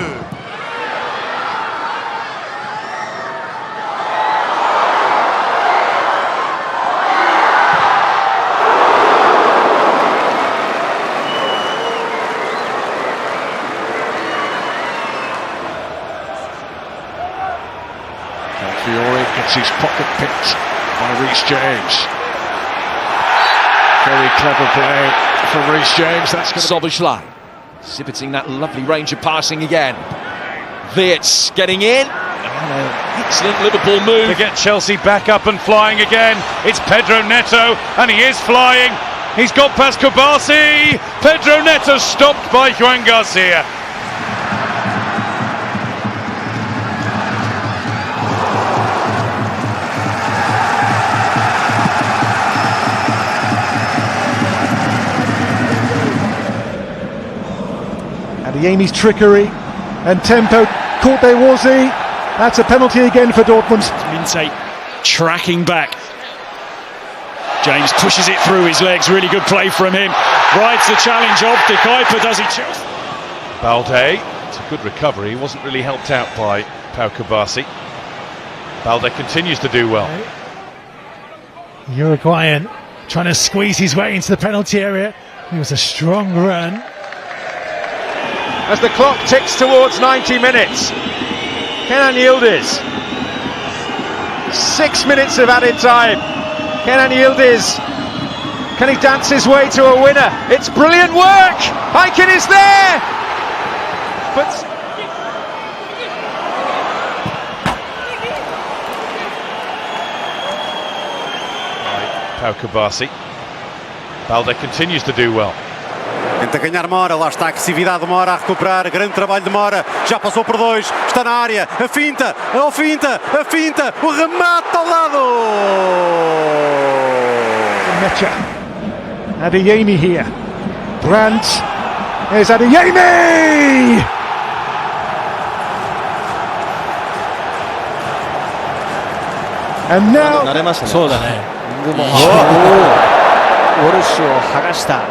Fiore gets his pocket picked by Reece James. Very clever play from Reece James. That's going to Szoboszlai exhibiting that lovely range of passing again. Wirtz getting in. Excellent Liverpool move to get Chelsea back up and flying again. It's Pedro Neto, and he is flying. He's got past Kvaratskhelia. Pedro Neto stopped by Juan Garcia. Adeyemi's trickery and tempo caught there, was he? That's a penalty again for Dortmund. Minte tracking back. James pushes it through his legs, really good play from him. Rides the challenge of the Kuiper, does he? Balde, it's a good recovery, he wasn't really helped out by Pau Kubasi. Balde continues to do well. Uruguayan trying to squeeze his way into the penalty area. It was a strong run. As the clock ticks towards 90 minutes, Kenan Yildiz, 6 minutes of added time. Kenan Yildiz, can he dance his way to a winner? It's brilliant work! Aiken is there! But Pau Kubasi. Balde continues to do well. Tenta ganhar Mora, lá está a agressividade de Mora a recuperar, grande trabalho de Mora, já passou por dois, está na área, a finta, o remate ao lado! Mecha. Adeyemi here. Brandt. There's Adeyemi! And now... 慣れましたね。そうだね。ウォルシュを剥がした。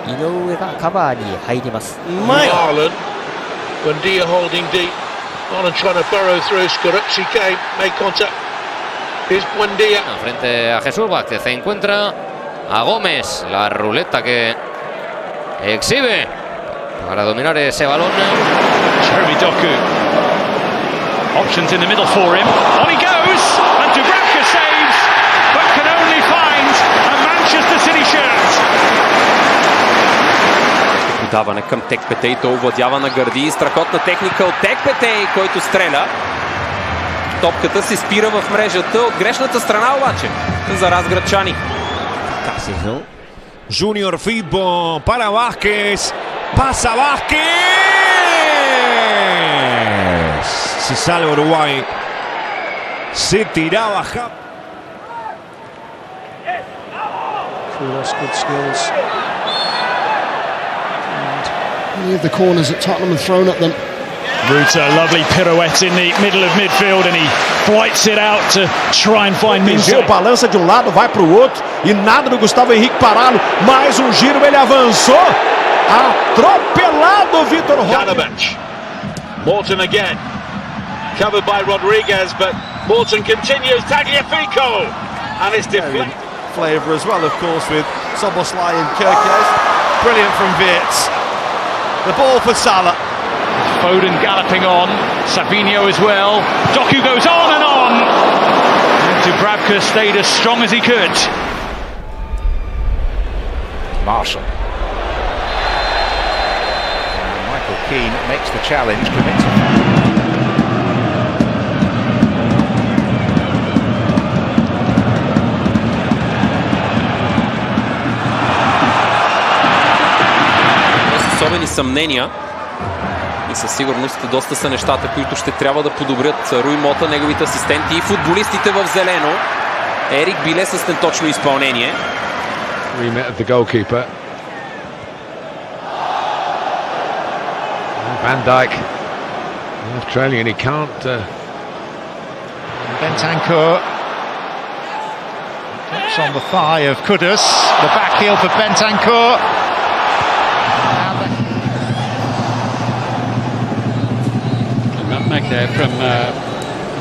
井上がカバーに入ります。Marlon, Buendia holding deep, on and trying to burrow through. Skorupsi came, made contact. Here's Buendia. Frente a Jesús Vázquez, se encuentra a Gómez, la ruleta que exhibe para dominar ese balón. Jeremy Doku. Options in the middle for him. On he goes, and Dubravka saves, but can only find a Manchester City shirt. Подаване към Текпетей, той овладява на гърди, страхотна техника от Текпетей, който стреля. Топката се спира в мрежата от грешната страна обаче за разградчани. Junior Fitball para Vázquez, pasa Vázquez, se sale Uruguay, se tiraba Good skills. Many of the corners that Tottenham have thrown at them. Ruta, lovely pirouette in the middle of midfield, and he flights it out to try and find Minte. Balança de um lado, vai para o outro e nada do Gustavo Henrique pará-lo. Mais um giro, ele avançou. Atropelado o Vitor Roque. Morton again. Covered by Rodriguez, but Morton continues. Tagliafico. And it's deflected. Flavour as well, of course, with Soboslai and Kirkes. Brilliant from Wirtz. The ball for Salah. Foden galloping on, Savinho as well. Doku goes on and on. And Dubravka stayed as strong as he could. Marshall. And Michael Keane makes the challenge, commits it. Особени съмнения и със сигурност доста са нещата, които ще трябва да подобрят Руй Мота, неговите асистенти и футболистите в зелено. Ерик Биле с неточно изпълнение. Remit of the goalkeeper. Van Dijk, Australian, he can't. Bentancur gets on the thigh of Kudus. The back heel for Bentancur. Nutmeg there from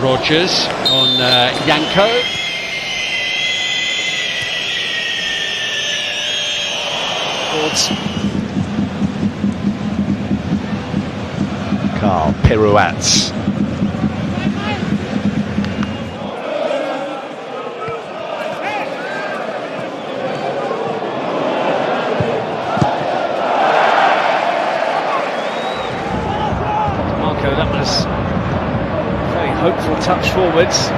Rogers on Yanko. Carl pirouettes. Marco, that was very hopeful touch forwards.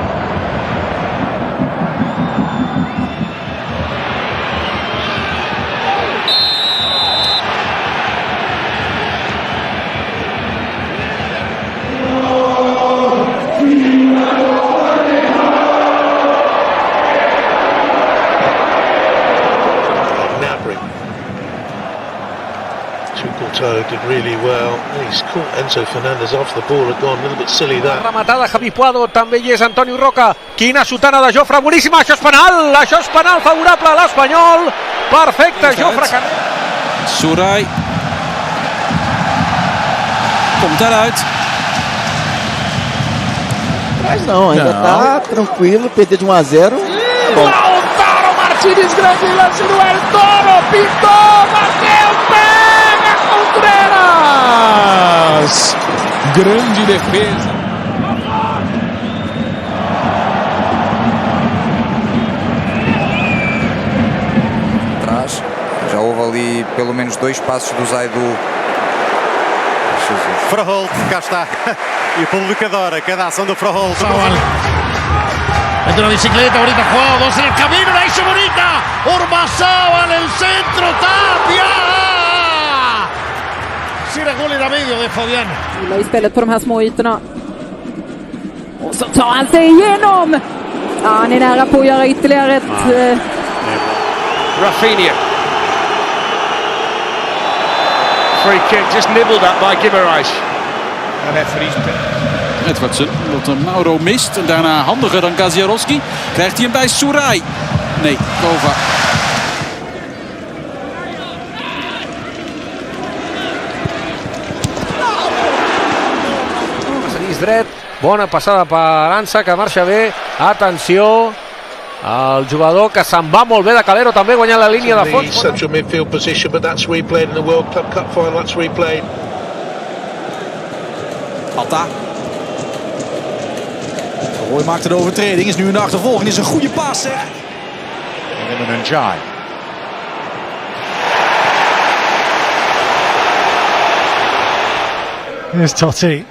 Did really well. He's caught Enzo Fernandez off the ball, had gone a little bit silly that. Rematada Javi Puado, també hi és Antonio Roca. Quina sotana de Jofre, boníssima, això és penal favorable a l'Espanyol. Perfecte, Jofre. Soeraj komt daaruit. Mas não, ainda tá tranquilo, perder de 1-0. Lautaro Martínez, grande lance do El Toro, pintou, bateu, pega Contreras! Grande defesa. Atrás, já houve ali pelo menos 2 passos do Zaidu. Froholt, cá está. Y público adora cada ação do Froholt. Mete una bicicleta, bonita jugada, 2 en el camino, la hizo bonita. Ormazábal, el centro, Tapia. Siragul i medio de Fabian. Gillar ju spelet på de här små ytorna. Och så tar han sig igenom. Ja, han är nära på att göra ytterligare ett... Rafinha. Free kick, just nibbled at by Guimaraes. Edwardsen, wat Mauro mist. En daarna handiger dan Gaziarowski. Krijgt hij hem bij Soeraj. Nee, Kova. Dret, bona passada per Arança, que marxa bé. Atenció, el jugador que se'n va molt bé de Calero, també guanyant la línia de fons. Central midfield position, but that's replayed in the World Club Cup final. That's replayed. Atta. Roy maakte de overtreding, is nu in de achtervolging, is een goede paas zeg. En Njai. Here's Totti.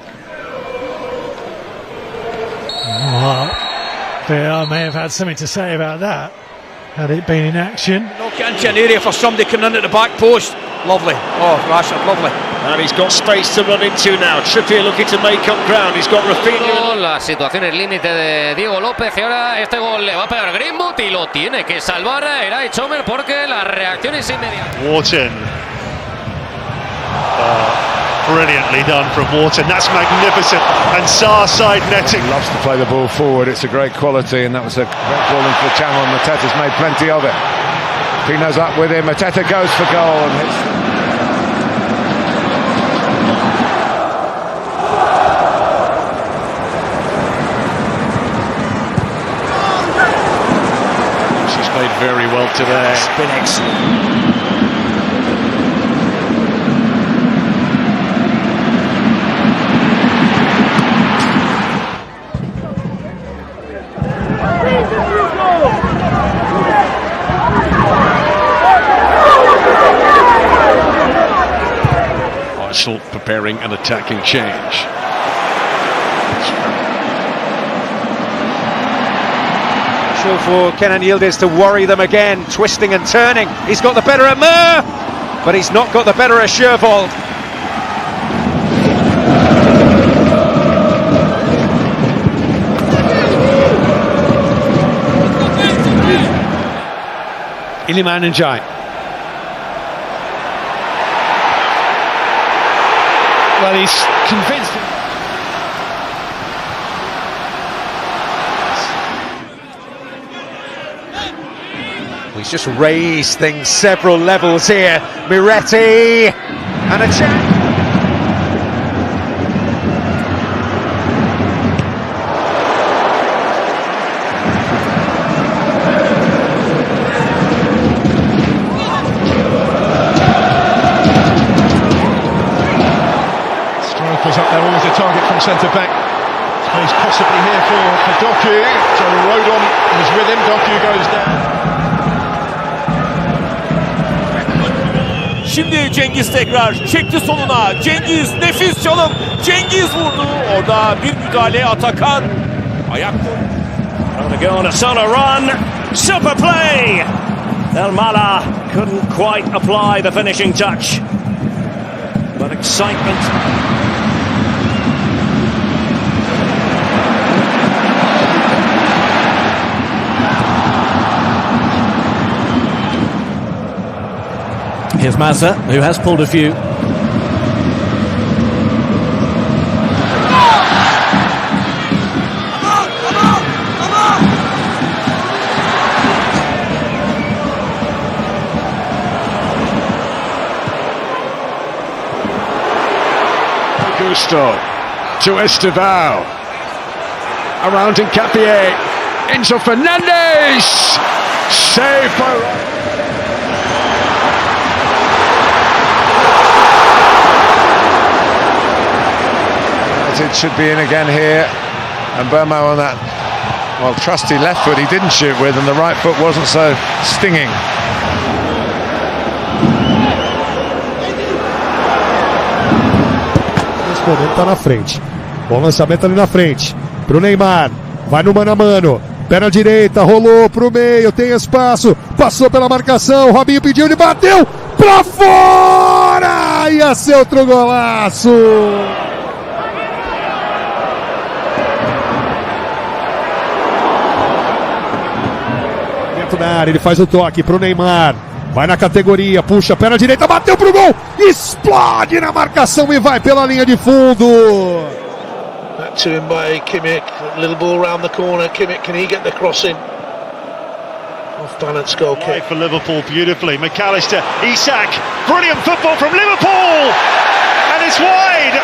Well, I may have had something to say about that, had it been in action. Knock an area for somebody coming in at the back post. Lovely. Oh, Rashford, lovely. And he's got space to run into now. Trippier looking to make up ground. He's got Rafinha. La situación es límite de Diego López y ahora este gol le va a pegar Greenwood y lo tiene que salvar Eray Chomer porque la reacción es inmediata. Wharton. Brilliantly done from Wharton. That's magnificent. And Sarr side netting. He loves to play the ball forward. It's a great quality, and that was a great ball into the channel. And Mateta's made plenty of it. Pino's up with him. Mateta goes for goal and hits. She's played very well today. It's been excellent. Arsenal preparing an attacking change. For Kenan Yildiz to worry them again, twisting and turning. He's got the better of Mur, but he's not got the better of Shervold. Iliman Njai. Well, he's convinced. He's just raised things several levels here. Miretti and a chance. Strikers up there, always a target from centre back. Space possibly here for Doku. So Rodon was with him. Doku goes down. Şimdi Cengiz tekrar çekti soluna. Cengiz nefis çalım. Cengiz vurdu. Orada bir müdahale Atakan. Trying to go on a solo run. Super play! El Mala couldn't quite apply the finishing touch. But excitement. Here's Mazza, who has pulled a few. Gusto to Estevao. Around Hincapié. Enzo Fernandez. Saved by... It should be in again here, and Burmo on that, well, trusty left foot he didn't shoot with, and the right foot wasn't so stinging. Tá na frente, bom lançamento ali na frente, pro Neymar, vai no mano a mano, perna direita, rolou pro meio, tem espaço, passou pela marcação, Robinho pediu, ele bateu pra fora, ia ser outro golaço. Na área, ele faz o toque pro Neymar, vai na categoria, puxa, perna direita, bateu pro gol, explode na marcação e vai pela linha de fundo. Back to him by Kimmich, little ball round the corner, Kimmich, can he get the cross in? Off balance goal kick. For Liverpool beautifully, McAllister, Isak, brilliant football from Liverpool, and it's wide.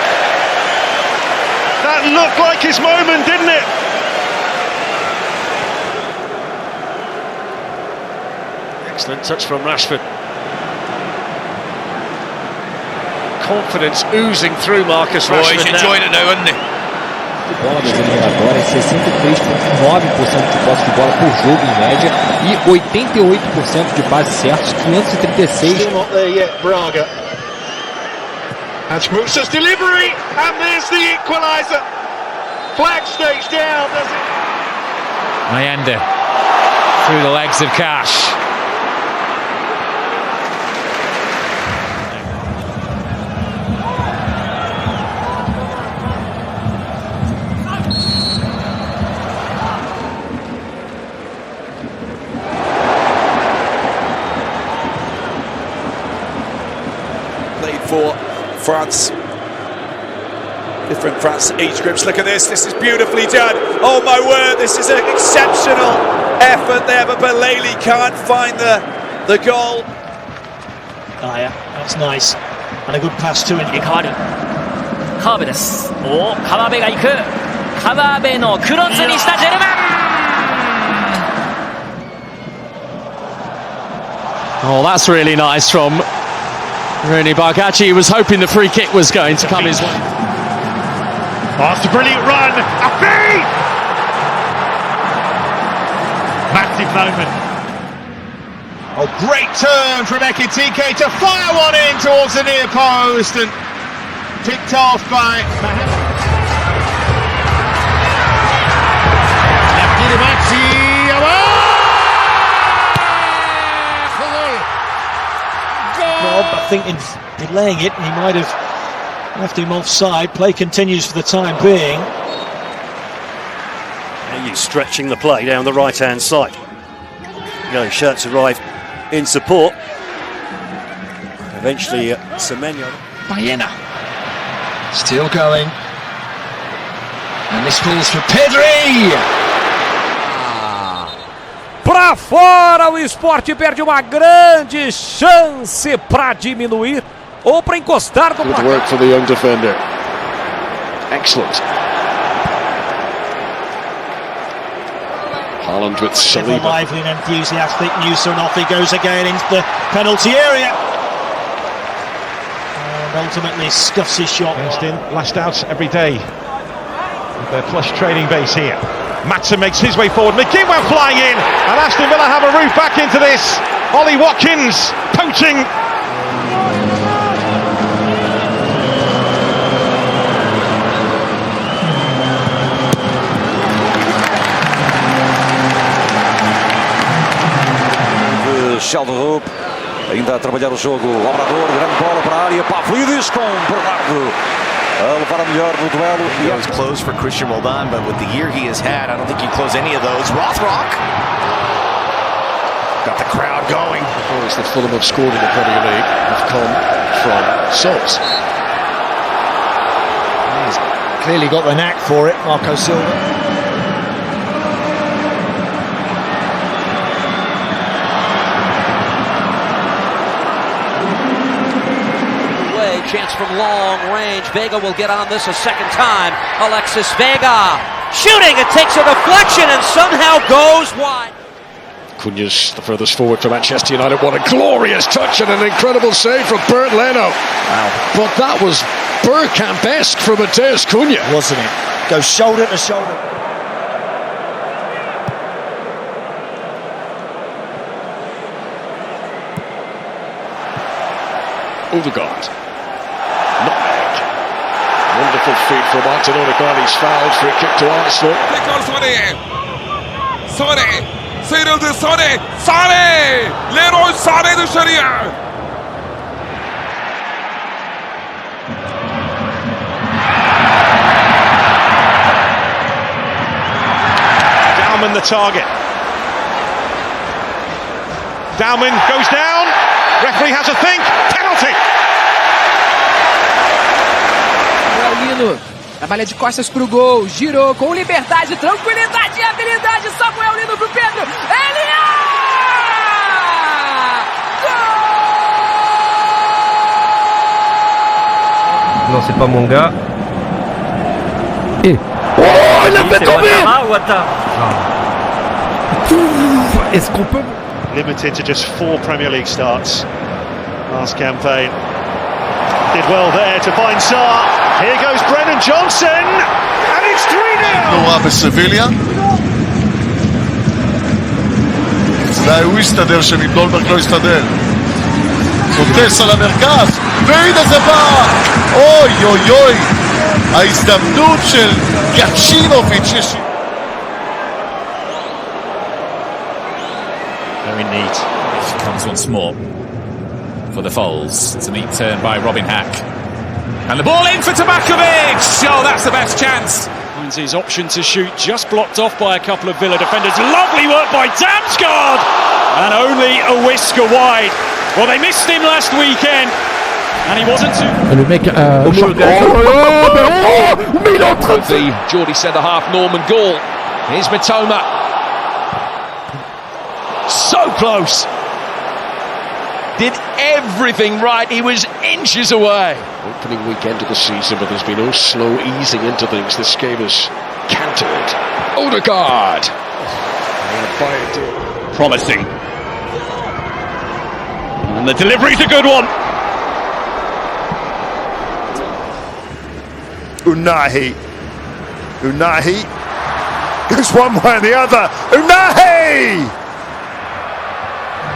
That looked like his moment, didn't it? Excellent touch from Rashford. Confidence oozing through Marcus Rashford. He's enjoying it now, isn't he? Bola das eliminatórias, 63,9% de posse de bola por jogo em média e 88% de passes certos, 536. Still not there yet, Braga. That's Musa's delivery, and there's the equaliser. Flag stage down, does it? Mayenda through the legs of Cash. For France, different France age groups. Look at this is beautifully done. Oh my word, this is an exceptional effort there, but Bellingham can't find the goal. Oh yeah, that's nice, and a good pass to him. カーブです。お、川辺が行く。川辺のクロスにしたジェルマン。 Oh, that's really nice from Rooney Bargachi. He was hoping the free kick was going to come his way. After a brilliant run, Mbappé! Massive moment. Oh, great turn from Ekitike to fire one in towards the near post and picked off by I think in delaying it, he might have left him offside. Play continues for the time being. He's stretching the play down the right-hand side. Shirts arrive in support. Eventually, Semenyo. Baena still going, and this falls for Pedri. Pra fora, o Sport perde uma grande chance para diminuir ou para encostar no Good work for the young defender. Excellent. Haaland with Saliba. Lively and enthusiastic. Musa, and off he goes again into the penalty area. And ultimately scuffs his shot. Last out every day with their plush training base here. Matson makes his way forward, McGinn went flying in, and Aston Villa have a roof back into this. Ollie Watkins poaching. Michel de Roop ainda a trabalhar o jogo. Obrador, grande bola para a área. Pavlidis com Bernardo a levar a melhor no duelo. It was close for Christian Roldan, but with the year he has had, I don't think you close any of those. Rothrock got the crowd going. The goals that Fulham have scored in the Premier League have come from subs. He's clearly got the knack for it, Marco Silva. Chance from long range. Vega will get on this a second time. Alexis Vega shooting. It takes a deflection and somehow goes wide. Cunha's the furthest forward for Manchester United. What a glorious touch and an incredible save from Bernd Leno. Wow. But that was Bergkamp-esque from Matheus Cunha. Wasn't it? Goes shoulder to shoulder. Odegaard. Wonderful feed from Martin Odegaard. He's fouled. Free kick to Arsenal. Sıyrıldı Sane. Leroy Sane dışarıya. Dauman the target. Dauman goes down. Referee has a think. Penalty. Trabalha de costas pro gol, girou com liberdade, tranquilidade e habilidade. Samuel Lino pro Pedro. Non, c'est pas mon gars. Et oh, il a fait tomber. Est-ce qu'on peut Limited to just 4 Premier League starts last campaign. Did well there to find Sarr. Here goes Brennan Johnson, and it's 3-0. נורא בסביליה. אולי הוא יסתדר, שנידולברג לא יסתדר. סוטס על המרכז, והנה זה בא! אוי אוי אוי! ההזדמנות של גצ'ינוביץ'. Very neat. She comes once more for the Foles. It's a neat turn by Robin Hack. And the ball in for Tabakovic! Oh, that's the best chance. Finds his option to shoot, just blocked off by a couple of Villa defenders. Lovely work by Damsgaard! And only a whisker wide. Well, they missed him last weekend. And he wasn't too... Le mec mais il est en train de the Geordie centre-half Norman Gall. Here's Mitoma. So close. Did everything right. He was inches away. Opening weekend of the season, but there's been no slow easing into things. This game is cantered. Odegaard. Promising. And the delivery's a good one. Unahi goes one way or the other. Unahi!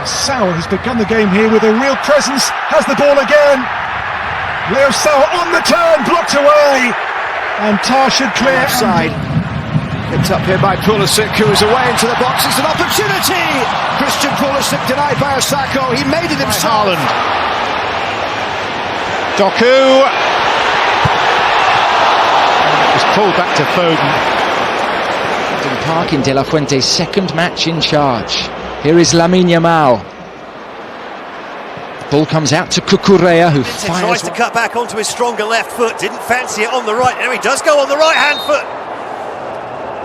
Sauer has begun the game here with a real presence, has the ball again. Leo Sauer on the turn, blocked away, and Tar should clear. Offside. Picked up here by Pulisic, who is away into the box. It's an opportunity. Christian Pulisic denied by Osako. He made it himself. Haaland. Doku. Was pulled back to Foden. Park in De La Fuente's second match in charge. Here is Lamine Yamal. The ball comes out to Cucurella, who tries to cut back onto his stronger left foot. Didn't fancy it on the right. Now he does go on the right-hand foot.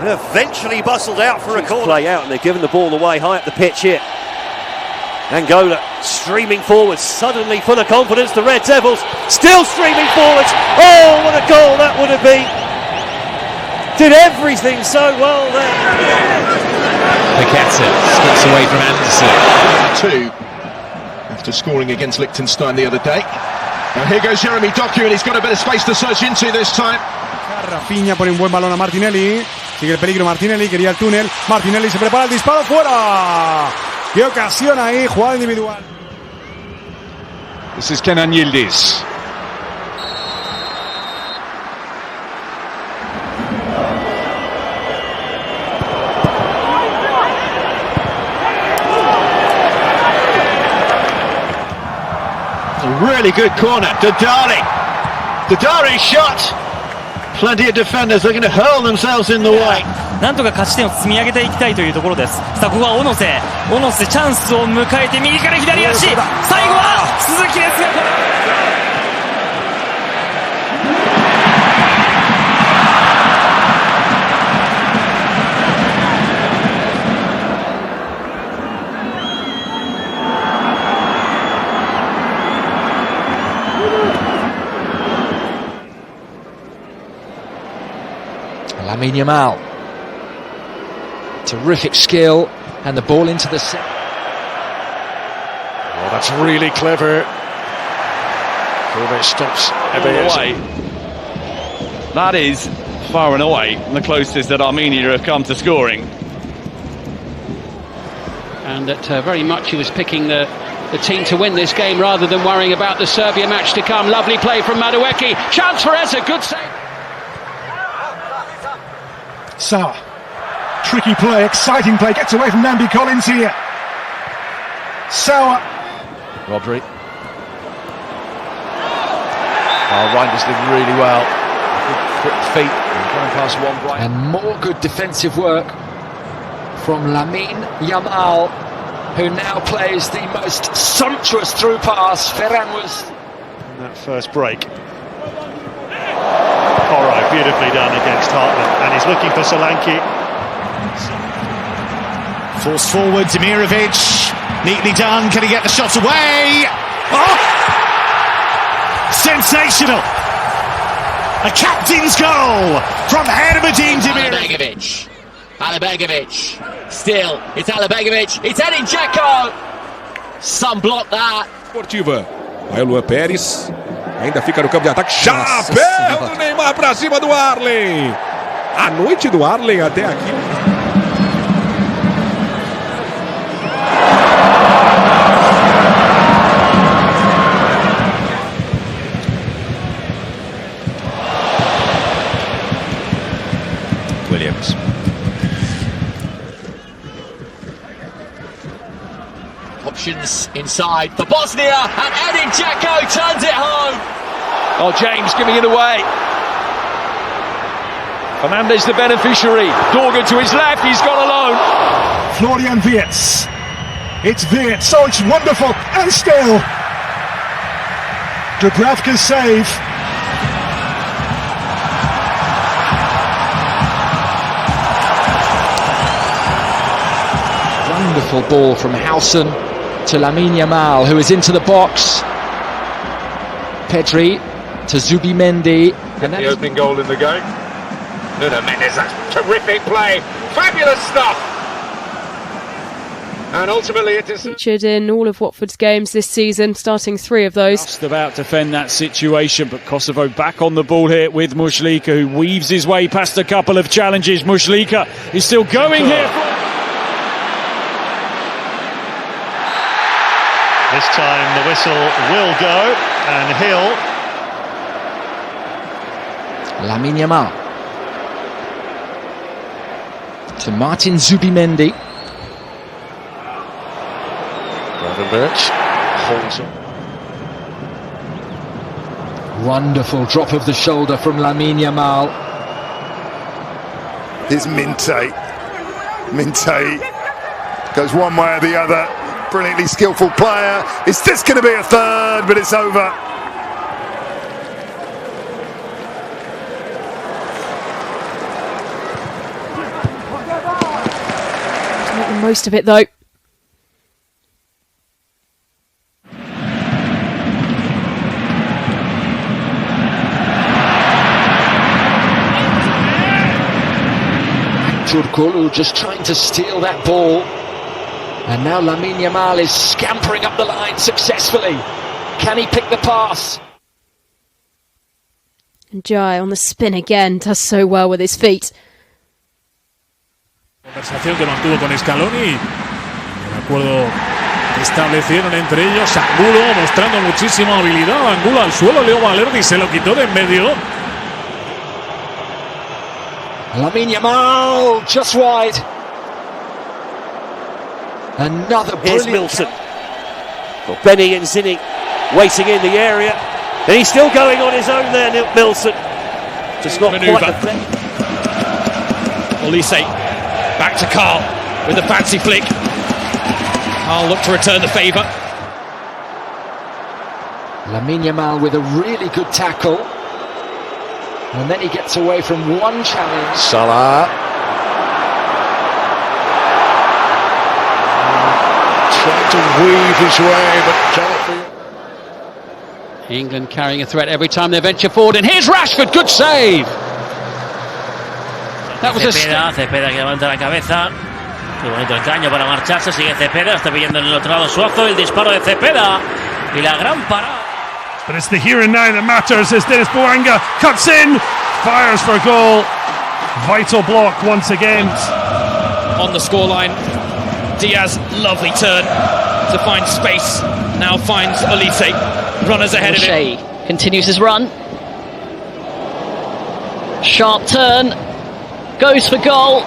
And eventually bustled out for a corner. Play out, and they're giving the ball away high up the pitch here. Angola streaming forwards, suddenly full of confidence. The Red Devils still streaming forwards. Oh, what a goal that would have been! Did everything so well there. Paqueta skips away from Anderson. 2 after scoring against Liechtenstein the other day. Now here goes Jeremy Doku, and he's got a bit of space to search into this time. Rafinha pone un buen balón a Martinelli. Sigue el peligro Martinelli, quería el túnel. Martinelli se prepara el disparo, fuera. Qué ocasión ahí, jugada individual. This is Kenan Yildiz. Really good corner. Dadari shot. Plenty of defenders looking to hurl themselves in the way. なんとか勝ち点を積み上げていきたいというところです。さあここは小野瀬チャンスを迎えて右から左足、最後は鈴木ですがLamine Yamal, terrific skill, and the ball into the set. Oh, that's really clever. Kovac stops away. That is far and away the closest that Armenia have come to scoring. And that very much he was picking the team to win this game rather than worrying about the Serbia match to come. Lovely play from Madueke. Chance for Eza, good save. Sawa. Tricky play, exciting play, gets away from Nambi Collins here. Sawa. Rodri. Reinders did really well. Quick feet, going past one right. And more good defensive work from Lamine Yamal, who now plays the most sumptuous through pass. Ferran was in that first break. Alright, beautifully done against Hartman, and he's looking for Solanke. Forced forward, Demirovic. Neatly done, can he get the shot away? Oh! Sensational! A captain's goal from Hermedin Demirovic. Alabegovic. Still, it's Alabegovic. It's Edin Dzeko. Some block that. Esportiva. Aí o Luan Pérez. Ainda fica no campo de ataque. Chapéu do Neymar pra cima do Arlen. A noite do Arlen até aqui. Williams. Options inside for Bosnia, and Edin Dzeko turns it home. Oh, James giving it away. Fernandez the beneficiary. Dorgan to his left, he's gone alone. Florian Wirtz. It's Wirtz, oh, it's wonderful, and still. Dubravka's save. Wonderful ball from Howson to Lamine Yamal, who is into the box. Pedri to Zubimendi. And the opening goal in the game. Nuno Mendes, that's terrific play. Fabulous stuff. And ultimately it is featured in all of Watford's games this season, starting 3 of those. Just about to defend that situation, but Kosovo back on the ball here with Muslika, who weaves his way past a couple of challenges. Muslika is still going here. This time the whistle will go, and Hill. Lamine Yamal to Martin Zubimendi. Gravenberch holds on. Wonderful drop of the shoulder from Lamine Yamal. Here's Minte. Minte goes one way or the other. Brilliantly skillful player. Is this going to be a third? But it's over. Make the most of it though. Turkoglu just trying to steal that ball. And now Lamine Yamal is scampering up the line successfully. Can he pick the pass? And Jai on the spin again, does so well with his feet. Conversación que mantuvo con Scaloni. El acuerdo que establecieron entre ellos. Angulo mostrando muchísima habilidad. Angulo al suelo, Leo Valerdi se lo quitó de en medio. Lamine Yamal just wide. Another Here's brilliant. Milton. Well, Benny and Zinni waiting in the area. And he's still going on his own there, Milson. Just not Manoeuvre. quite the thing. Olise back to Carl with a fancy flick. Carl look to return the favour. Lamine Yamal with a really good tackle. And then he gets away from one challenge. Salah. Trying to weave his way, but cannot. England carrying a threat every time they venture forward, and here's Rashford, good save. That was Cepeda que levanta la cabeza. Qué bonito el caño para marcharse, sigue Cepeda, está pidiendo en el otro lado Suazo, el disparo de Cepeda y la gran parada. But it's the here and now that matters as Dennis Bouanga cuts in, fires for a goal. Vital block once again. On the scoreline, Diaz, lovely turn to find space. Now finds Olise. Runners ahead of it. Continues his run. Sharp turn. Goes for goal.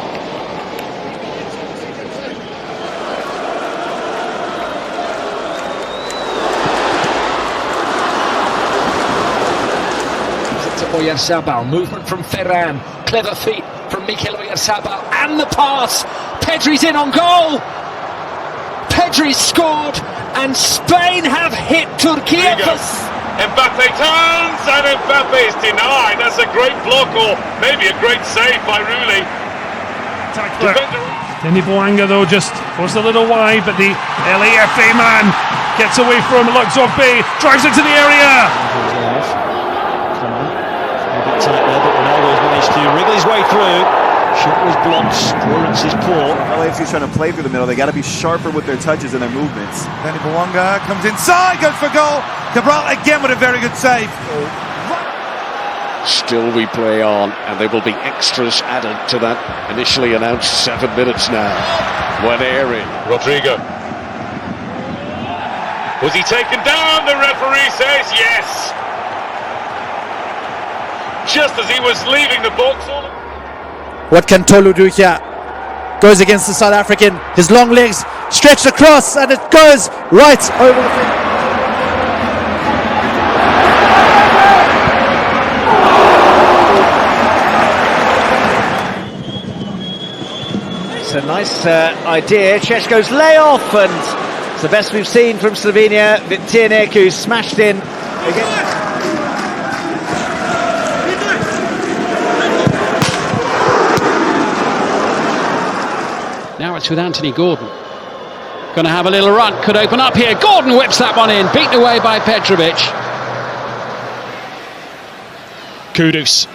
Oyarzabal, movement from Ferran, clever feet from Mikel Oyarzabal, and the pass. Pedri's in on goal. Pedri's scored, and Spain have hit Turkey. Mbappé turns, and Mbappé is denied. That's a great block, or maybe a great save by Rooney. Denny Bouanga though just goes a little wide, but the LAFA man gets away from Luxorbe, drives into the area. Tight there, but Ronaldo's managed to wriggle his way through. Shot was blocked, clearance is poor. LAFC's trying to play through the middle. They got to be sharper with their touches and their movements. Denny Bouanga comes inside, goes for goal. Cabral again with a very good save. Still we play on, and there will be extras added to that initially announced 7 minutes now. When airing. Rodrigo. Was he taken down? The referee says yes. Just as he was leaving the box. What can Tolu do here? Goes against the South African. His long legs stretched across, and it goes right over the field. It's a nice idea. Šeško's layoff, and it's the best we've seen from Slovenia. Tierneku smashed in again. Now it's with Anthony Gordon. Going to have a little run, could open up here. Gordon whips that one in, beaten away by Petrovic. Kudus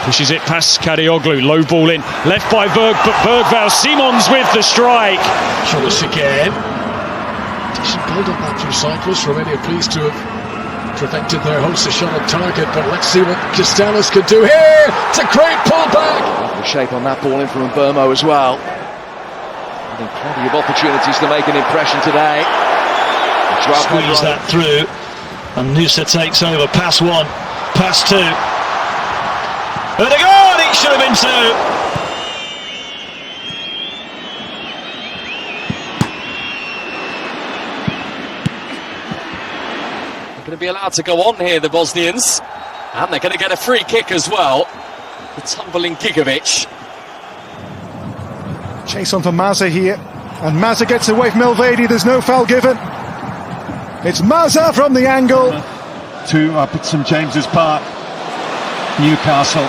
pushes it past Kadioglu, low ball in, left by Berg, but Bergvall, Simons with the strike. Cholis again. Decent build up that through cyclists. Romania pleased to have prevented their hosts a shot on target, but let's see what Castellanos could do here. It's a great pullback. Shape on that ball in from Burmo as well. I think plenty of opportunities to make an impression today. Squeeze that through, and Nusa takes over. Pass one, pass two. And a goal! It should have been two. They're going to be allowed to go on here, the Bosnians, and they're going to get a free kick as well. The tumbling Gigovic. Chase on for Mazza here, and Mazza gets away from Elvedi. There's no foul given. It's Mazza from the angle. To up at St James's Park, Newcastle.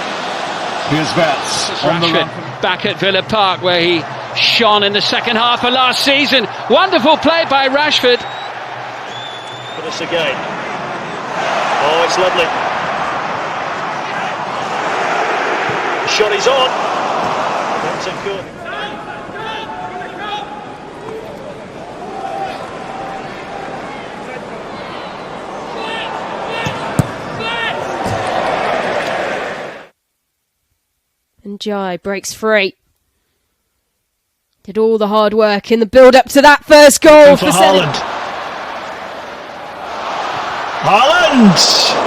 Here's Vets on the run. Back at Villa Park, where he shone in the second half of last season. Wonderful play by Rashford. For this again. Oh, it's lovely. Shot is on. That's a good. And Jai breaks free. Did all the hard work in the build-up to that first goal for Haaland. Haaland!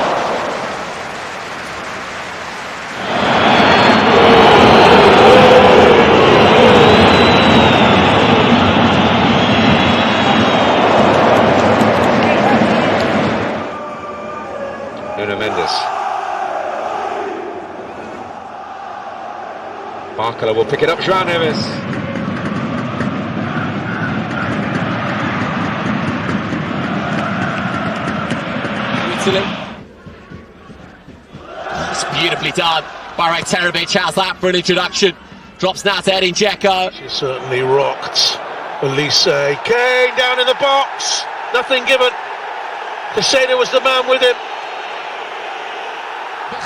Alcala will pick it up, João Neves. Italy. It's beautifully done. Barek Terebic has that for an introduction. Drops now to Edin Dzeko. She certainly rocked Elise. Kane down in the box. Nothing given. Cristiano was the man with him.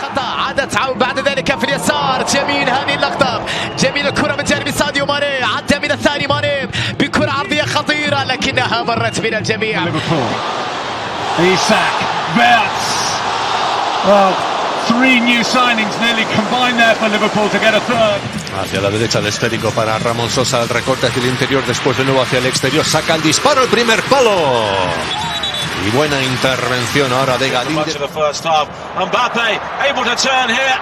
خطأ عادت بعد ذلك في اليسار. جميل هذه اللقطة. جميل الكرة من جانب ساديو ماني. عدى من الثاني ماني بكرة عرضية خطيرة لكنها مرت من الجميع. Isak, Verts. Well, 3 new signings nearly combined there for Liverpool to get a third. Hacia la derecha el esférico para Ramón Sosa, el recorte hacia el interior, después de nuevo hacia el exterior, saca el disparo, el primer palo. Y buena intervención ahora de Galín. Mbappé able to turn here.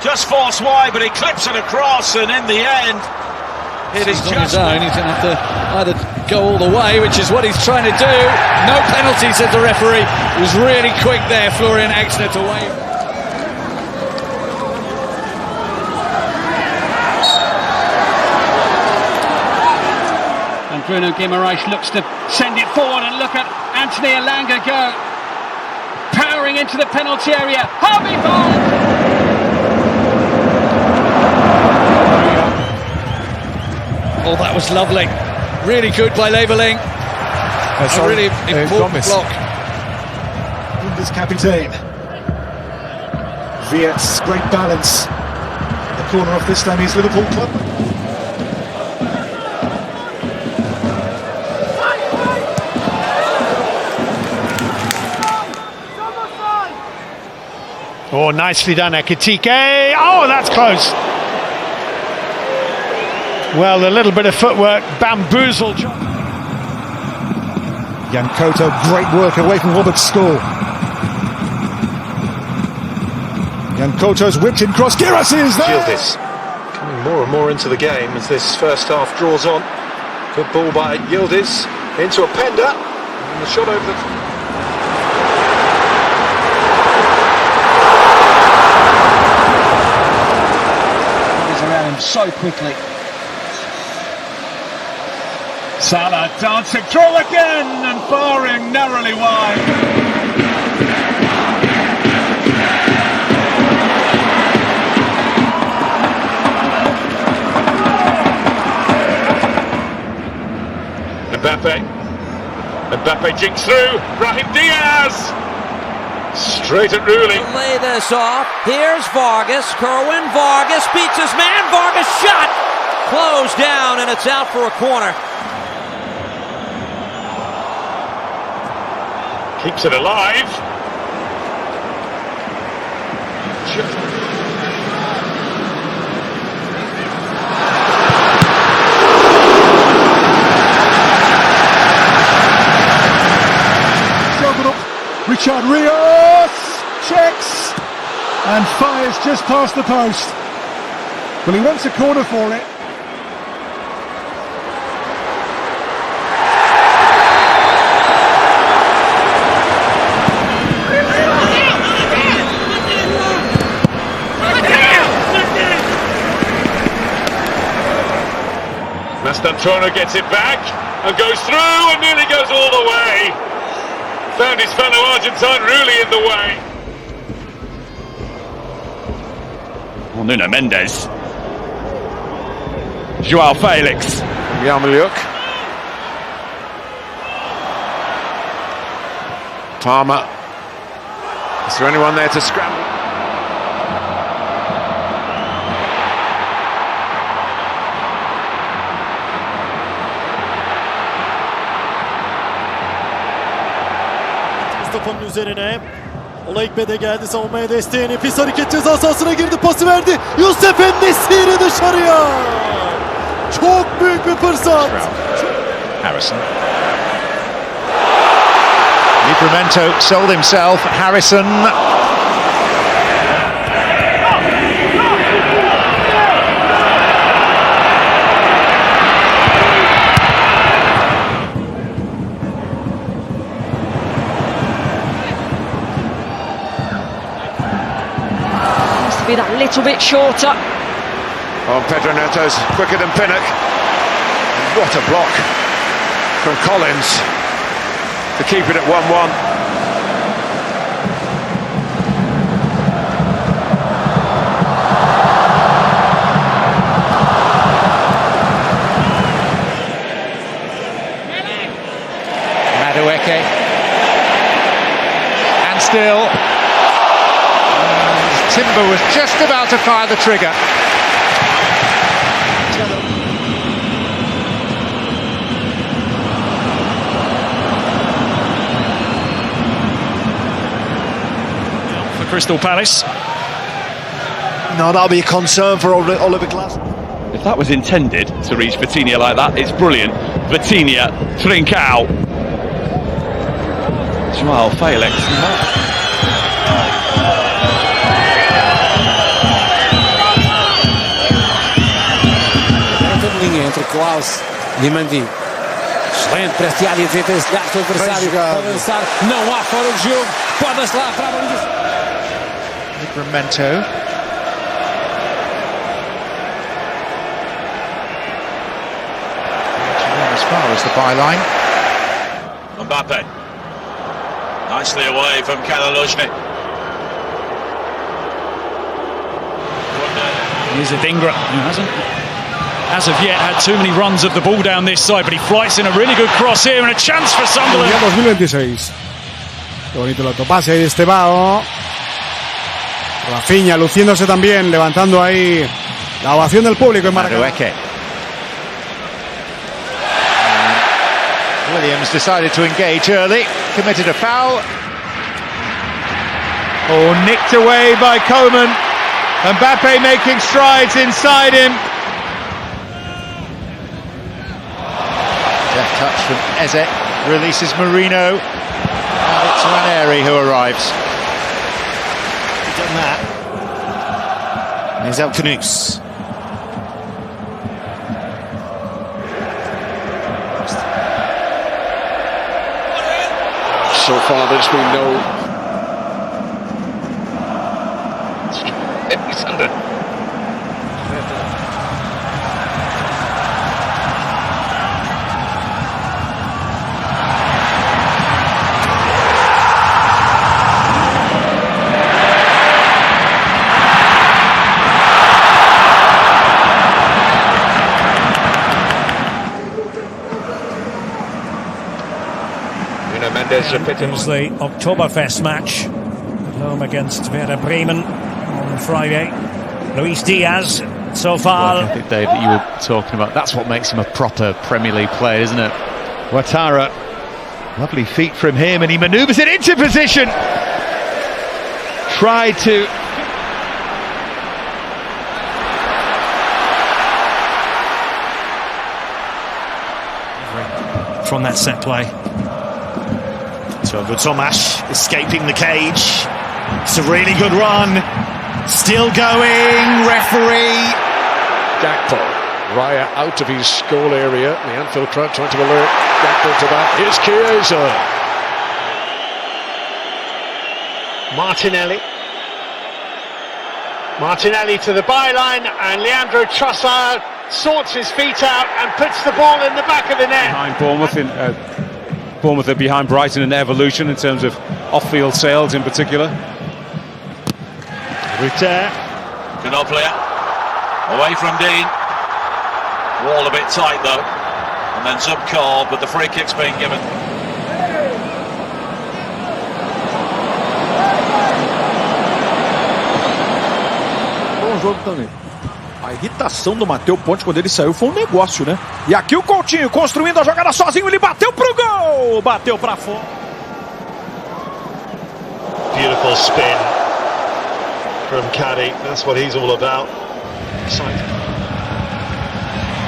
Just force wide, but he clips it across, and in the end, it is on his just own. He's going to have to either go all the way, which is what he's trying to do. No penalty, said the referee. He was really quick there, Florian Exner, to wave. And Bruno Guimaraes looks to send it forward, and look at Anthony Elanga go. Powering into the penalty area. Harvey Barnes! Oh, that was lovely. Really good by Leveling. A really important block. Bundescapitän. Wiertz, great balance. The corner off this time is Liverpool club. Oh, nicely done, Ekitike. Oh, that's close. Well, a little bit of footwork bamboozled. Yankoto, great work away from Robert's score. Yankoto's whipped in cross. Giras is there! Yildiz coming more and more into the game as this first half draws on. Good ball by Yildiz into a Pender. And the shot over the... Around him so quickly. Salah dancing through again and firing narrowly wide. Mbappé jinks through. Brahim Diaz straight at Rooney. Lay this off. Here's Vargas. Kerwin Vargas beats his man. Vargas shot. Closed down, and it's out for a corner. Keeps it alive. Richard Rios checks and fires just past the post. Well, he wants a corner for it. Mastantuono gets it back and goes through and nearly goes all the way. Found his fellow Argentine really in the way. Well, Nuno Mendes. João Felix. Yamal. Palmer. Is there anyone there to scramble? Mustafa'nın üzerine. Olaikbe de geldi savunmaya desteğini. Pis hareket ceza sahasına girdi. Pası verdi. Yusuf En-Nesyri dışarıya. Çok büyük bir fırsat. Harrison. Livramento sold himself. Harrison. Be that little bit shorter. Oh, Pedro Neto's quicker than Pinnock. What a block from Collins to keep it at 1-1. And still, Timber was just about to fire the trigger. For Crystal Palace. No, that'll be a concern for Oliver Glasgow. If that was intended to reach Vitinha like that, it's brilliant. Vitinha, Trincao, João Felix. Linha entre Klaus e Mandi. Excelente para esta área, tenta ensinar o adversário para avançar. Não há fora de jogo. Pode-se lá para a baliza. Livramento. As far as the byline. Mbappé. Nicely away from Kalaloujny. Here's Adingra, who hasn't, as of yet, had too many runs of the ball down this side, but he flights in a really good cross here and a chance for Sunderland. 2026. Qué bonito el autopase ahí de Estebao. Rafinha luciéndose también, levantando ahí la ovación del público en Maracana. Williams decided to engage early, committed a foul. Oh, nicked away by Coman. Mbappé making strides inside him. Deft touch from Eze, releases Marino. And it's Ranieri who arrives. He's done that. There's El Canus. So far, there's been no. It's under. It was the Oktoberfest match at home against Werder Bremen on Friday. Luis Diaz, so far. Well, I think, Dave, that you were talking about, that's what makes him a proper Premier League player, isn't it? Ouattara, lovely feet from him, and he manoeuvres it into position. Tried to. From that set play. Togo Tomash escaping the cage. It's a really good run. Still going. Referee. Gakpo. Raya out of his goal area. The Anfield crowd trying to alert Gakpo to that. Here's Chiesa. Martinelli. Martinelli to the byline, and Leandro Trossard sorts his feet out and puts the ball in the back of the net. Behind Bournemouth are behind Brighton in evolution in terms of off-field sales in particular. Rutter. Ginobili. Away from Dean. Wall a bit tight though. And then some call, but the free kick's being given. Bom jogo também. A irritação do Matheus Ponte quando ele saiu foi um negócio, né? E aqui o Coutinho construindo a jogada sozinho, ele bateu pro gol! Bateu pra fora. Beautiful spin from Caddy. That's what he's all about. Exciting.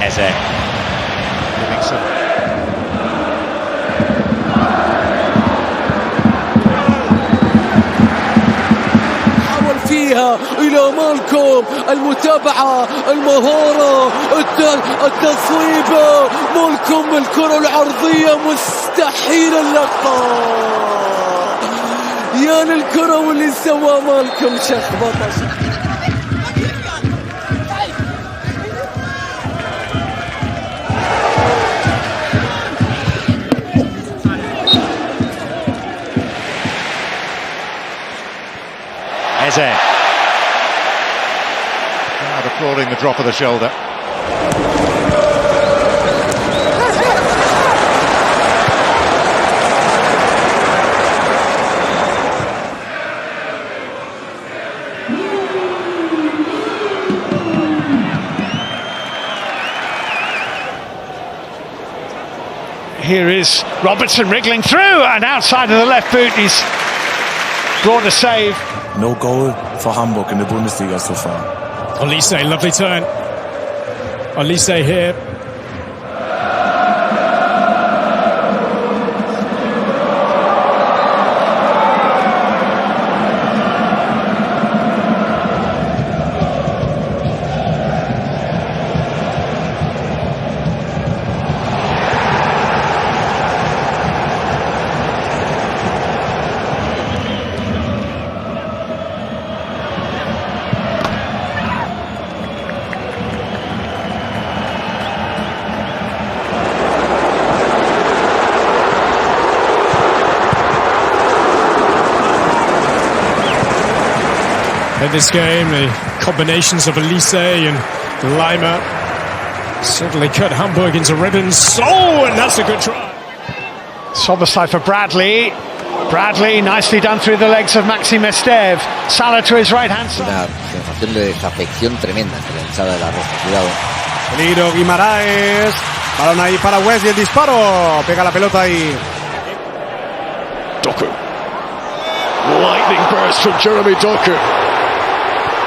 Eze. Livingston. فيها إلى مالكوم المتابعة المهارة التصويبة مالكوم الكرة العرضية مستحيل اللقاء يا للكرة واللي سوى مالكوم شخبطة avoiding the drop of the shoulder. Here is Robertson wriggling through, and outside of the left boot he's brought a save. No goal for Hamburg in the Bundesliga so far. Olise, lovely turn. Olise here. In this game, the combinations of Olise and Lima certainly cut Hamburg into ribbons. Oh, and that's a good try. Soboslai for Bradley. Bradley, nicely done through the legs of Maxi Mestev. Salah to his right hand side. Una sensación de desafección tremenda entre la hinchada de la Roja. Cuidado. Peligro, Guimaraes. Balón ahí para West y el disparo. Pega la pelota ahí. Doku. Lightning burst from Jeremy Doku.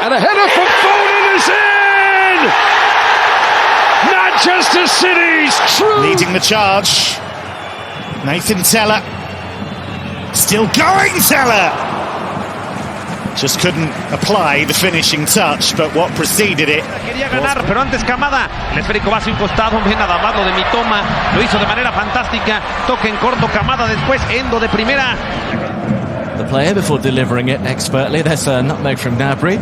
And a header from Foden is in! Manchester City's true... Leading the charge. Nathan Teller. Still going, Teller! Just couldn't apply the finishing touch, but what preceded it... Quería ganar, pero antes Kamada. El esférico va hacia un costado, bien nada más lo de Mitoma. Lo hizo de manera fantástica. Toque en corto, Kamada después, Endo de primera. The player before delivering it expertly. There's a nutmeg from Gnabry.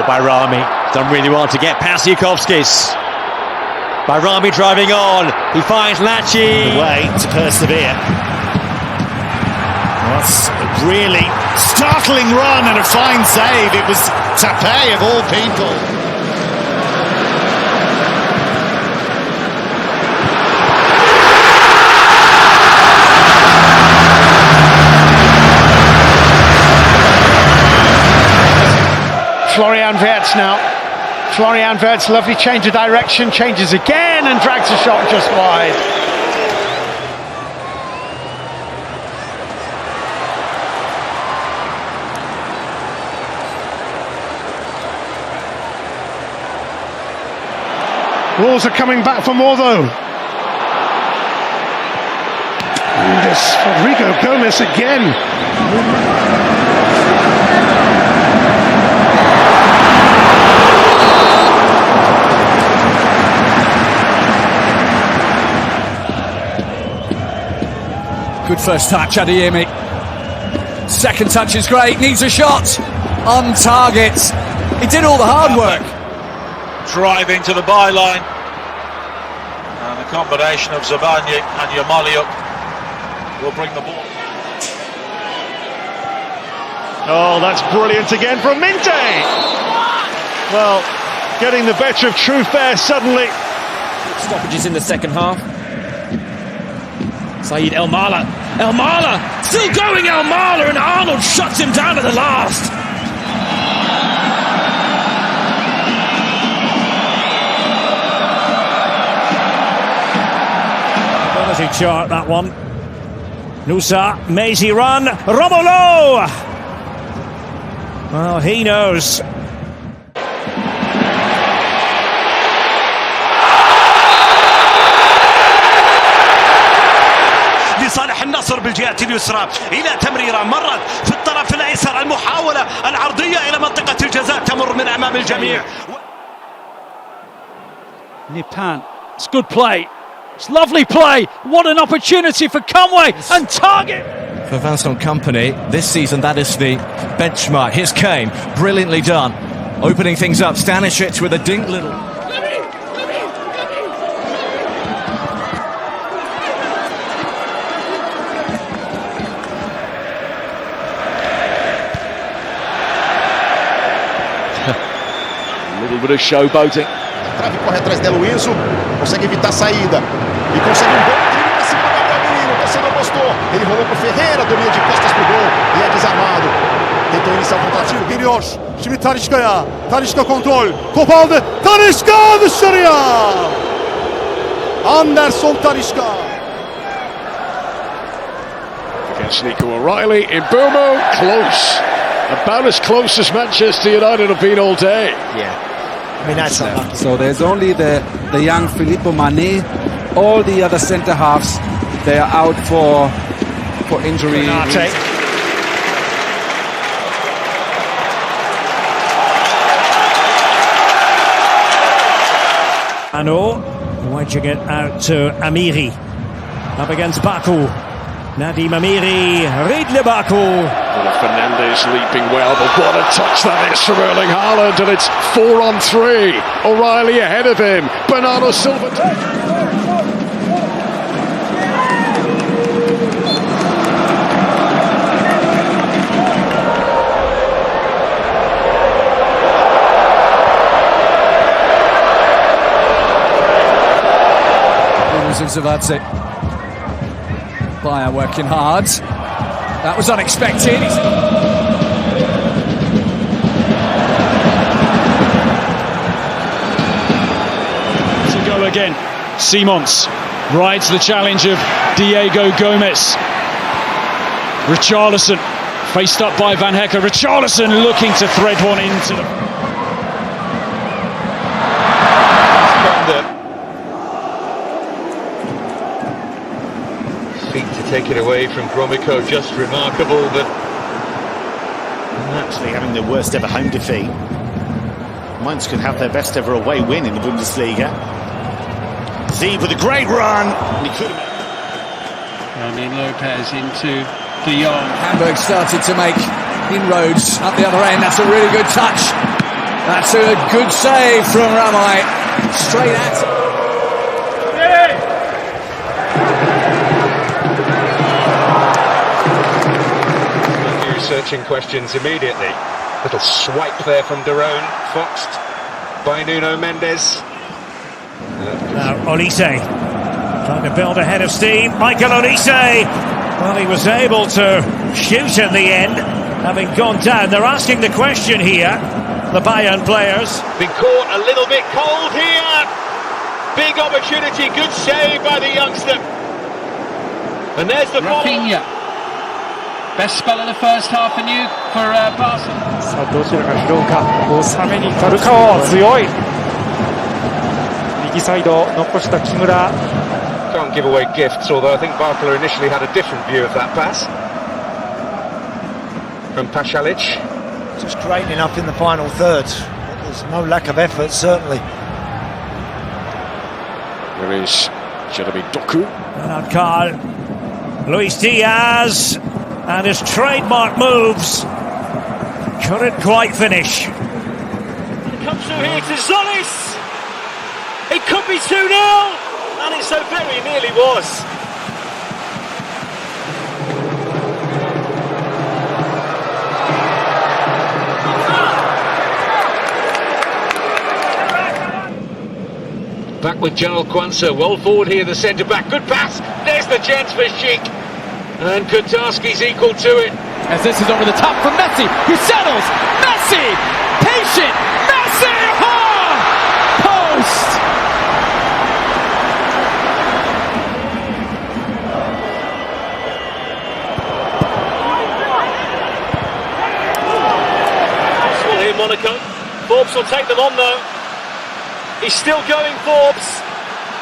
Bayrami done really well to get past Yukovskis. Bayrami driving on. He finds Lachi. The way to persevere. That's a really startling run and a fine save. It was Tapé of all people. Florian Wirtz now. Florian Wirtz, lovely change of direction, changes again and drags a shot just wide. Wolves are coming back for more though. And this Rodrigo Gomez again. Good first touch, Adeyemi. Second touch is great, needs a shot. On target. He did all the hard work. Driving to the byline. And the combination of Zabanye and Yamal will bring the ball. Oh, that's brilliant again from Minte. Well, getting the better of truth there suddenly. Stoppages in the second half. Saeed El Mala. El Mala! Still going El Mala, and Arnold shuts him down at the last. Ability chart, that one. Nusa, Maisie run. Romolo! Well, he knows. لصالح النصر بالجهة اليسرى إلى تمريرة مرت في الطرف الأيسر المحاولة العرضية إلى منطقة الجزاء تمر من أمام الجميع. Nipan, it's good play. It's lovely play. What an opportunity for Conway and target. For Vincent Kompany, this season that is the benchmark. Here's Kane, brilliantly done. Opening things up, Stanisic with a dink little. little bit of showboating. Trave corre atrás dela o Enzo, consegue evitar a saída e consegue um bom drible pra cima do Gabriel Menino. O torcedor gostou, ele rolou pro Ferreira, domina de costas pro gol e é desarmado. Tentou iniciar o contra-ataque. Geliyor. Şimdi Talisca'ya. Talisca kontrol. Top aldı. Talisca dışarıya. Anderson Talisca. Against Nico O'Reilly in Burmo, close. About as close as Manchester United have been all day. Yeah. I mean, that's unlucky. So there's only the young Filippo Mane. All the other centre halves, they are out for injury. Ano wedging it out to Amiri. Up against Baku. Nadim Amiri, Ridle Baku. Fernandes leaping well, but what a touch that is from Erling Haaland, and it's 4-on-3. O'Reilly ahead of him. Bernardo Silva. Bayern working hard. That was unexpected. To go again. Simons rides the challenge of Diego Gomez. Richarlison faced up by Van Hecke. Richarlison looking to thread one into the... Feet to take it away from Gromyko, just remarkable, but actually having their worst ever home defeat. Mainz could have their best ever away win in the Bundesliga. Zeeb with a great run. And he could have... Lopez into De Jong. Hamburg started to make inroads up the other end. That's a really good touch. That's a good save from Ramai. Straight at it. Searching questions immediately. Little swipe there from Daron, foxed by Nuno Mendes. Now Olise trying to build ahead of steam. Michael Olise, well, he was able to shoot in the end, having gone down. They're asking the question here, the Bayern players. Been caught a little bit cold here. Big opportunity, good save by the youngster. And there's the Rafinha. Best spell of the first half for you for Barcelona. さあどちらが拾うか。収めにファルカオ強い。右サイド残した木村。 Can't give away gifts, although I think Barcelona initially had a different view of that pass. From Pasalic. Just great enough in the final third. There's no lack of effort, certainly. There is Jeremy Doku. Bernard Carl. Luis Diaz. And his trademark moves couldn't quite finish. It comes through here to Zolis. It could be 2-0, and it so very nearly was. Back with Gerald Kwanzaa, well forward here, the centre back. Good pass. There's the chance for Sheik. And Kotarski's equal to it. As this is over the top for Messi, who settles. Messi! Patient! Messi! Oh! Post! Possible here, Monaco. Forbes will take them on though. He's still going, Forbes.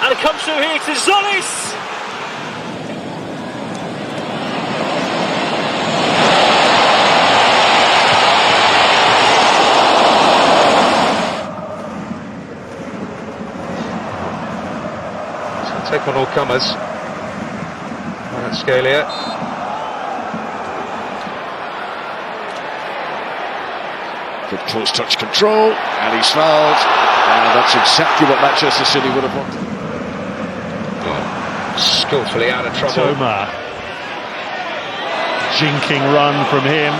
And it comes through here to Zolis. Take on all comers. Kvaratskhelia. Good close touch control, and he's fouled. And that's exactly what Manchester City would have wanted. Skillfully out of trouble. Toma. Jinking run from him.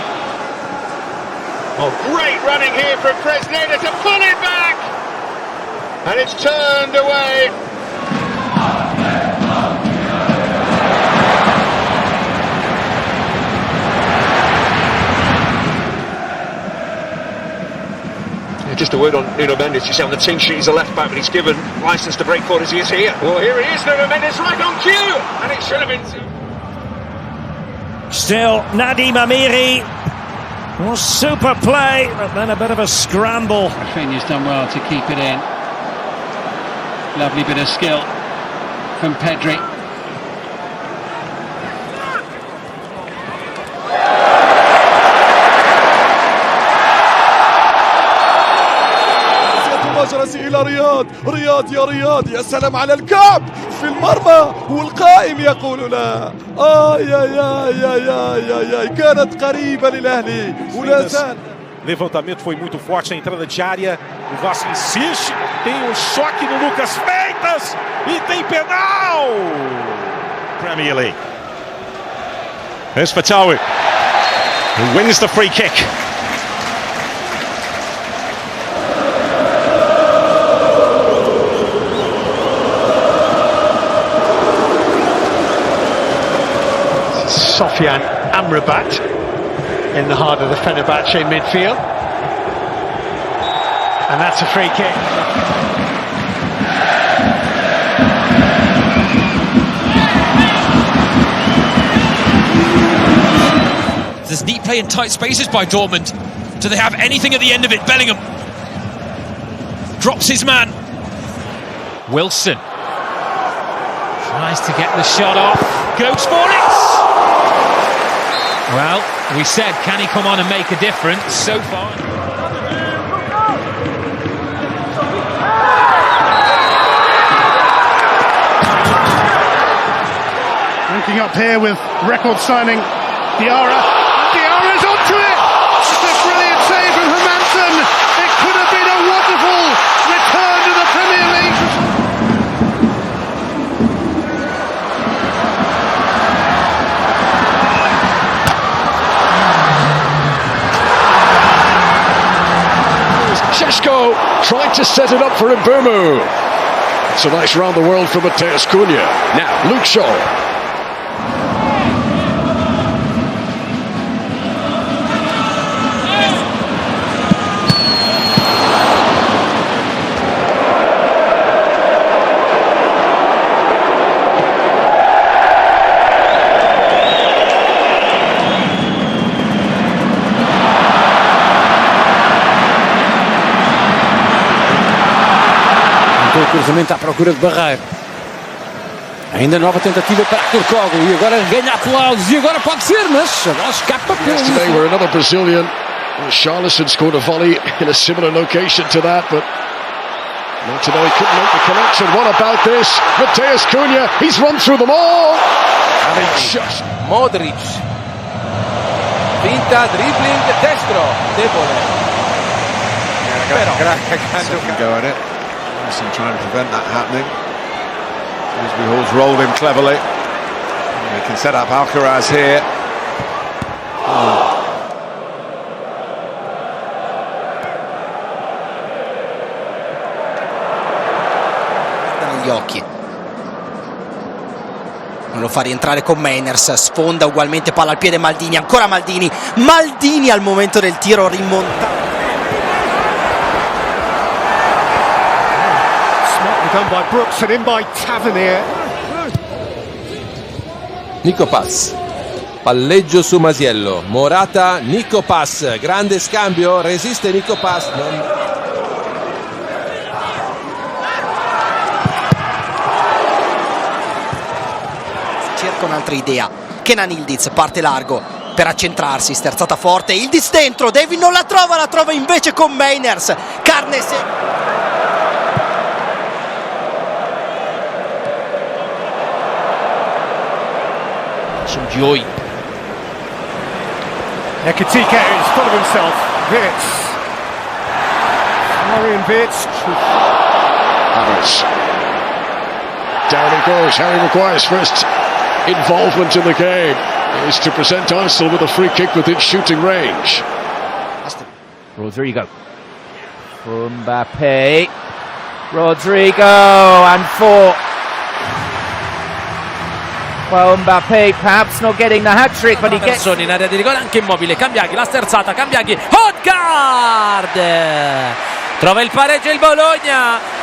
Oh, great running here from Fresneda to pull it back! And it's turned away. Just a word on Nuno Mendes. You see on the team sheet he's a left back, but he's given licence to break forward as he is here. Well, here he is, Nuno Mendes, right on cue! And it should have been... Still, Nadim Amiri. Was super play, but then a bit of a scramble. Rafinha's done well to keep it in. Lovely bit of skill from Pedri. إلى رياض يا رياض يا سلام على الكعب في المرمى والقائم يقول لا يا كانت قريبة للأهلي ولا زال. Levantamento foi muito forte na entrada de área. O Vasco insiste. Tem um choque no Lucas Freitas e tem penal. Premier League. Here's Fatawu, who wins the free kick. Sofian Amrabat in the heart of the Fenerbahce midfield. And that's a free kick. There's neat play in tight spaces by Dortmund. Do they have anything at the end of it? Bellingham drops his man. Wilson tries to get the shot off. Goes for it. Well, we said, can he come on and make a difference? So far. Linking up here with record signing Diarra. Diarra's onto it! It's a brilliant save from Hermansen. It could have been a wonderful return to the Premier League. Šeško tried to set it up for Mbappé. It's a nice round the world for Matheus Cunha. Now, Luke Shaw. O cruzamento à procura de barreiro. Ainda nova tentativa para Turcoglu e agora ganha aplausos e agora pode ser, mas a bola escapa pelo... Yesterday where another Brazilian, Charleston, scored a volley in a similar location to that, but Martinelli couldn't make the connection. What about this? Matheus Cunha, he's run through them all. And he just... Modric. Finta, dribbling, destro. Debole. Go at it. Messi trying to prevent that happening. Hall's rolled him cleverly. They can set up Alcaraz here. Gli occhi. Non lo fa rientrare con Mainers, sfonda ugualmente, palla al piede Maldini, ancora Maldini. Maldini al momento del tiro rimontato. Done by Brooks and in by Tavernier. Nico Pass. Palleggio su Masiello. Morata, Nico Pass. Grande scambio, resiste Nico Pass. Cerca un'altra idea. Kenan Yildiz parte largo per accentrarsi, sterzata forte. Yildiz dentro, David non la trova invece con Mainers. Carne secca. Some joy. Ekitike is full of himself. Wirtz. Florian Wirtz. Havertz. Down he goes. Harry Maguire's first involvement in the game is to present Arsenal with a free kick within shooting range. Rodrigo. Mbappé. Rodrigo and 4. Well, Mbappé perhaps not getting the hat-trick, but he gets... in area di rigore, anche Immobile, Cambiaghi, la sterzata, Cambiaghi, Odegaard! Trova il pareggio il Bologna!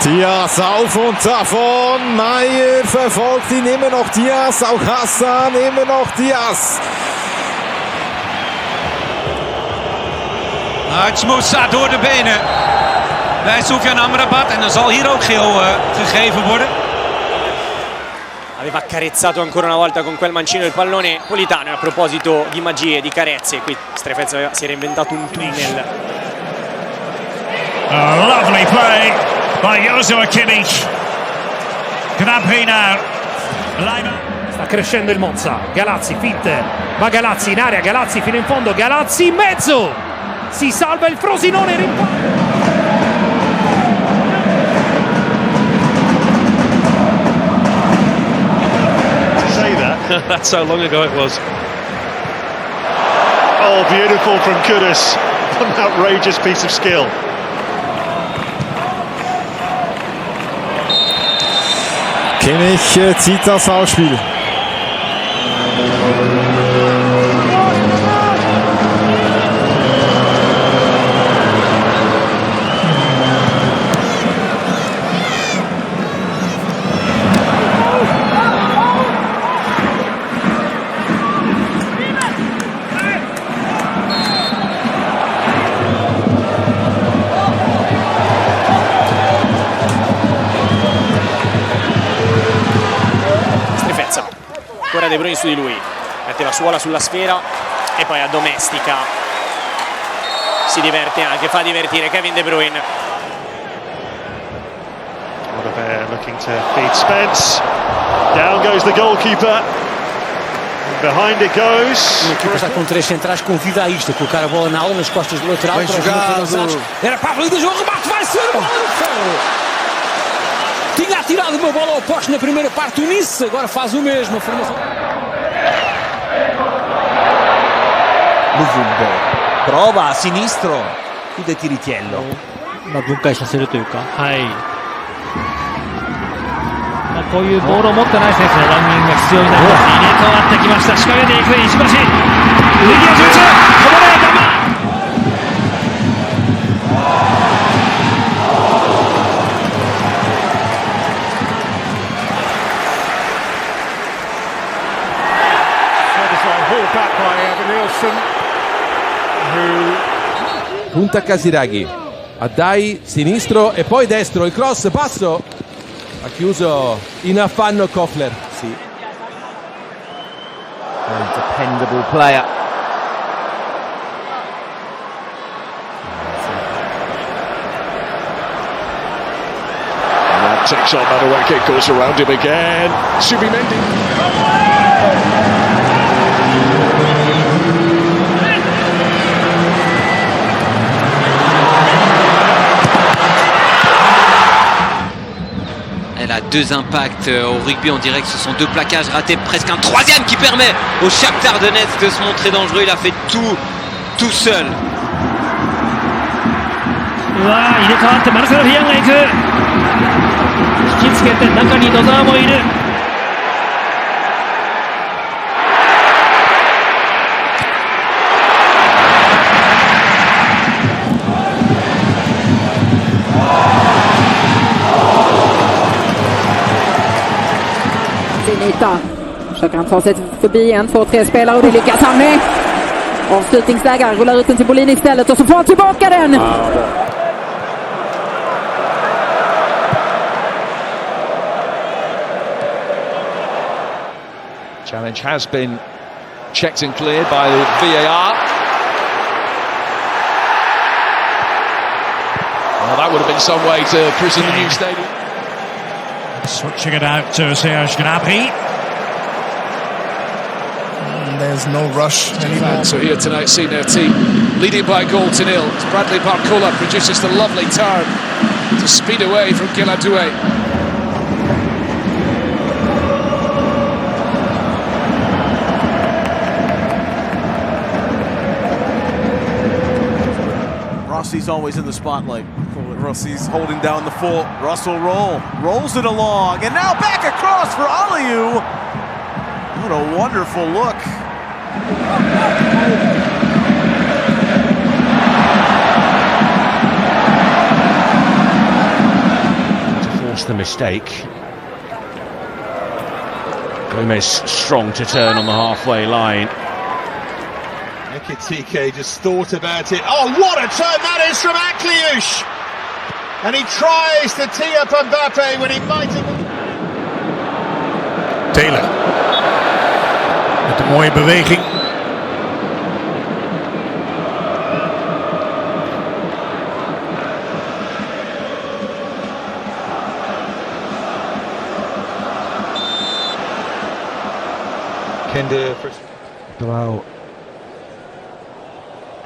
Diaz auf und davon, Maier verfolgt ihn, immer noch Diaz, auch Hassan, immer noch Diaz. Het Moussa door de benen bij Soufiane Amrabat en dan zal hier ook geel gegeven worden. Aveva accarezzato ancora una volta con quel mancino il pallone Politano, e a proposito di magie, di carezze, qui Strefez si era inventato un tunnel. A lovely play by Joshua Kimmich. Gnabry now. Sta crescendo il Monza. Galazzi, finte. Va Galazzi in area, Galazzi fino in fondo, Galazzi in mezzo. Si salva il Frosinone. To say that. That's how long ago it was. Oh, beautiful from Kudus. An outrageous piece of skill. Kimmich zieht das Ausspiel. Ancora De Bruyne su di lui, mette la suola sulla sfera e poi addomestica, si diverte anche, fa divertire Kevin De Bruyne. What looking to feed Spence, down goes the goalkeeper, behind it goes. Uma equipa está com 3 centrais, convida a isto, colocar a bola na aula, nas costas do lateral. Bem jogado. Era para a valida, o remate vai ser tinha atirado uma bola ao poste na primeira parte, o Nice agora faz o mesmo. Luvumbo. Prova a sinistro. Chiude Tiritiello. 分解させるというか、はい。こういうボールを持ってない選手のランニングが必要になります。入れ替わってきました。仕掛けていく石橋。右足打つ。こぼれ球。Punta Casiraghi, Addai sinistro e poi destro, il cross basso, ha chiuso in affanno Kofler. Sì. A dependable player. That takes on Madueke, goes around him again. Subimendi. Elle a 2 impacts au rugby, on dirait que ce sont 2 plaquages ratés, presque un 3e qui permet au Shakhtar Donetsk de se montrer dangereux. Il a fait tout seul. うわー、入れ替わってマルセロ・フィアンが行く。引きつけて中に野沢もいる。Yta. Försöker han ta sig förbi 1, 2, 3 spelare och det lyckas han med. Avslutningsläge, rullar ut den till Bolin istället och så får han tillbaka den. Challenge has been checked and cleared by the VAR. Well, that would have been some way to christen the new stadium. Switching it out to Serge Gnabry. there's no rush anymore. So here tonight, seeing their team leading by a goal to nil. Bradley Barcola produces the lovely turn to speed away from Kylian Doué. Rossi's always in the spotlight. Rossi's holding down the fort. Russell rolls it along, and now back across for Aliou. What a wonderful look. To force the mistake. Gomez strong to turn on the halfway line. Ekitike just thought about it. Oh, what a turn that is from Akliouche! And he tries to tee up Mbappé when he might have... Taylor. Met een mooie beweging. Kende Bilal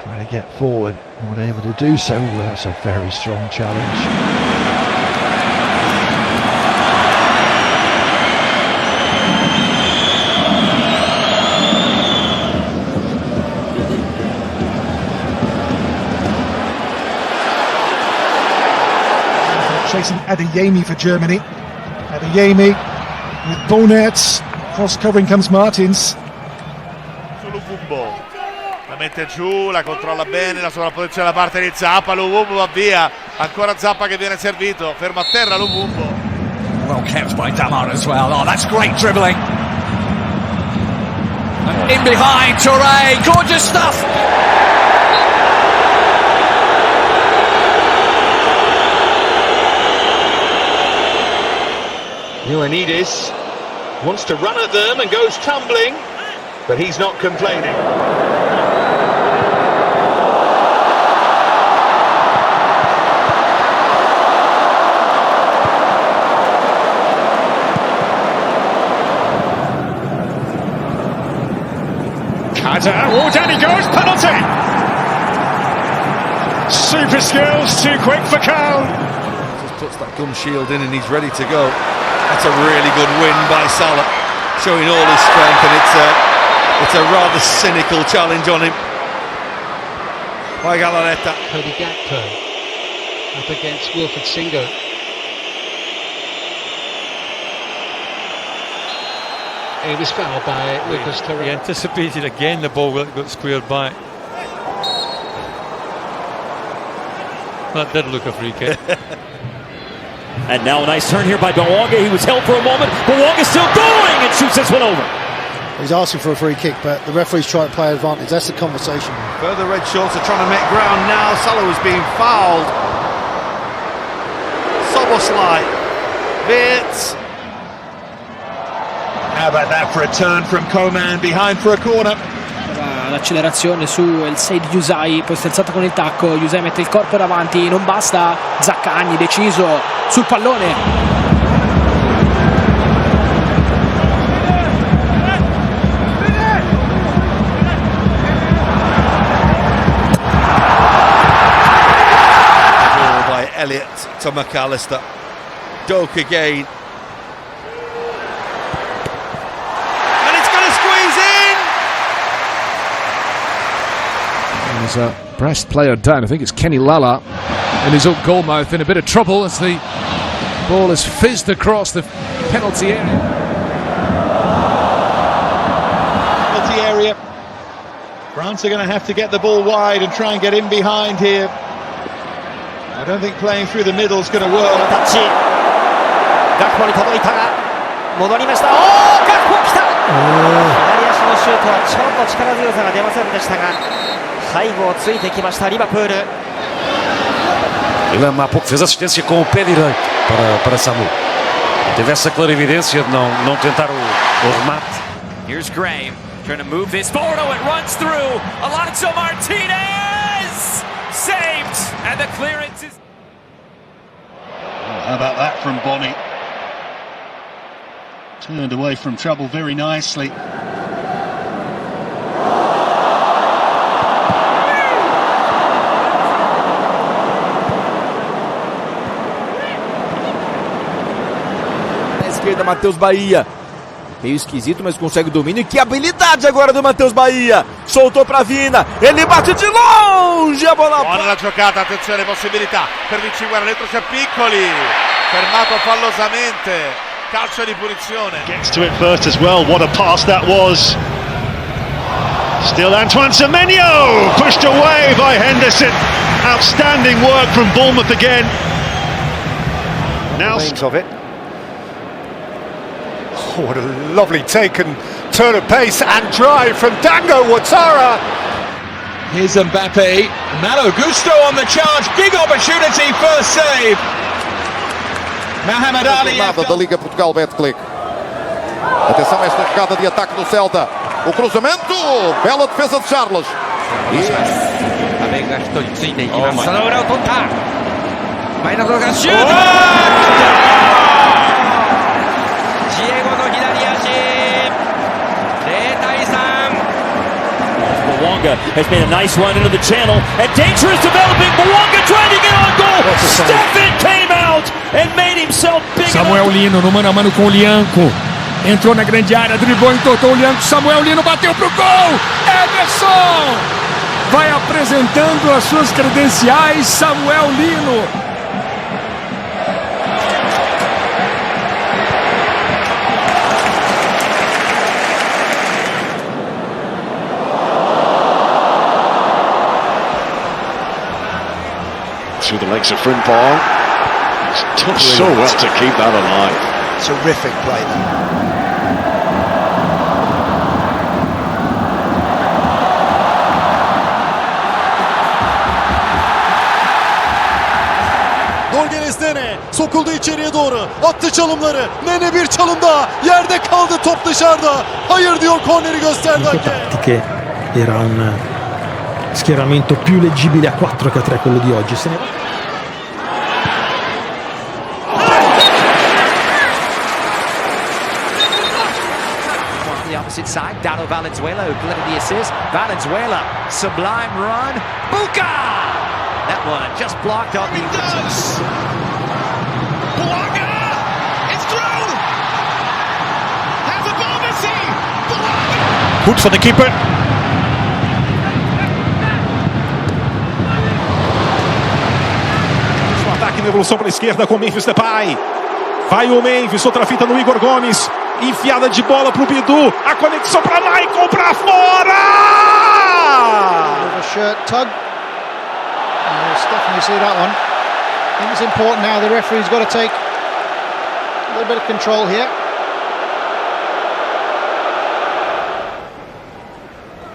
trying to get forward, not able to do so. That's a very strong challenge. Chasing Adeyemi for Germany. Adeyemi with Bonnet. Cross covering comes Martins. Lumumbo la mette giù, la controlla bene, la sovrapposizione da parte di Zappa. Lumumbo va via, ancora Zappa che viene servito, ferma a terra Lumumbo. Well kept by Yamal as well. Oh, that's great dribbling. In behind, Touré, gorgeous stuff. Ioannidis wants to run at them and goes tumbling, but he's not complaining. Oh, down he goes, penalty! Super skills, too quick for Cal. Just puts that gum shield in and he's ready to go. That's a really good win by Salah, showing all his strength, and it's a rather cynical challenge on him by Galarreta. Cody Gakpo up against Wilfred Singo. He was fouled by Lucas Torreira. He anticipated again the ball got squared back. That did look a free kick. And now a nice turn here by Bawanga. He was held for a moment. Bawanga still going and shoots this one over. He's asking for a free kick, but the referee's trying to play advantage. That's the conversation. Further red shorts are trying to make ground now. Salah was being fouled. Soboslai. Wirtz. How about that for a turn from Coman behind for a corner? L'accelerazione su il 6 di Yusai, poi si è alzato con il tacco. Yusai mette il corpo davanti, non basta. Zaccagni deciso sul pallone. Ball by Elliott to McAllister. Doku again. There's a Brest player down. I think it's Kenny Lala in his own goal mouth, in a bit of trouble as the ball is fizzed across the penalty area. Penalty area. France are going to have to get the ball wide and try and get in behind here. I don't think playing through the middle is going to work. ガクポに届いたが戻りました。おー、ガクポ来た。左足のシュートはちょっと力強さが出ませんでしたが、背後をついてきましたリバプール。Ele há pouco fez assistência com o pé direito para Samu. Teve essa clarividência de não tentar o remate. Here's Gray trying to move this forward. Oh, it runs through. Alonso Martinez saved, and the clearance is. How about that from Bonnie? Turned away from trouble very nicely. Matheus Bahia. Meio esquisito, mas consegue o domínio. E que habilidade agora do Matheus Bahia. Soltou pra Vina. Ele bate de longe. A bola. Buona la giocata, attenzione, possibilità per Vinci, guarda dentro c'è Piccoli. Fermato fallosamente. Calcio di punizione. Gets to it first as well. What a pass that was. Still Antoine Semenyo. Pushed away by Henderson. Outstanding work from Bournemouth again. Now of it. Oh, what a lovely take and turn of pace and drive from Dango Ouattara. Here's Mbappé. Malo Gusto on the charge. Big opportunity, first save. Mohamed Ali. Da Liga Portugal, Betclic. Atenção a esta jogada de ataque do Celta. O cruzamento. Bela defesa de Charles. Mwanga has made a nice run into the channel, and dangerous developing. Mwanga trying to get on goal. Stefan came out and made himself big. Samuel Lino no mano a mano com o Lianco. Entrou na grande área, driblou, entortou o Lianco. Samuel Lino bateu pro gol. Ederson vai apresentando as suas credenciais. Samuel Lino. Through the legs of Frimpong. He's done so well to keep that alive. Terrific play there. Gol gelesine sokuldu içeriye doğru. Attı çalımları. Nene bir çalım daha. Yerde kaldı, top dışarıda. Hayır diyor, korneri gösterdi hakem. Che era un schieramento più leggibile a 4 che a 3 quello di oggi. The opposite side, Dado Valenzuela who delivered the assist. Valenzuela, sublime run. Buka! That one just blocked on the impetus. Bouanga! It's through! Has a ball, Messi! Goed van de keeper. Ataque na evolução pela esquerda com Memphis Depay. Vai o Memphis, outra fita no Igor Gomes. Enfiada de bola pro Bidu. A conexão para Michael, para fora! A shirt tug. Definitely see that one. I think it's important now. The referee's got to take a little bit of control here.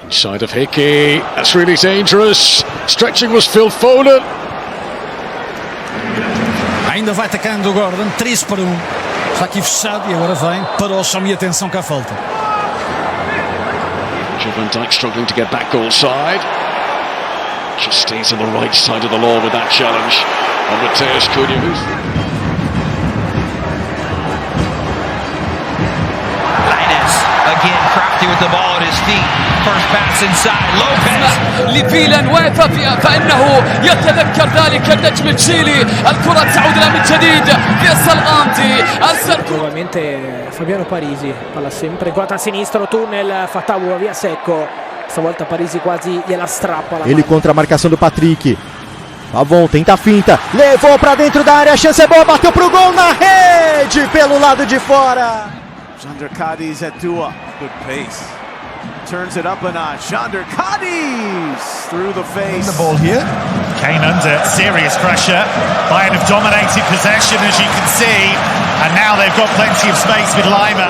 Inside of Hickey. That's really dangerous. Stretching was Phil Foden. Ainda vai atacando o Gordon, 3-1. Está aqui fechado e agora vem para o chame e atenção que há falta. Van Dijk struggling to get back goal side. Just stays on the right side of the law with that challenge. And Mateus Cunha, Again, crafty with the ball at his feet. First pass inside. Lopez. لفيلان واقف فإنه يتذكر ذلك النجم التشيلي. الكرة تعود له من جديد. فيصل غامدي. Nuovamente Fabiano Parisi. Palla sempre inquadrata a sinistro. Tunnel. Fatawu via secco. Stavolta Parisi quasi gliela strappa. Ele contra a marcação do Patrick. Pavon tenta a finta. Levou pra dentro da área. A chance é boa. Bateu pro gol na rede. Pelo lado de fora. Chandra Cadiz at Doue. Good pace. Turns it up a notch. Chandra Cadiz through the face. The ball here. Came under serious pressure. Bayern have dominated possession, as you can see. And now they've got plenty of space with Lima.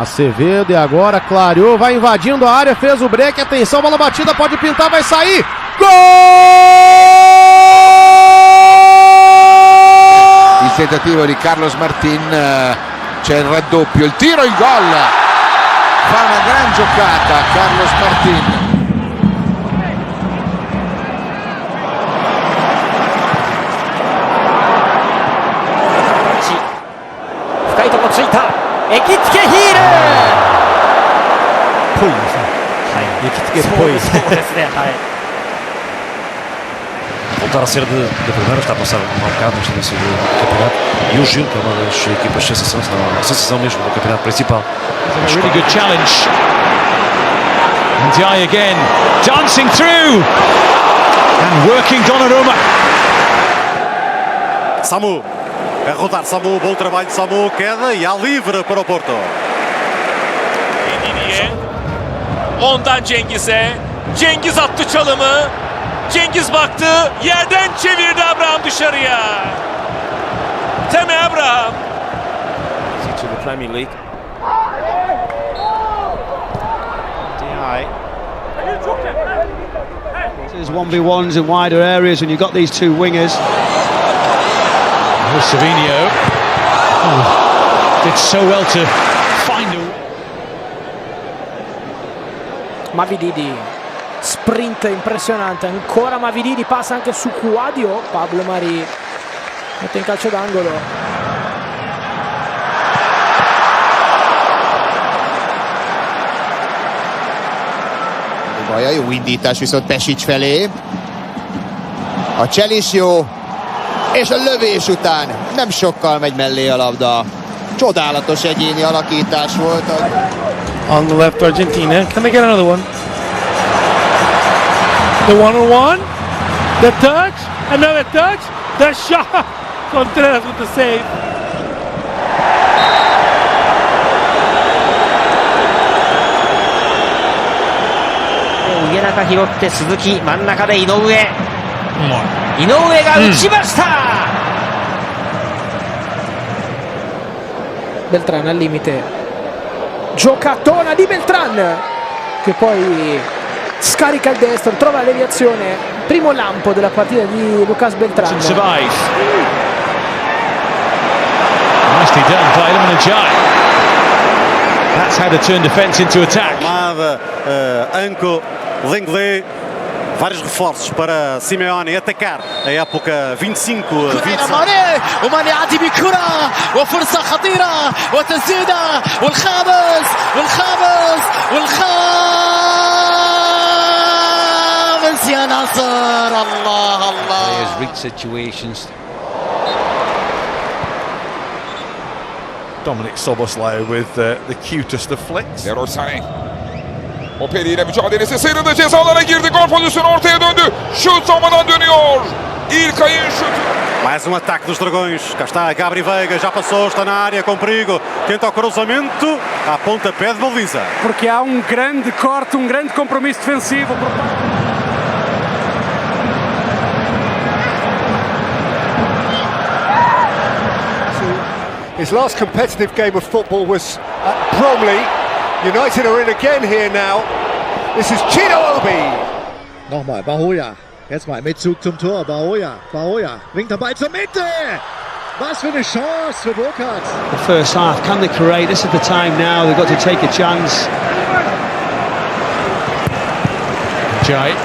Acevedo e agora clareou, vai invadindo a área, fez o break, atenção, bola batida, pode pintar, vai sair, gol! Il tentativo di Carlos Martin, c'è il raddoppio, il tiro, il gol, fa una gran giocata Carlos Martin. けっぽい。そうですね、はい。Voltar a ser de primeira, está a passar um mau bocado neste início do campeonato. E o Gil, que é uma das equipas sensação, a sensação mesmo do campeonato principal. A really good challenge. Ndiaye again, dancing through and working Donnarumma. Samu, a rodar Samu, bom trabalho de Samu, queda e há livre para o Porto. Vini'ye, ondan Cengiz'e, Cengiz attı çalımı, Cengiz baktı, yerden çevirdi Abraham dışarıya. Temi Abraham. To the Premier League. There's 1v1s in wider areas when you've got these two wingers. Savinho did so well to find a... Mavididi, sprint impressionante, ancora Mavididi, passa anche su Quadio, Pablo Mari mette in calcio d'angolo. A jó indítás viszont Pesic felé. A cselés jó, és a lövés után nem sokkal megy mellé a labda. Csodálatos egyéni alakítás volt. On the left, Argentina. Can they get another one? The one-on-one. The touch. Another touch. The shot. Contreras with the save.家中拾って鈴木、真ん中で井上。井上が打ちました。Beltran al limite, giocatona di Beltran che poi scarica il destro, trova la deviazione, primo lampo della partita di Lucas Beltran. Nicely done by Ndiaye. That's how to turn defence into attack. Anco, Lenglet, vários reforços para Simeone atacar a época 25. وماني يعدي بكرة وفرصة خطيرة وتسديدة والخامس يا ناصر. الله الله. Players reach situations. Dominic Szoboszlai with the cutest of flicks. Leroy. O Pereira mücadelesi sıyrıldı, ceza alanına girdi, gol pozisyonu ortaya döndü. Şut savunmadan dönüyor. İlkay'ın şutu. Mais ataque dos Dragões. Cá está Gabri Veiga, já passou, está na área com perigo. Tenta o cruzamento, à pontapé de baliza. Porque há grande corte, grande compromisso defensivo por parte. His last competitive game of football was at Bromley. United are in again here now. This is Chino Obi. Nochmal, Bahoya. Jetzt mal mit Zug zum Tor. Bahoya winkt den Ball zur Mitte. Was für eine Chance für Burkhardt. The first half, can they create? This is the time now. They've got to take a chance. Ndiaye.